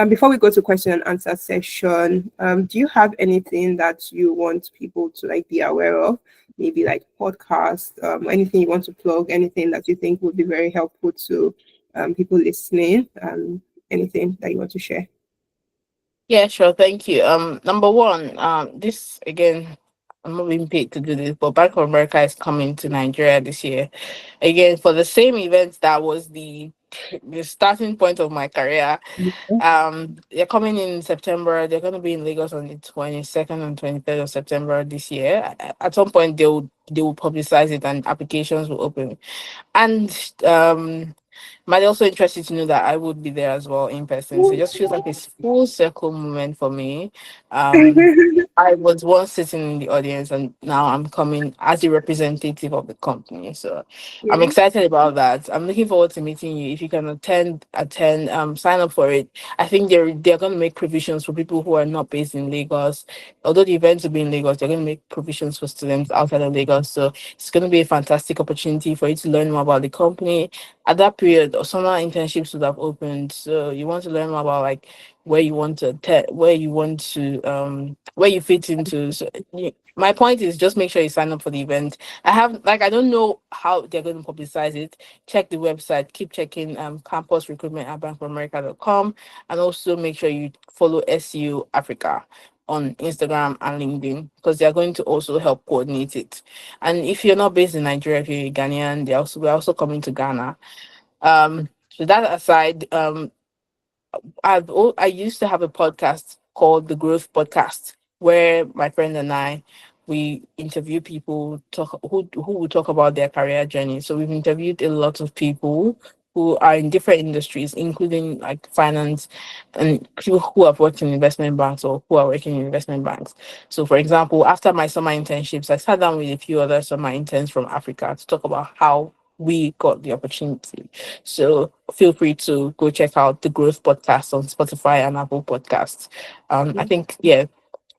before we go to question and answer session, do you have anything that you want people to like be aware of? Maybe like podcast, anything you want to plug, anything that you think would be very helpful to people listening, anything that you want to share? Yeah, sure. Thank you. Number one, this again, I'm not being paid to do this, but Bank of America is coming to Nigeria this year. Again, for the same event that was the starting point of my career. They're coming in September. They're going to be in Lagos on the 22nd and 23rd of September this year. At some point, they will publicize it and applications will open. And might also interest you to know that I would be there as well in person. So it just feels like a full circle moment for me. Um, I was once sitting in the audience and now I'm coming as a representative of the company. So I'm Yeah. excited about that. I'm looking forward to meeting you. If you can attend, sign up for it. I think they're gonna make provisions for people who are not based in Lagos. Although the events will be in Lagos, they're gonna make provisions for students outside of Lagos. So it's gonna be a fantastic opportunity for you to learn more about the company. At that period, summer internships would have opened. So you want to learn more about like where you want to where you want to where you fit into. So my point is just make sure you sign up for the event. I don't know how they're going to publicize it. Check the website, keep checking campus recruitment at bankofamerica.com, and also make sure you follow SU Africa on Instagram and LinkedIn because they are going to also help coordinate it. And if you're not based in Nigeria, if you're Ghanaian, we're also coming to Ghana. So that aside, I used to have a podcast called the Growth Podcast where my friend and I we interview people talk who would talk about their career journey. So we've interviewed a lot of people who are in different industries, including like finance and people who have worked in investment banks or who are working in investment banks. So for example, after my summer internships, I sat down with a few other summer interns from Africa to talk about how we got the opportunity. So feel free to go check out the Growth Podcast on Spotify and Apple Podcasts. I think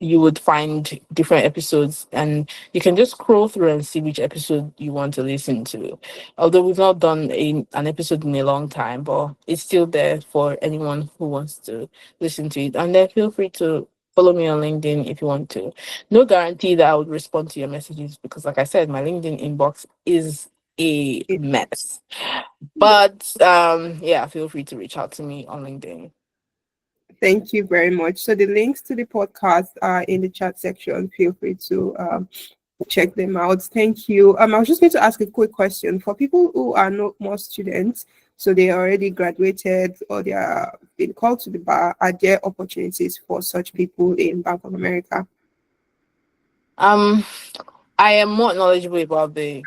you would find different episodes and you can just scroll through and see which episode you want to listen to. Although we've not done an episode in a long time, but it's still there for anyone who wants to listen to it. And then feel free to follow me on LinkedIn if you want to. No guarantee that I would respond to your messages because, like I said, my LinkedIn inbox is a mess. Yeah. But yeah, feel free to reach out to me on LinkedIn. Thank you very much. So the links to the podcast are in the chat section. Feel free to check them out. Thank you. I was just going to ask a quick question for people who are not more students, so they already graduated or they are being called to the bar. Are there opportunities for such people in Bank of America? Um, I am more knowledgeable about the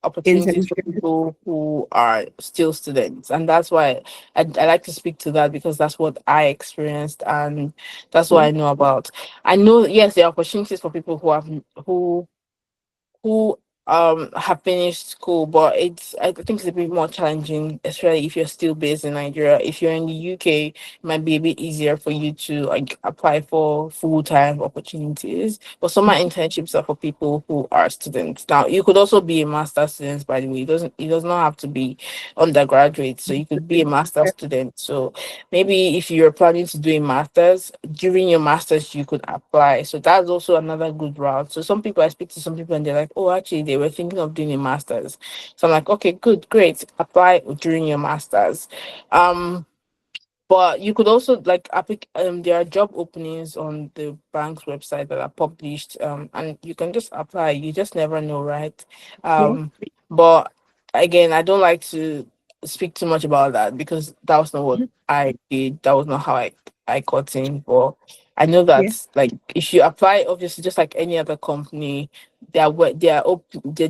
opportunities for Internship. people who are still students, and that's why I like to speak to that because that's what I experienced and that's what Yeah. I know about. I know yes, there are opportunities for people who have who have finished school, but I think it's a bit more challenging, especially if you're still based in Nigeria. If you're in the UK, it might be a bit easier for you to like apply for full-time opportunities. But some internships are for people who are students. Now you could also be a master student, by the way. It does not have to be undergraduate. So you could be a master student. So maybe if you're planning to do a master's, during your master's you could apply. So that's also another good route. So some people, I speak to some people and they're like, oh, actually they were thinking of doing a master's. So I'm like, okay, good, great, apply during your master's. um but you could also like there are job openings on the bank's website that are published, and you can just apply. You just never know, right? Yeah. But again, I don't like to speak too much about that because that was not what I did. That was not how I got in. But I know Yeah. that like if you apply, obviously just like any other company, their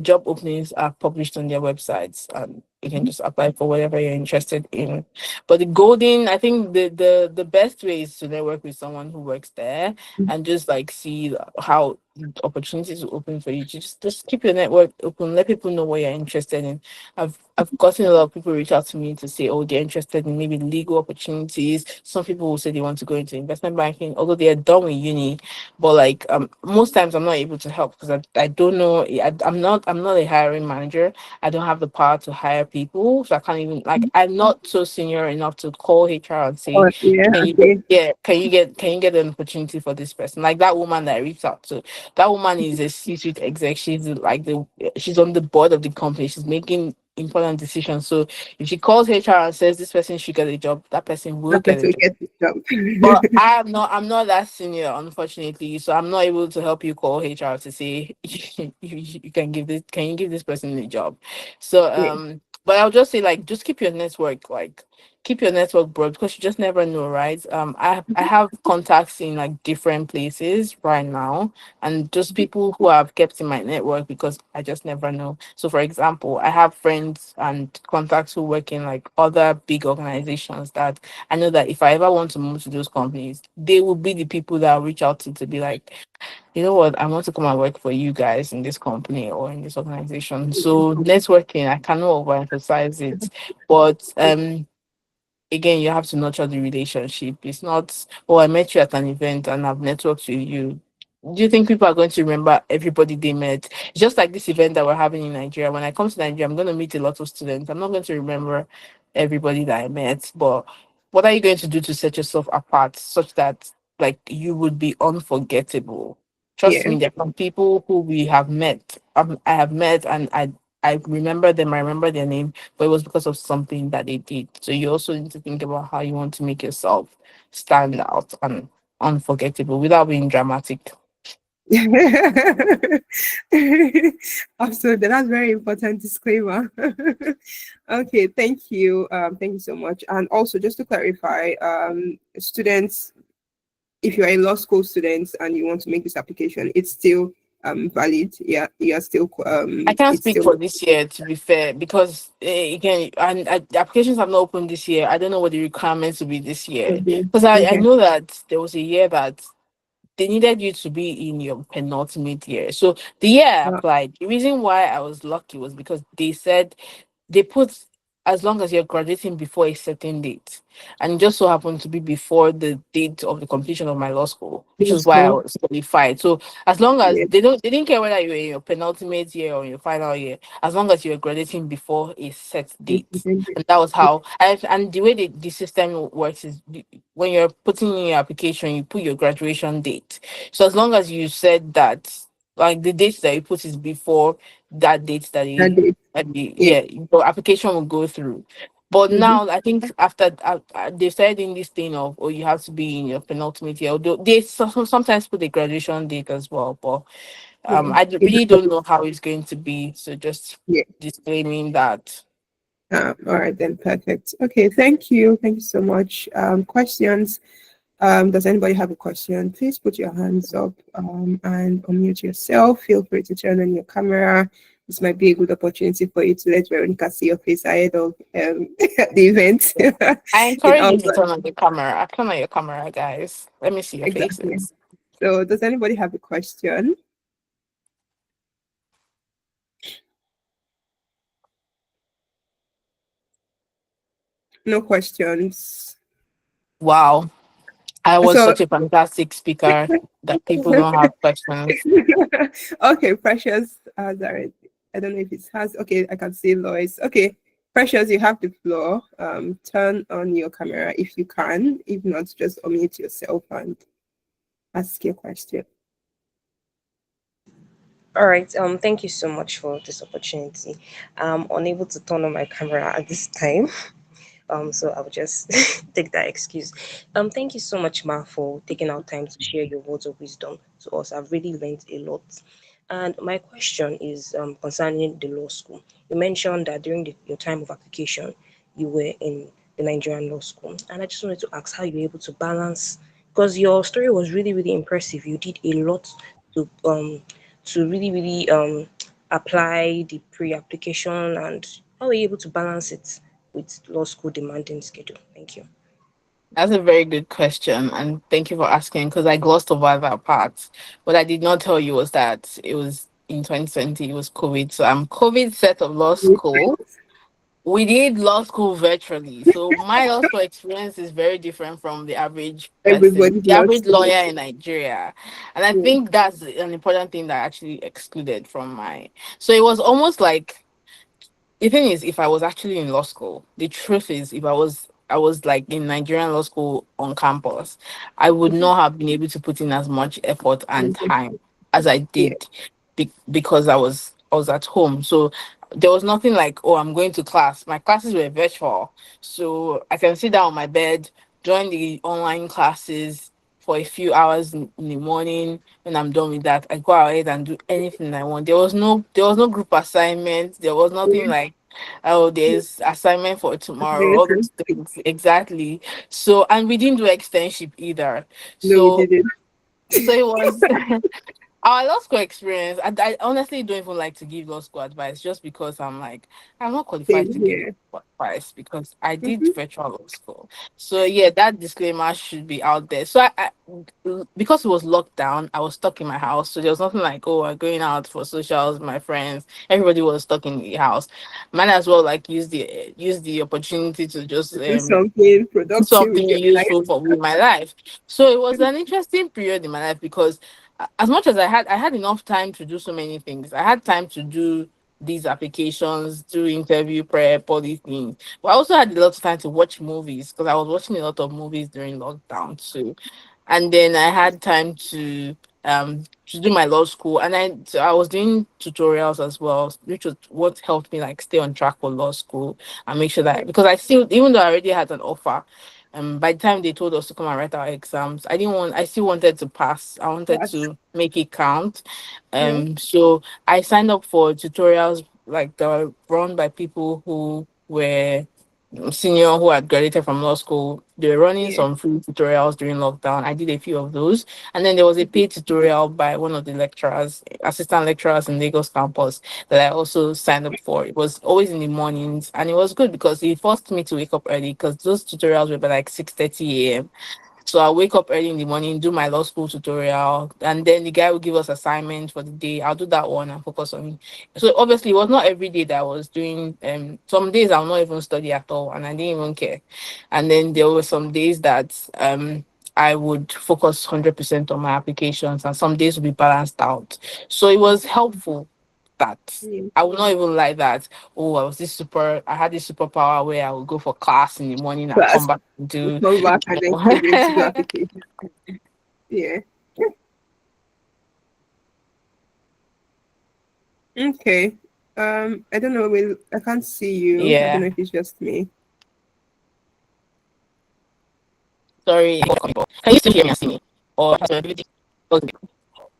job openings are published on their websites, and you can just apply for whatever you're interested in. But the golden, I think the best way is to network with someone who works there and just like see how opportunities will open for you. Just keep your network open. Let people know what you're interested in. I've gotten a lot of people reach out to me to say, oh, they're interested in maybe legal opportunities. Some people will say they want to go into investment banking, although they are done with uni. But like most times I'm not able to help because I don't know. I'm not a hiring manager. I don't have the power to hire people, so I can't even like I'm not so senior enough to call HR and say, Oh, yeah. can you Okay. can you get an opportunity for this person? Like that woman that I reached out to, that woman is a C-suite exec. She's on the board of the company. She's making important decisions. So if she calls HR and says this person should get a job, that person will That get a person job. will get the But job. I'm not that senior, unfortunately. So I'm not able to help you call HR to say you can you give this person a job. So Yeah. but I'll just say like just keep your network broad because you just never know, right? I have contacts in like different places right now, and just people who I've kept in my network because I just never know. So for example, I have friends and contacts who work in like other big organizations that I know that if I ever want to move to those companies, they will be the people that I'll reach out to be like, you know what, I want to come and work for you guys in this company or in this organization. So networking, I cannot overemphasize it. But again, you have to nurture the relationship. It's not, oh, I met you at an event and I've networked with you. Do you think people are going to remember everybody they met? It's just like this event that we're having in Nigeria. When I come to Nigeria, I'm going to meet a lot of students. I'm not going to remember everybody that I met, but what are you going to do to set yourself apart such that like you would be unforgettable? Trust Yeah. me, there are some people who we have met. I have met and I remember them. I remember their name, but it was because of something that they did. So you also need to think about how you want to make yourself stand out and unforgettable without being dramatic. Absolutely. That's very important disclaimer. Okay, thank you. Thank you so much. And also just to clarify, students, if you're a law school student and you want to make this application, it's still valid. Yeah, you are still I can't it's speak still for this year, to be fair, because again, the applications have not opened this year. I don't know what the requirements will be this year okay. because I Okay. know that there was a year that they needed you to be in your penultimate year. So the year I Uh, applied, the reason why I was lucky was because they said they put as long as you're graduating before a certain date, and it just so happened to be before the date of the completion of my law school, which let's is why I go. was qualified. So as long as Yeah. they didn't care whether you were in your penultimate year or your final year, as long as you were graduating before a set date. And that was how and the way the system works is when you're putting in your application, you put your graduation date. So as long as you said that like the date that you put is before that date that That you date. Yeah. yeah, your application will go through. But Mm-hmm. now I think after they started in this thing of oh you have to be in your penultimate year. Although they sometimes put the graduation date as well, but Yeah. It really don't know how it's going to be. So just yeah. disclaiming that. All right then, perfect. Okay, thank you. Thank you so much. Questions. Does anybody have a question? Please put your hands up and unmute yourself. Feel free to turn on your camera. This might be a good opportunity for you to let Veronica see your face ahead of the event. I It encourage you to also turn on the camera. Turn on your camera, guys. Let me see your exactly. faces. So, does anybody have a question? No questions. Wow. I was So such a fantastic speaker that people don't have questions. okay, Precious has already. I don't know if it has. Okay, I can see Lois. Okay, Precious, you have the floor. Turn on your camera if you can. If not, just unmute yourself and ask your question. All right. Thank you so much for this opportunity. I'm unable to turn on my camera at this time. So I'll just take that excuse. Thank you so much, Ma, for taking our time to share your words of wisdom to us. I've really learned a lot. And my question is concerning the law school. You mentioned that during your time of application, you were in the Nigerian law school, and I just wanted to ask how you were able to balance, because your story was really, really impressive. You did a lot to really, really apply the pre-application, and how were you able to balance it with law school demanding schedule? Thank you. That's a very good question, and thank you for asking because I glossed over that part. What I did not tell you was that it was in 2020, it was COVID. So I'm COVID set of law school. We did law school virtually. So my law school experience is very different from the average person, Everybody the loves average to. lawyer in Nigeria. And I Yeah. think that's an important thing that I actually excluded from my. So it was almost like the thing is, if I was actually in law school, the truth is, if I was like in Nigerian law school on campus, I would Mhm. not have been able to put in as much effort and time as I Yeah. did because I was at home. So there was nothing like, oh, I'm going to class. My classes were virtual, so I can sit down on my bed, join the online classes for a few hours in the morning. When I'm done with that, I go ahead and do anything I want. There was no group assignment. There was nothing Yeah. like, oh, Yeah. there's assignment for tomorrow. All Amazing. those things exactly. So, and we didn't do externship either. No, we So didn't. so it was our law school experience. I honestly don't even like to give law school advice just because I'm like, I'm not qualified Same to give here. advice because I did Hmm. virtual law school. So yeah, that disclaimer should be out there. So because it was locked down, I was stuck in my house. So there was nothing like, oh, I'm going out for socials with my friends. Everybody was stuck in the house. Might as well like use the opportunity to just Do something productive something with your life. useful for with my life. So it was an interesting period in my life because as much as I had enough time to do so many things. I had time to do these applications, do interview prep, all these things. But I also had a lot of time to watch movies because I was watching a lot of movies during lockdown too. And then I had time to do my law school, and I was doing tutorials as well, which was what helped me like stay on track for law school and make sure that, because I still, even though I already had an offer, by the time they told us to come and write our exams, I still wanted to pass. I wanted That's to make it count. yeah. So I signed up for tutorials like that were run by people who were senior who had graduated from law school. They were running Yeah. some free tutorials during lockdown. I did a few of those. And then there was a Mhm. paid tutorial by one of the lecturers, assistant lecturers in Lagos campus that I also signed up for. It was always in the mornings, and it was good because it forced me to wake up early because those tutorials were by like 6:30 a.m. So I wake up early in the morning, do my law school tutorial, and then the guy will give us assignments for the day. I'll do that one and focus on it. So obviously, it was not every day that I was doing. Some days I'll not even study at all, and I didn't even care. And then there were some days that I would focus 100% on my applications, and some days would be balanced out. So it was helpful that Yeah. I would not even like that. Oh, I had this superpower where I would go for class in the morning and come Class. back and do. Come back and then came in to do No. application. Yeah. Okay. I don't know. I can't see you. I don't Yeah. know if it's just me. Sorry. Can you still hear me and see me? Or has my ability? Okay.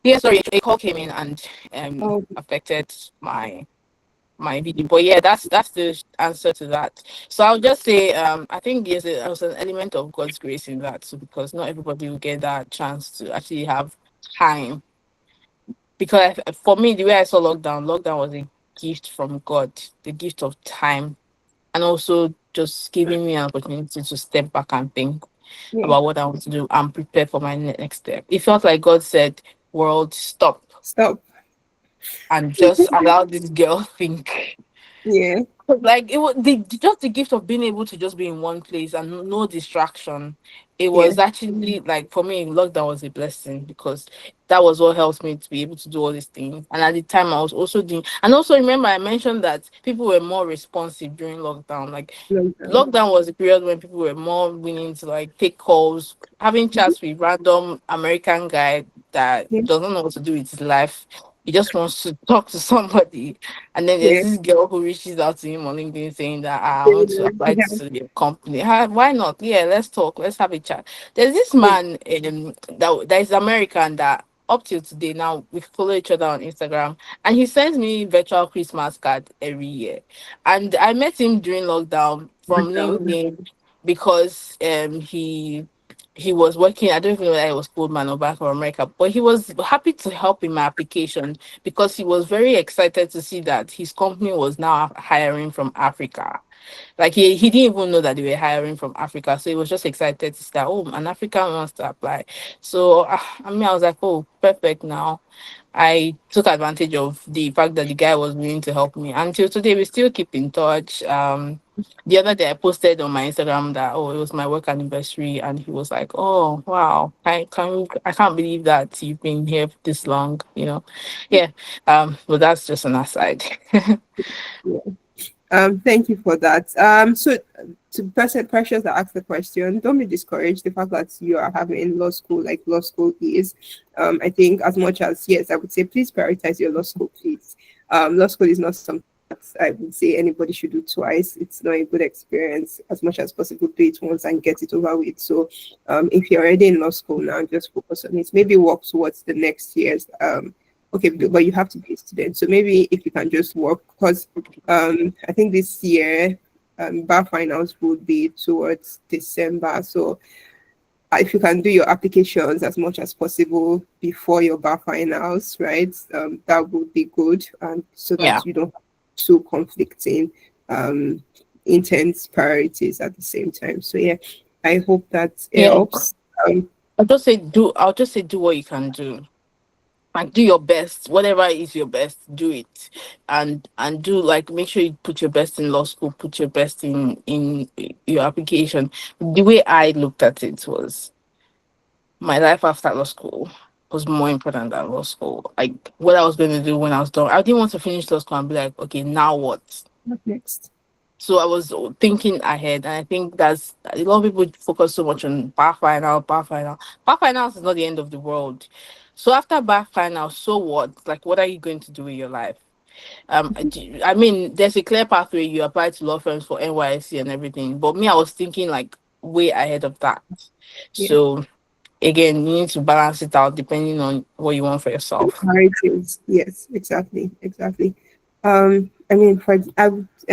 Yeah, sorry, a call came in and Oh, affected my video. But yeah, that's the answer to that. So I'll just say I think there's an element of God's grace in that too, because not everybody will get that chance to actually have time. Because for me, the way I saw lockdown was a gift from God, the gift of time, and also just giving me an opportunity to step back and think yeah. about what I want to do and prepare for my next step. It felt like God said, "World, stop Stop. and just allow this girl think." Yeah. Like it was just the gift of being able to just be in one place and no distraction. It Yeah. was actually like for me, lockdown was a blessing because that was what helped me to be able to do all these things. And at the time, I was also doing, and also remember I mentioned that people were more responsive during lockdown. Like Lockdown. lockdown was a period when people were more willing to like take calls, having Mhm. chats with random American guy that Yeah. doesn't know what to do with his life. He just wants to talk to somebody, and then there's Yeah. this girl who reaches out to him on LinkedIn saying that "Ah, I Very want to nice. apply Yeah. to your company. Why not? Yeah, let's talk. Let's have a chat. There's this Yeah. man that is American that up till today now we follow each other on Instagram, and he sends me virtual Christmas card every year. And I met him during lockdown from Lockdown. LinkedIn because he was working. I don't even know whether it was Goldman or Bank of America, but he was happy to help in my application because he was very excited to see that his company was now hiring from Africa. Like he didn't even know that they were hiring from Africa. So he was just excited to start, oh, an African wants to apply. So I mean I was like, oh, perfect now. I took advantage of the fact that the guy was willing to help me. Until today, we still keep in touch. The other day, I posted on my Instagram that oh, it was my work anniversary, and he was like, "Oh, wow! I can't believe that you've been here this long." Yeah. But that's just an aside. Yeah. Thank you for that. So to person precious that asked the question, don't be discouraged. The fact that you are having law school, like law school is, I think as much as yes, I would say please prioritize your law school, please. Law school is not something that I would say anybody should do twice. It's not a good experience. As much as possible, do it once and get it over with. So, if you're already in law school now, just focus on it. Maybe work towards the next year's. Okay, but you have to be a student. So maybe if you can just work, because I think this year bar finals would be towards December. So if you can do your applications as much as possible before your bar finals, right? That would be good, and so Yeah. that you don't have two conflicting um, intense priorities at the same time. So yeah, I hope that Yeah. helps. Um, I'll just say do what you can do. Like do your best, whatever is your best, do it. And do like make sure you put your best in law school, put your best in your application. The way I looked at it was my life after law school was more important than law school. Like what I was going to do when I was done, I didn't want to finish law school and be like, okay, now what? what next? So I was thinking ahead, and I think that's a lot of people focus so much on bar final, bar final. Bar finals is not the end of the world. So after bar final, so what? Like, what are you going to do with your life? I mean, there's a clear pathway. You apply to law firms for NYSC and everything, but me, I was thinking like way ahead of that. Yeah. So again, you need to balance it out depending on what you want for yourself. Priorities. Yes, exactly, exactly. I mean, I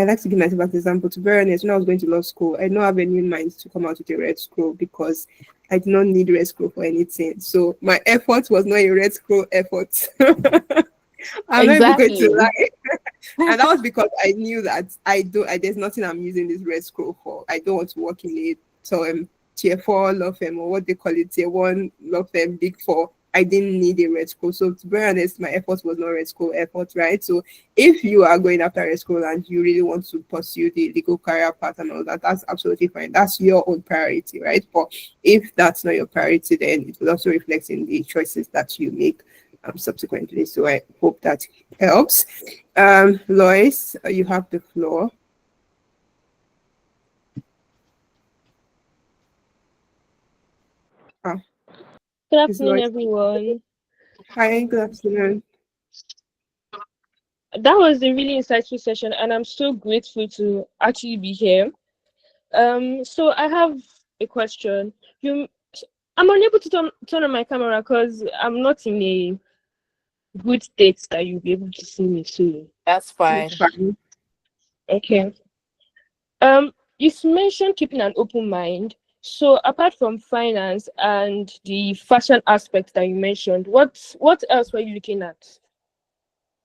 like to give myself an example. To be honest, when I was going to law school, I did not have any mind to come out with a red scroll because I did not need red scroll for anything. So my effort was not a red scroll effort. I'm not even going to Exactly. lie. And that was because I knew that there's nothing I'm using this red scroll for. I don't want to work in a tier four law firm, or what they call it, tier one law firm, big four. I didn't need a red scroll. So to be honest, my effort was not red scroll effort, right? So if you are going after red scroll and you really want to pursue the legal career path and all that, that's absolutely fine. That's your own priority, right? But if that's not your priority, then it will also reflect in the choices that you make subsequently. So I hope that helps. Lois, you have the floor. Ah, Good is afternoon, Lois? everyone. Hi, good afternoon. That was a really insightful session, and I'm so grateful to actually be here. So I have a question. You, I'm unable to turn on my camera because I'm not in a good state that you'll be able to see me soon. That's It's fine. fine. Okay. You mentioned keeping an open mind. So apart from finance and the fashion aspect that you mentioned, what else were you looking at?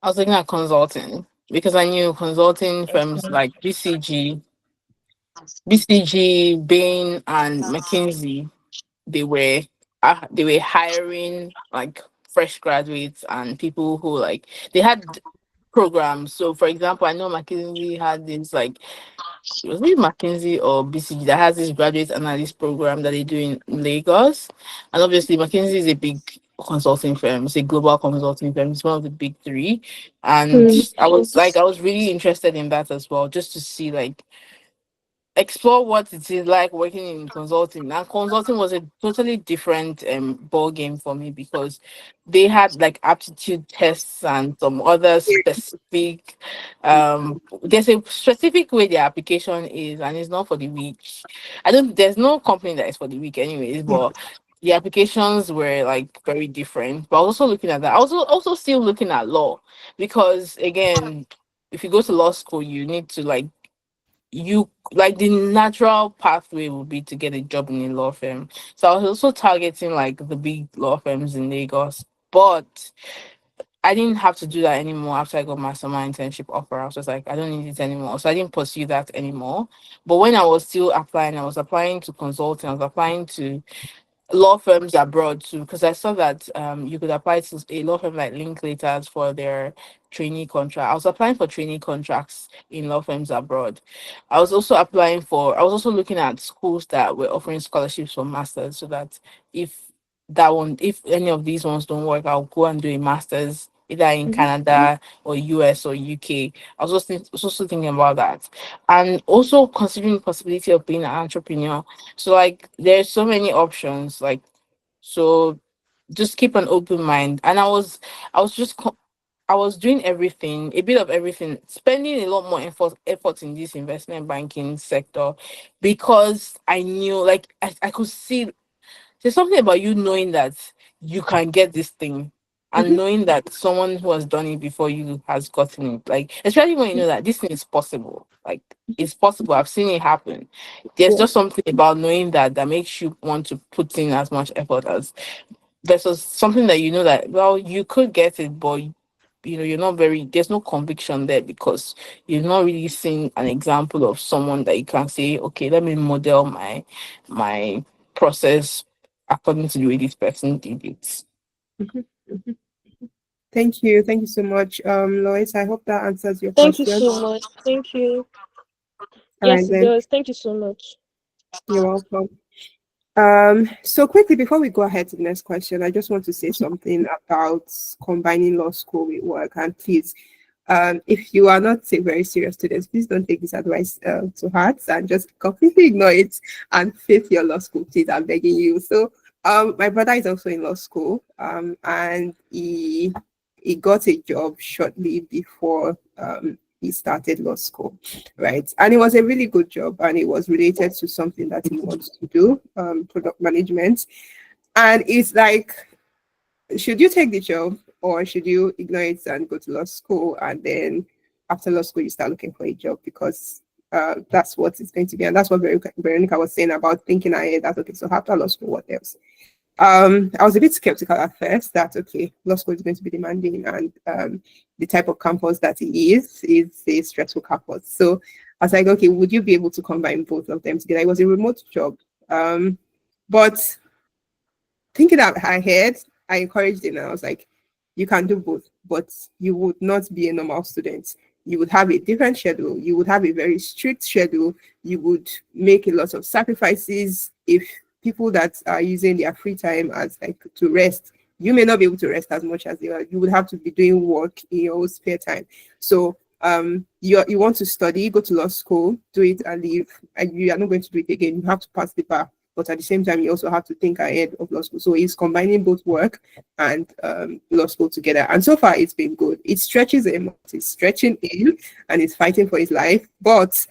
I was looking at consulting because I knew consulting firms Okay. like BCG, Bain, and McKinsey. They were hiring like fresh graduates and people who like they had. programs. So, for example, I know McKinsey had this like, was it McKinsey or BCG that has this graduate analyst program that they do in Lagos? And obviously, McKinsey is a big consulting firm. It's a global consulting firm. It's one of the big three. And Mm. I was really interested in that as well, just to see like explore what it is like working in consulting. Now, consulting was a totally different ball game for me because they had like aptitude tests and some other specific there's a specific way the application is, and it's not for the weak. I don't There's no company that is for the weak anyways, but the applications were like very different. But I was also looking at that. I was also still looking at law because again, if you go to law school, you need to like you like the natural pathway would be to get a job in a law firm. So I was also targeting like the big law firms in Lagos. But I didn't have to do that anymore after I got my summer internship offer. I was just like, I don't need it anymore. So I didn't pursue that anymore. But when I was still applying, I was applying to consulting, I was applying to law firms abroad too, because I saw that you could apply to a law firm like Linklaters for their trainee contract. I was applying for trainee contracts in law firms abroad. I was also looking at schools that were offering scholarships for masters, so that if if any of these ones don't work, I'll go and do a master's either in Mhm. Canada or US or UK. I was also thinking about that, and also considering the possibility of being an entrepreneur. So like there's so many options. Like, so just keep an open mind. And I was just I was doing everything, a bit of everything, spending a lot more effort in this investment banking sector because I knew like I could see there's something about you knowing that you can get this thing and Mhm. knowing that someone who has done it before you has gotten it. Like, especially when you know that this thing is possible. Like, it's possible. I've seen it happen. There's Yeah. just something about knowing that that makes you want to put in as much effort as versus something that you know that, well, you could get it, but you're not very, there's no conviction there because you've not really seen an example of someone that you can say, okay, let me model my process according to the way this person did it. Mhm. Mhm. Thank you. Thank you so much, Lois. I hope that answers your Thank you question. so much. Thank you. All right, Yes, it then. does. Thank you so much. You're welcome. So quickly before we go ahead to the next question, I just want to say something about combining law school with work. And please, if you are not a very serious student, please don't take this advice to heart and just completely ignore it and faith your law school. Please, I'm begging you. So, my brother is also in law school, and he got a job shortly before he started law school, right? And it was a really good job, and it was related to something that he wants to do, product management. And it's like, should you take the job or should you ignore it and go to law school, and then after law school you start looking for a job because that's what it's going to be, and that's what Veronica was saying about thinking ahead. That okay, so after law school, what else? I was a bit skeptical at first that okay, law school is going to be demanding, and the type of campus that it is a stressful campus. So I was like, okay, would you be able to combine both of them together? It was a remote job, but thinking out ahead, I encouraged him. And I was like, you can do both, but you would not be a normal student. You would have a different schedule. You would have a very strict schedule. You would make a lot of sacrifices. If people that are using their free time as like to rest, you may not be able to rest as much as they are. You would have to be doing work in your own spare time. So you want to study, go to law school, do it and leave, and you are not going to do it again. You have to pass the bar, but at the same time, you also have to think ahead of law school. So he's combining both work and law school together. And so far, it's been good. It stretches him, it's stretching him, and he's fighting for his life. But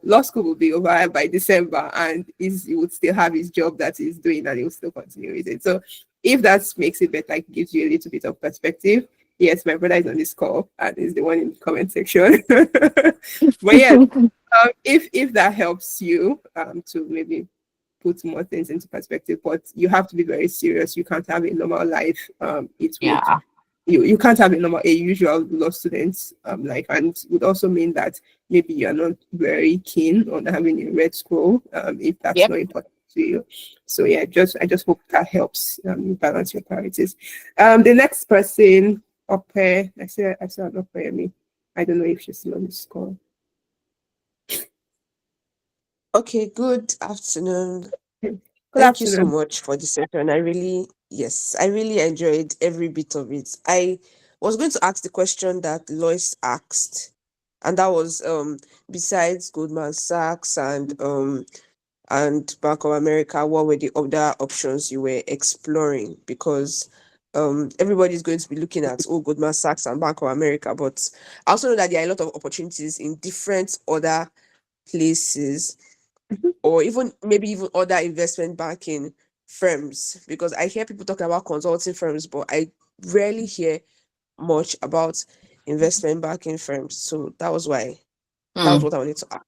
law school will be over by December, and he would still have his job that he's doing, and he will still continue with it. So if that makes it better, like gives you a little bit of perspective. Yes, my brother is on this call and is the one in the comment section. But yes, if that helps you to maybe put more things into perspective, but you have to be very serious. You can't have a normal life. It would Yeah. you can't have a usual law student life, and it would also mean that maybe you are not very keen on having a red scroll if that's Yep. not important to you. So yeah, I just hope that helps balance your priorities. The next person Okay, I see an Ope me. I don't know if she's still on this call. Okay, good afternoon. Good Thank you so afternoon. much for the session. Yes, I really enjoyed every bit of it. I was going to ask the question that Lois asked, and that was besides Goldman Sachs and Bank of America, what were the other options you were exploring? Because everybody's going to be looking at Goldman Sachs and Bank of America, but I also know that there are a lot of opportunities in different other places, or even maybe even other investment banking firms, because I hear people talking about consulting firms, but I rarely hear much about investment banking firms. So that was Hmm. what I wanted to ask.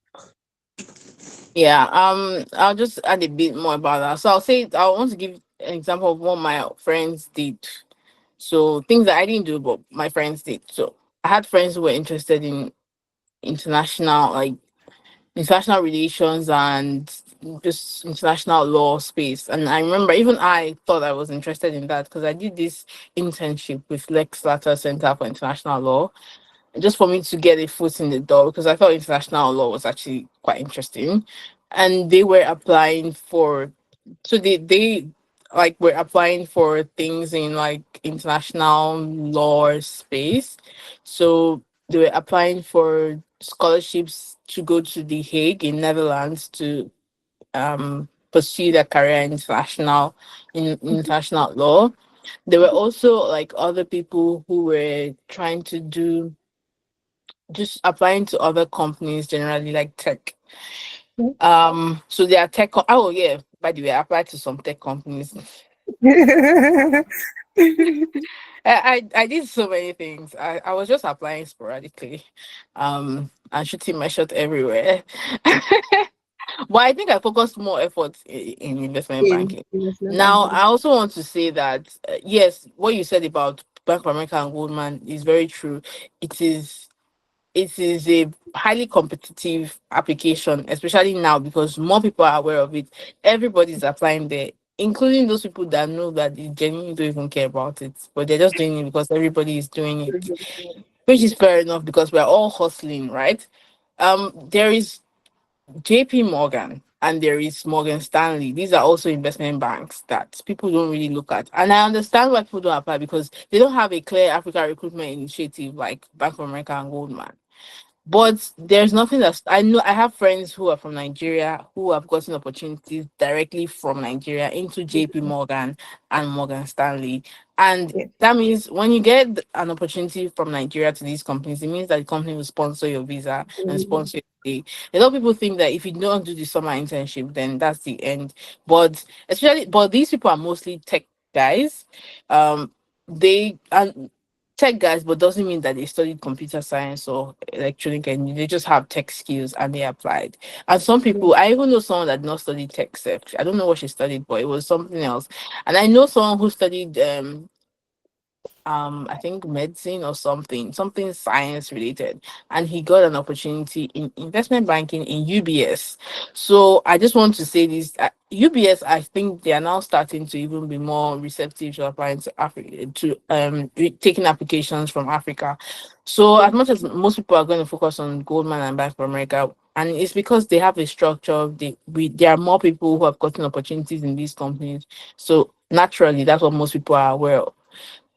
Yeah, I'll just add a bit more about that. So I want to give an example of what my friends did. So things that I didn't do, but my friends did. So I had friends who were interested in international, like international relations and just international law space. And I remember even I thought I was interested in that because I did this internship with Lex Latter Center for International Law, just for me to get a foot in the door because I thought international law was actually quite interesting. And they were applying for, so they like were applying for things in like international law space. So they were applying for scholarships to go to The Hague in Netherlands to pursue their career in international law. There were also like other people who were trying to do just applying to other companies generally like tech. So there are oh yeah, by the way, I applied to some tech companies. I did so many things. I was just applying sporadically, and shooting my shot everywhere. But I think I focused more effort in investment In banking. investment Now, banking. I also want to say that yes, what you said about Bank of America and Goldman is very true. It is it is a highly competitive application, especially now because more people are aware of it. Everybody's applying there, including those people that know that they genuinely don't even care about it, but they're just doing it because everybody is doing it, which is fair enough because we're all hustling, right? There is JP Morgan and there is Morgan Stanley. These are also investment banks that people don't really look at. And I understand why people don't apply because they don't have a clear Africa recruitment initiative like Bank of America and Goldman. But there's nothing that's I know I have friends who are from Nigeria who have gotten opportunities directly from Nigeria into JP Morgan and Morgan Stanley. And Yeah. that means when you get an opportunity from Nigeria to these companies, it means that the company will sponsor your visa and Mhm. sponsor your stay. A lot of people think that if you don't do the summer internship, then that's the end. But these people are mostly tech guys. They and tech guys, but doesn't mean that they studied computer science or electronic engineering. They just have tech skills and they applied. And some people, I even know someone that did not study tech. I don't know what she studied, but it was something else. And I know someone who studied I think medicine or something science related, and he got an opportunity in investment banking in UBS. So I just want to say this, UBS, I think they are now starting to even be more receptive to applying to Africa, to taking applications from Africa. So Yeah. as much as most people are going to focus on Goldman and Bank of America, and it's because they have a structure, there are more people who have gotten opportunities in these companies, so naturally that's what most people are aware of.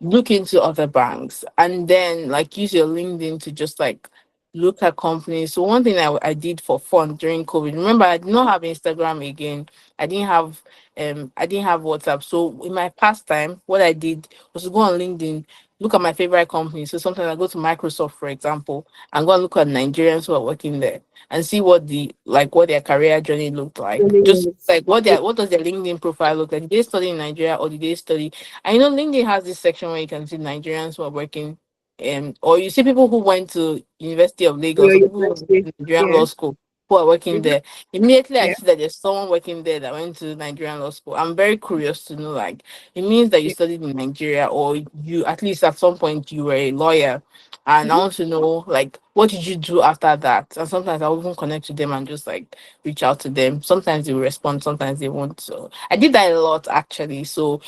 Look into other banks and then like use your LinkedIn to just like look at companies. So one thing I did for fun during COVID, remember I did not have Instagram again. I didn't have WhatsApp. So in my pastime, what I did was to go on LinkedIn, look at my favorite companies. So sometimes I go to Microsoft, for example, and go and look at Nigerians who are working there and see what their career journey looked like. Just Really like what does their LinkedIn profile look like? Did they study in Nigeria or did they study? I know LinkedIn has this section where you can see Nigerians who are working, or you see people who went to University of Lagos your or people who went university. to Nigerian Yeah. law school who are working Mhm. there. Immediately I Yeah. see that there's someone working there that went to Nigerian law school. I'm very curious to know, like, it means that you Yeah. studied in Nigeria or you at least at some point you were a lawyer. And I Mhm. want to know like what did you do after that? And sometimes I'll even connect to them and just like reach out to them. Sometimes they will respond, sometimes they won't. So I did that a lot actually. So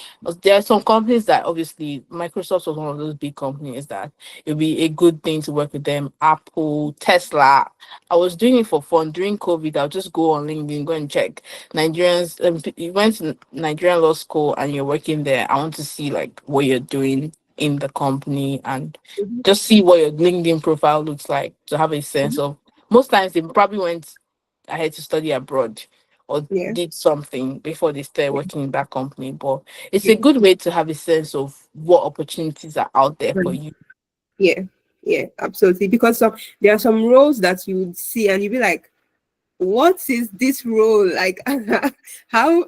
there are some companies that obviously Microsoft was one of those big companies that it would be a good thing to work with them. Apple, Tesla. I was doing it for fun during COVID. I'll just go on LinkedIn, go and check Nigerians. You went to Nigerian law school and you're working there. I want to see like what you're doing in the company and Mhm. just see what your LinkedIn profile looks like to have a sense of. Most times they probably went ahead to study abroad or Yeah, did something before they started working in that company. But it's a yeah. good way to have a sense of what opportunities are out there for Right. you. Yeah, yeah, absolutely. Because there are some roles that you would see and you'd be like, what is this role like? How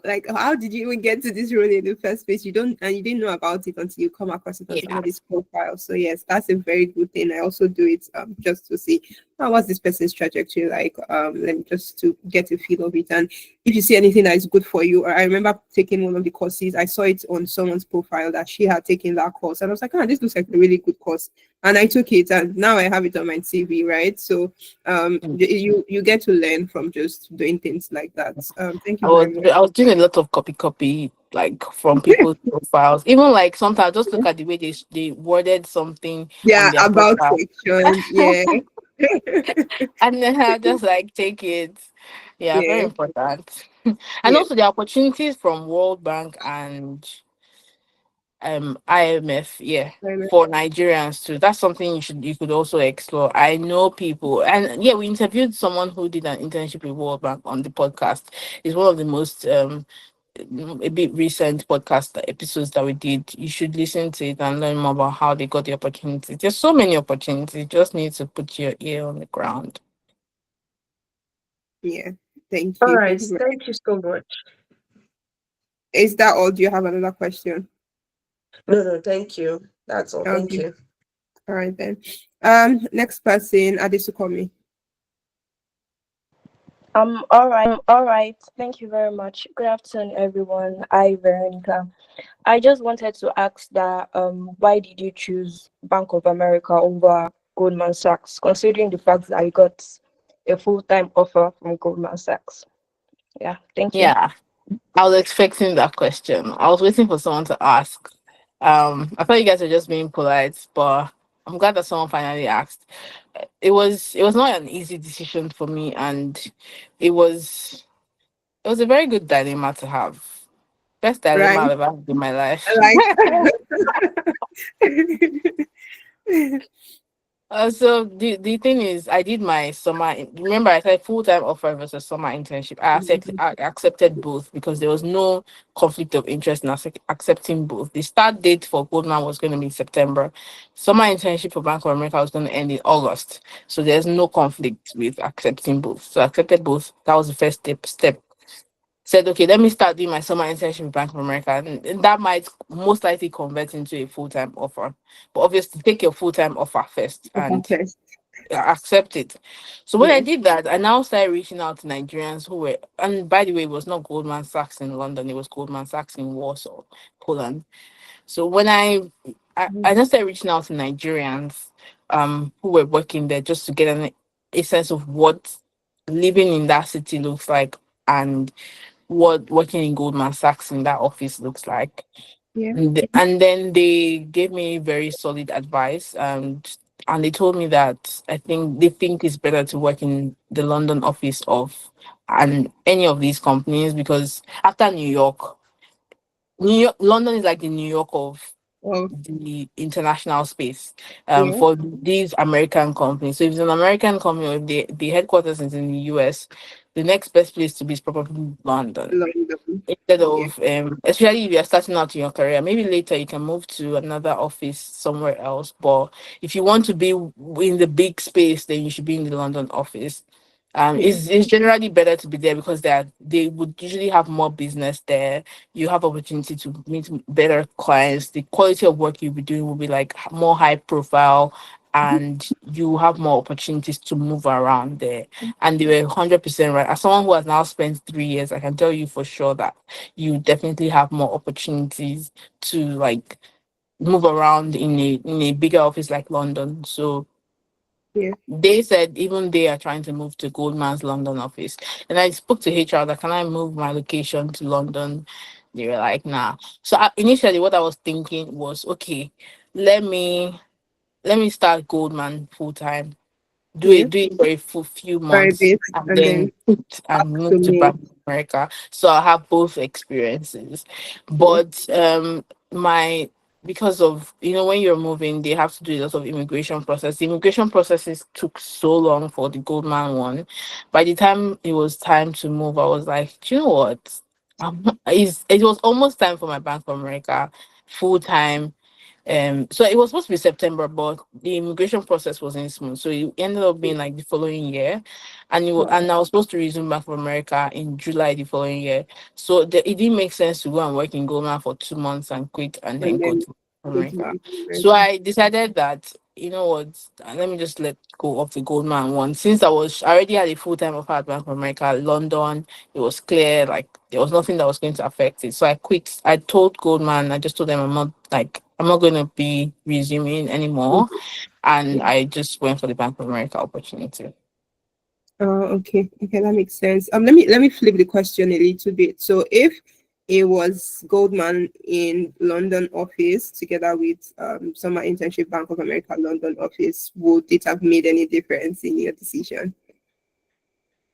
did you even get to this role in the first place? You don't, and you didn't know about it until you come across it on Yeah. somebody's profile. So yes, that's a very good thing. I also do it just to see, oh, what's this person's trajectory like, let me just to get a feel of it. And if you see anything that is good for you, or I remember taking one of the courses, I saw it on someone's profile that she had taken that course, and I was like, oh, this looks like a really good course, and I took it, and now I have it on my CV, right? So you get to learn from just doing things like that. Thank I you was very much. I was doing a lot of copy like from people's profiles. Even like sometimes just look at the way they worded something on Yeah, their about profile. section. Yeah. And then I just like take it. Yeah, very Yeah, important. And yeah. also the opportunities from World Bank and IMF, yeah, Very much. for Nigerians too. That's something you could also explore. I know people, and yeah, we interviewed someone who did an internship with World Bank on the podcast. It's one of the most a bit recent podcast episodes that we did. You should listen to it and learn more about how they got the opportunities. There's so many opportunities. You just need to put your ear on the ground. Yeah. Thank All you. right, Thank you very much. thank you so much. Is that all? Do you have another question? No, no, thank you. That's all. Thank Okay. you. All right then. Next person, Adesukomi. All right. Thank you very much. Good afternoon, everyone. Hi, Veronica. I just wanted to ask that why did you choose Bank of America over Goldman Sachs, considering the fact that I got a full-time offer from Goldman Sachs? Yeah, thank you. Yeah, I was expecting that question. I was waiting for someone to ask. I thought you guys were just being polite, but I'm glad that someone finally asked. It was not an easy decision for me, and it was it was a very good dilemma to have. Best dilemma Right? I've ever had in my life. Like So the thing is, I did my summer. Remember, I said full time offer versus summer internship. I accepted both because there was no conflict of interest in accepting both. The start date for Goldman was going to be September. Summer internship for Bank of America was going to end in August. So there's no conflict with accepting both. So I accepted both. That was the first step. Said, okay, let me start doing my summer internship with Bank of America. And that might most likely convert into a full time offer. But obviously, take your full time offer first upper and test. accept it. So when I Yeah. did that, I now started reaching out to Nigerians who were, and by the way, it was not Goldman Sachs in London, it was Goldman Sachs in Warsaw, Poland. So when I Mhm. just started reaching out to Nigerians who were working there just to get a sense of what living in that city looks like and what working in Goldman Sachs in that office looks like. Yeah. And then they gave me very solid advice, and they told me that they think it's better to work in the London office of and any of these companies because after New York, London is like the New York of Oh, the international space yeah. for these American companies. So if it's an American company or if the headquarters is in the US, the next best place to be is probably London London. instead Yeah. of especially if you're starting out in your career. Maybe later you can move to another office somewhere else, but if you want to be in the big space, then you should be in the London office. Yeah. It's generally better to be there because they would usually have more business there. You have opportunity to meet better clients. The quality of work you'll be doing will be like more high profile, and you have more opportunities to move around there. And they were 100% right. As someone who has now spent 3 years, I can tell you for sure that you definitely have more opportunities to like move around in a bigger office like London. So Yeah. They said even they are trying to move to Goldman's London office. And I spoke to HR that can I move my location to London? They were like, nah. So initially what I was thinking was, okay, let me let me start Goldman full time, Yeah. do it for a full few For a months bit, and and then then put and to move to move. back to America. So I have both experiences. Yeah. But my because of when you're moving, they have to do a lot of immigration process. The immigration processes took so long for the Goldman one. By the time it was time to move, I was like, do you know what? It was almost time for my Bank of America full time. So it was supposed to be September, but the immigration process wasn't smooth. So it ended up being like the following year, Wow. and I was supposed to resume back from America in July the following year. So it didn't make sense to go and work in Goldman for 2 months and quit and then And go then to go to America. Bank of So America. I decided that what, let me just let go of the Goldman one. Since I already had a full time offer at Bank of America, London, it was clear like there was nothing that was going to affect it. So I quit. I told Goldman, I just told them I'm not going to be resuming anymore, and Yeah. I just went for the Bank of America opportunity. Okay. Okay, that makes sense. Let me flip the question a little bit. So if it was Goldman in London office together with summer internship Bank of America London office, would it have made any difference in your decision?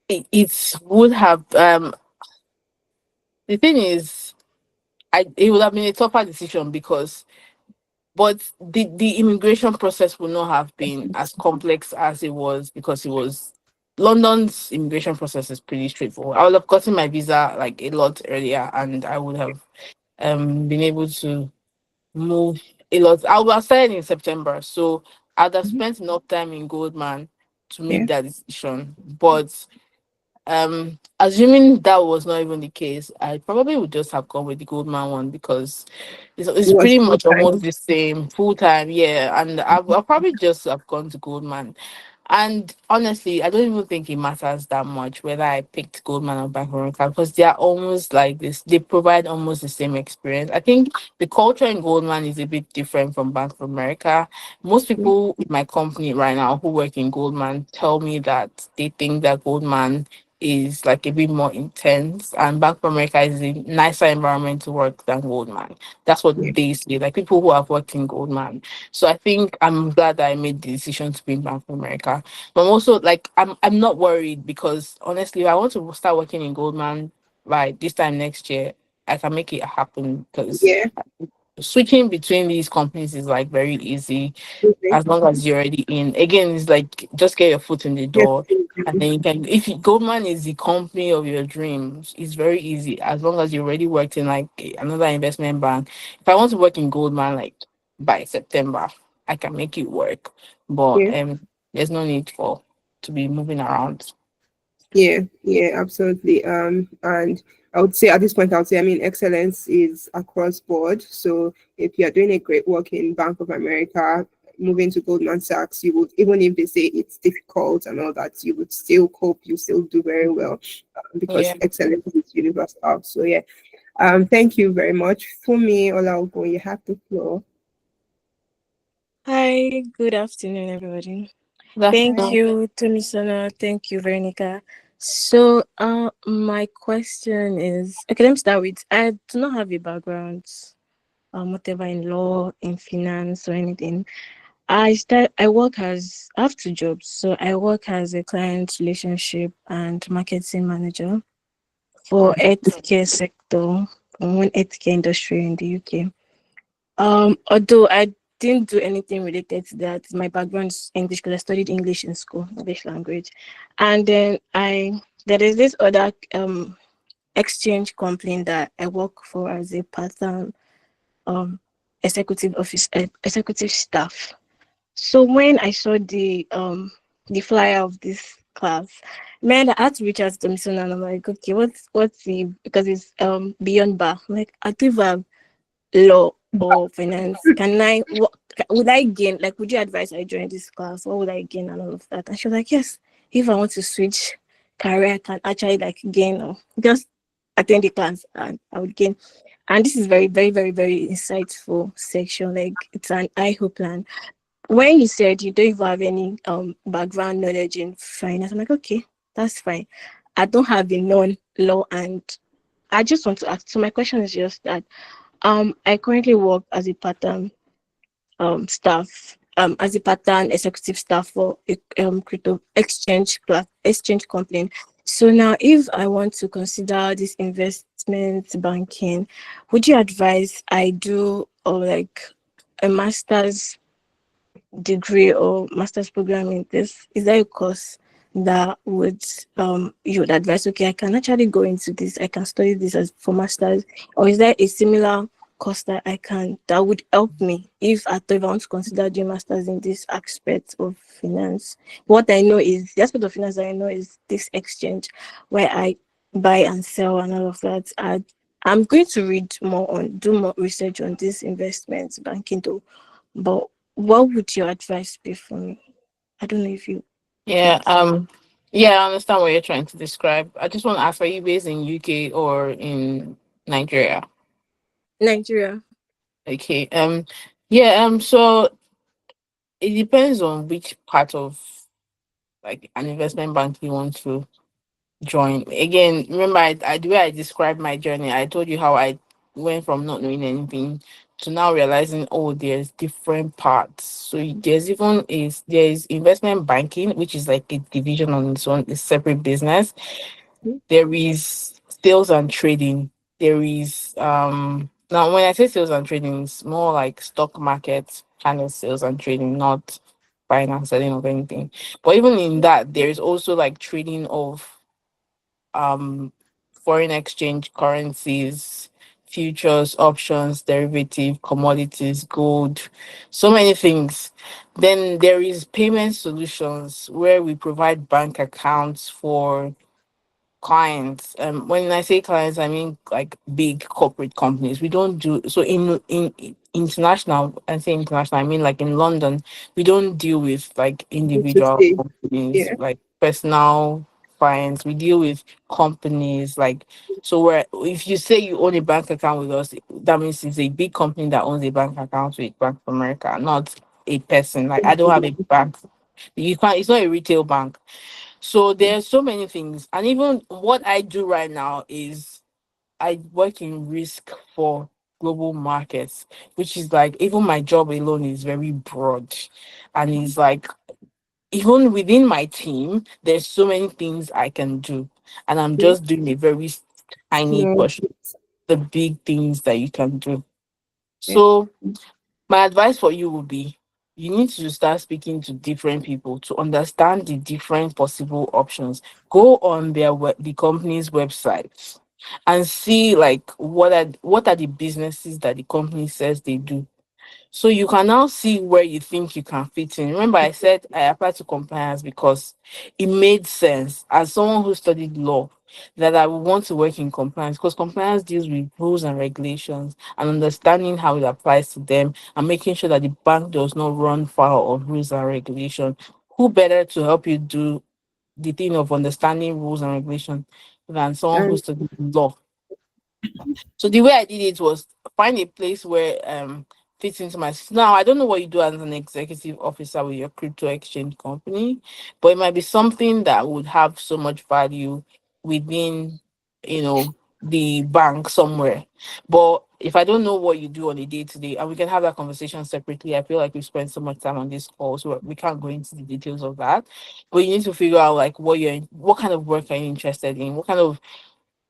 It would have. The thing is, it would have been a tougher decision because but the immigration process would not have been as complex as it was because it was London's immigration process is pretty straightforward. I would have gotten my visa like a lot earlier, and I would have been able to move a lot. I would have started in September, so I'd have Mhm. spent enough time in Goldman to Yeah. make that decision. But assuming that was not even the case, I probably would just have gone with the Goldman one because it's It was pretty full much time. almost the same full time, yeah. And I'll probably just have gone to Goldman. And honestly, I don't even think it matters that much whether I picked Goldman or Bank of America because they are almost like this. They provide almost the same experience. I think the culture in Goldman is a bit different from Bank of America. Most Yeah. people in my company right now who work in Goldman tell me that they think that Goldman is like a bit more intense and Bank of America is a nicer environment to work than Goldman. That's what Yeah. they say, like people who have worked in Goldman. So I think I'm glad that I made the decision to be in Bank of America. But I'm also like I'm not worried because honestly, if I want to start working in Goldman by this time next year, I can make it happen because Yeah. switching between these companies is like very easy Okay. as long as you're already in. Again, it's like just get your foot in the Yes. door, and then you can. If Goldman is the company of your dreams, it's very easy as long as you already worked in like another investment bank. If I want to work in Goldman like by September, I can make it work. But Yeah. there's no need for to be moving around. Yeah, yeah, absolutely. And I would say at this point, I would say, I mean, excellence is across board. So if you're doing a great work in Bank of America, moving to Goldman Sachs, you would, even if they say it's difficult and all that, you would still cope, you still do very well because Yeah. excellence is universal. So yeah, thank you very much. For me, Olaogun, you have the floor. Hi, good afternoon, everybody. That's Thank Hi. you, Tomisona. Thank you, Veronica. So, my question is okay. Let me start with I do not have a background, whatever in law, in finance, or anything. I work as I have two jobs. So I work as a client relationship and marketing manager for healthcare sector, one healthcare industry in the UK. Although I didn't do anything related to that, my background is English because I studied English in school, English language, and then there is this other exchange company that I work for as a part-time um executive staff. So when I saw the flyer of this class, man, I had to reach out to Mr. and I'm like, okay, what's the because it's beyond bar. I'm like, I do have law or finance, would I gain, like, would you advise I join this class, what would I gain and all of that? And she was like, yes, if I want to switch career I can actually like gain or just attend the class and I would gain. And this is very very very very insightful section, like it's an eye plan. when you said you don't even have any background knowledge in finance, I'm like, okay, that's fine. I don't have a non-law, and I just want to ask. So my question is just that I currently work as a part-time staff, as a part-time executive staff for a crypto exchange company. So now, if I want to consider this investment banking, would you advise I do or like a master's degree or master's program in this? Is there a course that would you would advise, okay, I can actually go into this, I can study this as for masters, or is there a similar course that I can that would help me if I want to consider doing masters in this aspect of finance? What I know is the aspect of finance that I know is this exchange where I buy and sell and all of that. I'm going to read more on do more research on this investment banking though, but what would your advice be for me? I don't know if you Yeah, get yeah, I understand what you're trying to describe. I just want to ask, are you based in UK or in Nigeria? Nigeria. Okay. Yeah, so it depends on which part of like an investment bank you want to join. Again, remember the way I described my journey, I told you how I went from not knowing anything to now realizing, oh, there's different parts. So there's investment banking, which is like a division on its own, a separate business. There is sales and trading. There is now when I say sales and trading, it's more like stock market kind of sales and trading, not buying and selling of anything. But even in that, there is also like trading of um foreign exchange currencies, futures, options, derivative, commodities, gold, so many things. Then there is payment solutions where we provide bank accounts for clients. When I say clients, I mean like big corporate companies. We don't do so in international. I say international, I mean like in London, we don't deal with like To individual say, companies, yeah. like personal clients. We deal with companies like, so where if you say you own a bank account with us, that means it's a big company that owns a bank account with Bank of America, not a person. Like I don't have a bank. You can't. It's not a retail bank. So there's so many things. And even what I do right now is I work in risk for global markets, which is like even my job alone is very broad. And it's like even within my team, there's so many things I can do. And I'm Yeah. just doing a very tiny No, portion, the big things that you can do. yeah. So my advice for you would be you need to start speaking to different people to understand the different possible options. Go on the company's website and see like what are the businesses that the company says they do, so you can now see where you think you can fit in. Remember, I said I applied to compliance because it made sense as someone who studied law that I would want to work in compliance because compliance deals with rules and regulations and understanding how it applies to them and making sure that the bank does not run foul of rules and regulation. Who better to help you do the thing of understanding rules and regulation than someone who And studied law? So the way I did it was find a place where fits into my now. I don't know what you do as an executive officer with your crypto exchange company, but it might be something that would have so much value within, you know, the bank somewhere. But if I don't know what you do on a day to day, and we can have that conversation separately, I feel like we spent so much time on this call, so we can't go into the details of that. But you need to figure out like what kind of work are you interested in, what kind of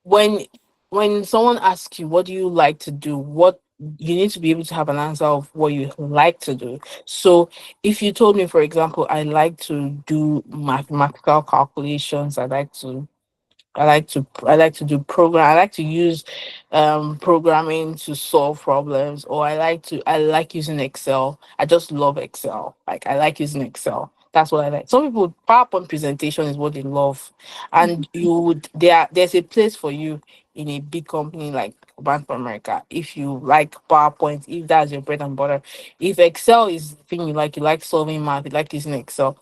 when when someone asks you what do you like to do, what you need to be able to have an answer of what you like to do. So if you told me, for example, I like to do mathematical calculations, I like to do program. I like to use programming to solve problems, or I like using Excel. I just love Excel. Like I like using Excel. That's what I like. Some people PowerPoint presentation is what they love, and there's a place for you in a big company like Bank of America if you like PowerPoint. If that's your bread and butter, if Excel is the thing you like solving math, you like using Excel.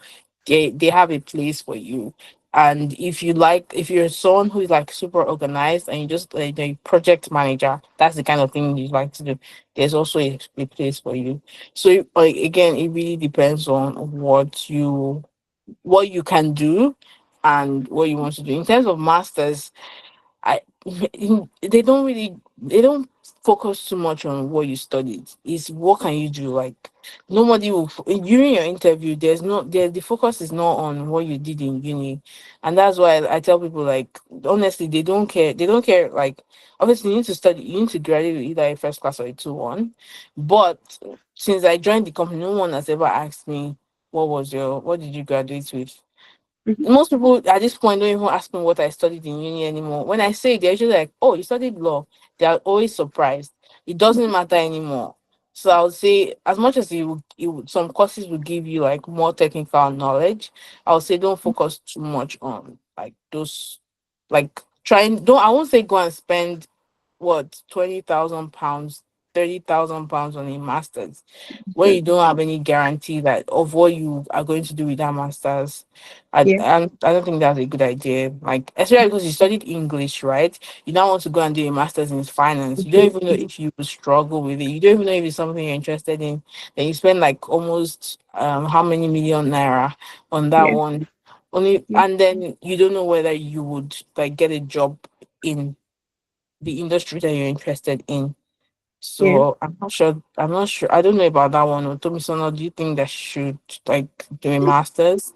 They have a place for you. And if you're someone who is like super organized and you just like a project manager, that's the kind of thing you like to do, there's also a place for you. So like again, it really depends on what you can do and what you want to do. In terms of masters, I they don't really they don't focus too much on what you studied. It's what can you do. Like nobody will during your interview. The focus is not on what you did in uni, and that's why I tell people like honestly they don't care. They don't care. Like obviously you need to study. You need to graduate with either a first class or a 2-1. But since I joined the company, no one has ever asked me what did you graduate with. Mhm. Most people at this point don't even ask me what I studied in uni anymore. When I say it, they're usually like, "Oh, you studied law." They are always surprised. It doesn't matter anymore. So I would say, as much as some courses will give you like more technical knowledge, I would say don't focus too much on like those, like trying. Don't I won't say go and spend what £20,000, £30,000 on a master's when you don't have any guarantee that of what you are going to do with that master's. Yeah. I don't think that's a good idea. Like especially because you studied English, right? You now want to go and do a master's in finance. You don't even know if you will struggle with it. You don't even know if it's something you're interested in. Then you spend like almost how many million naira on that Yeah. one. Only Yeah. and then you don't know whether you would like get a job in the industry that you're interested in. Yeah. So I'm not sure. I'm not sure. I don't know about that one. Tomisono, do you think that should like do a master's?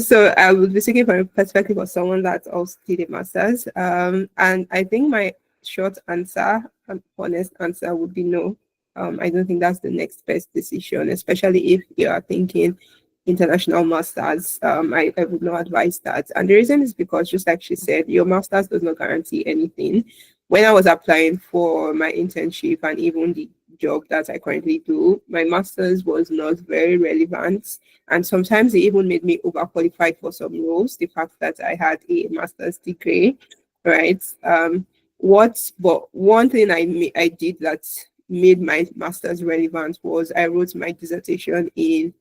So I would be speaking from a perspective of someone that also did a master's. And I think my short answer, and honest answer, would be no. I don't think that's the next best decision, especially if you are thinking international masters. I would not advise that. And the reason is because, just like she said, your masters does not guarantee anything. When I was applying for my internship and even the job that I currently do, my master's was not very relevant, and sometimes it even made me overqualified for some roles. The fact that I had a master's degree, right? But one thing I did that made my master's relevant was I wrote my dissertation in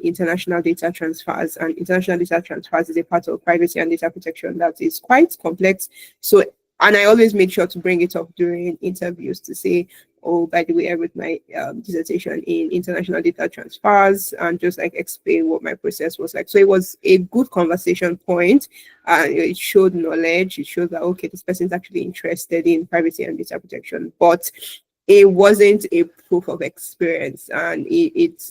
international data transfers, and international data transfers is a part of privacy and data protection that is quite complex. So, and I always made sure to bring it up during interviews to say, oh, by the way, I wrote my dissertation in international data transfers, and just like explain what my process was like. So it was a good conversation point, and it showed knowledge. It showed that, okay, this person is actually interested in privacy and data protection, but it wasn't a proof of experience, and it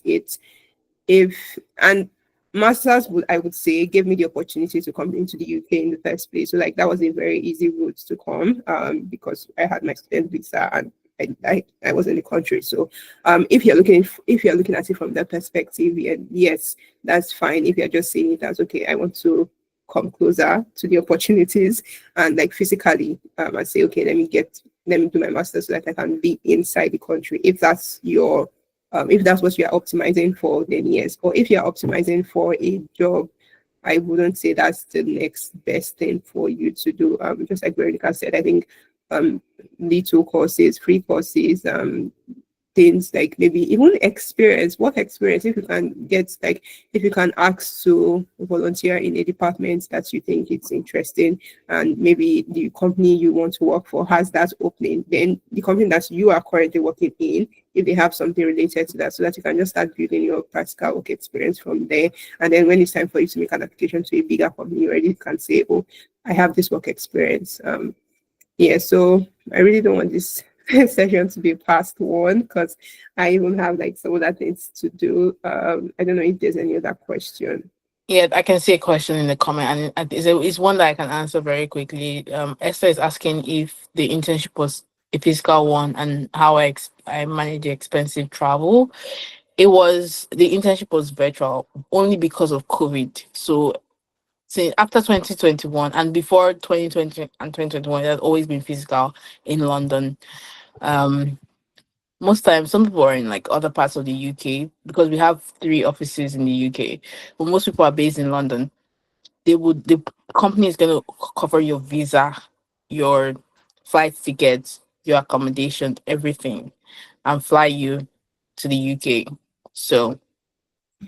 if and masters would, I would say, gave me the opportunity to come into the UK in the first place. So like that was a very easy route to come, because I had my student visa and I was in the country. So if you're looking at it from that perspective, yeah, yes, that's fine. If you're just saying it as, okay, I want to come closer to the opportunities and like physically, and say, okay, let me do my master's so that I can be inside the country. If that's what you're optimizing for, then yes. Or if you're optimizing for a job, I wouldn't say that's the next best thing for you to do. Just like Veronica said, I think little courses, free courses, things like maybe even experience, work experience, if you can get like if you can ask to volunteer in a department that you think it's interesting, and maybe the company you want to work for has that opening, then the company that you are currently working in, if they have something related to that, so that you can just start building your practical work experience from there. And then when it's time for you to make an application to a bigger company, you already can say, oh, I have this work experience. Yeah, so I really don't want this session to be past one, because I even have like some other things to do. I don't know if there's any other question. Yeah, I can see a question in the comment, and it's one that I can answer very quickly. Esther is asking if the internship was a physical one and how I managed the expensive travel. The internship was virtual only because of COVID. So since after 2021 and before 2020 and 2021, it had always been physical in London. Um, Most times, some people are in like other parts of the UK because we have 3 offices in the UK, but most people are based in London. The company is going to cover your visa, your flight tickets, your accommodation, everything, and fly you to the UK. So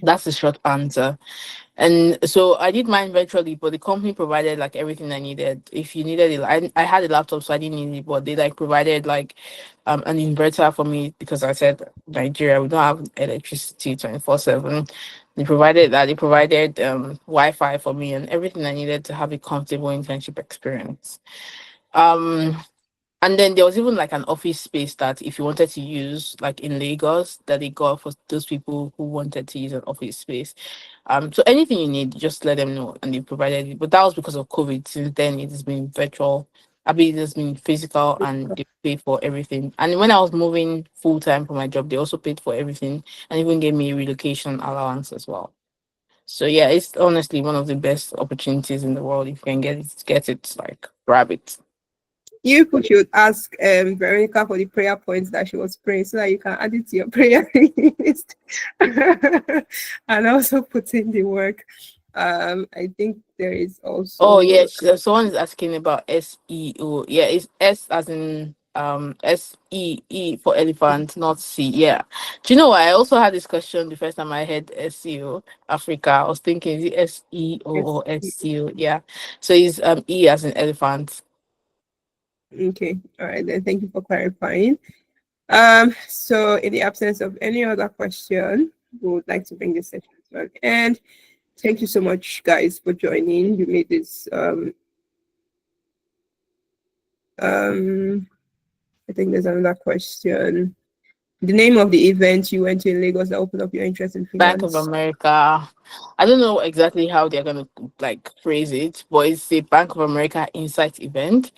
That's the short answer. And so I did mine virtually, but the company provided like everything I needed. If you needed it, I had a laptop, so I didn't need it, but they like provided like an inverter for me because I said Nigeria, we don't have electricity 24/7. They provided that. They provided Wi-Fi for me and everything I needed to have a comfortable internship experience. Um, and then there was even like an office space that if you wanted to use, like in Lagos, that they got for those people who wanted to use an office space. So anything you need, just let them know, and they provided it. But that was because of COVID. Since then, it has been virtual. I mean, it has been physical, and they paid for everything. And when I was moving full time for my job, they also paid for everything, and even gave me a relocation allowance as well. So yeah, it's honestly one of the best opportunities in the world. If you can get it, like grab it. You people should ask Veronica for the prayer points that she was praying so that you can add it to your prayer list and also put in the work. I think there is Oh also yes, someone is asking about SEO. Yeah, it's S as in SEE for elephant, not C. Yeah. Do you know what? I also had this question the first time I heard SEO Africa. I was thinking, is it SEO or SEO? Yeah. So it's E as in elephant. okay. All right, then thank you for clarifying. So in the absence of any other question, we would like to bring this session to an end. Thank you so much, guys, for joining. You made this I think there's another question. The name of the event you went to in Lagos that opened up your interest in Bank of finance. America. I don't know exactly how they're gonna like phrase it, but it's a Bank of America Insight event.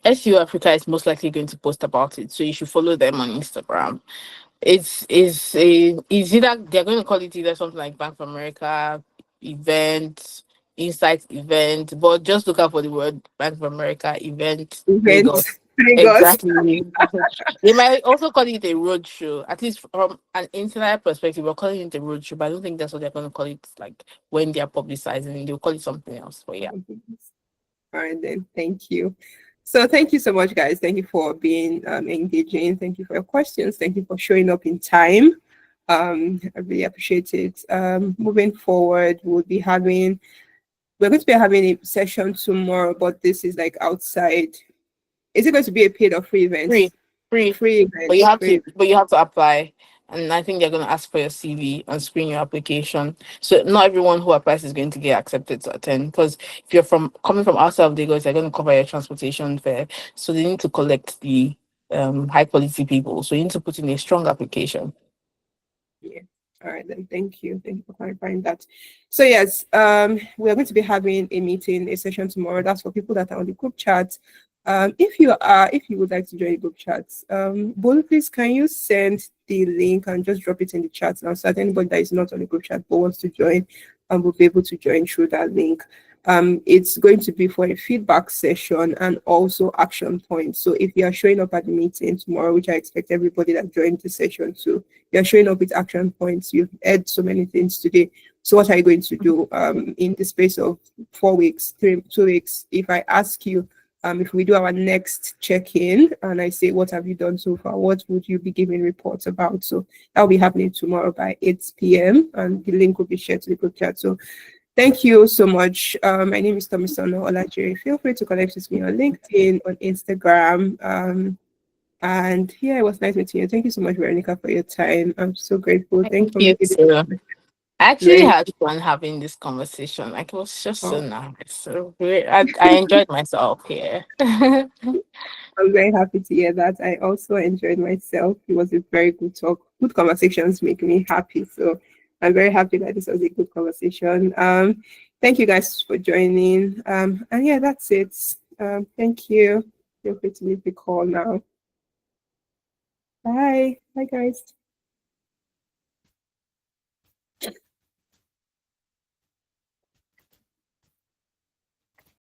SEO Africa is most likely going to post about it, so you should follow them on Instagram. It's either they're going to call it either something like Bank of America event, Insight event, but just look out for the word Bank of America event Event Lagos. Lagos. Exactly. They might also call it a road show, at least from an internet perspective. We're calling it a road show, but I don't think that's what they're going to call it. Like when they're publicizing it, they'll call it something else. But yeah, All right, then. Thank you. So thank you so much, guys. Thank you for being engaging. Thank you for your questions. Thank you for showing up in time. I really appreciate it. Moving forward, we're going to be having a session tomorrow, but this is like outside. Is it going to be a paid or free event? free, free. Free But event. you have Free. to apply. And I think they're gonna ask for your CV and screen your application. So not everyone who applies is going to get accepted to attend. Because if you're from coming from outside of Lagos, they're gonna cover your transportation fare. So they need to collect the high quality people. So you need to put in a strong application. Yeah. All right then. Thank you. Thank you for clarifying that. So yes, we are going to be having a session tomorrow. That's for people that are on the group chat. If you would like to join the group chat, Bolu, please can you send the link and just drop it in the chat now so that anybody that is not on the group chat but wants to join will be able to join through that link. It's going to be for a feedback session and also action points. So if you are showing up at the meeting tomorrow, which I expect everybody that joined the session to, you're showing up with action points. You've heard so many things today. So what are you going to do in the space of 4 weeks, 2 weeks? If I ask you, if we do our next check-in and I say, what have you done so far? What would you be giving reports about? So that will be happening tomorrow by 8 p.m. and the link will be shared to the group chat. So thank you so much. My name is Tomisono Olajiri. Feel free to connect with me on LinkedIn, on Instagram. And yeah, it was nice meeting you. Thank you so much, Veronica, for your time. I'm so grateful. Thank you Thank for you, making sir. it I actually very had fun having this conversation. Like it was just so fun. nice. So I enjoyed myself here. I'm very happy to hear that. I also enjoyed myself. It was a very good talk. Good conversations make me happy. So I'm very happy that this was a good conversation. Thank you guys for joining. And yeah, that's it. Thank you. Feel free to leave the call now. Bye. Bye, guys.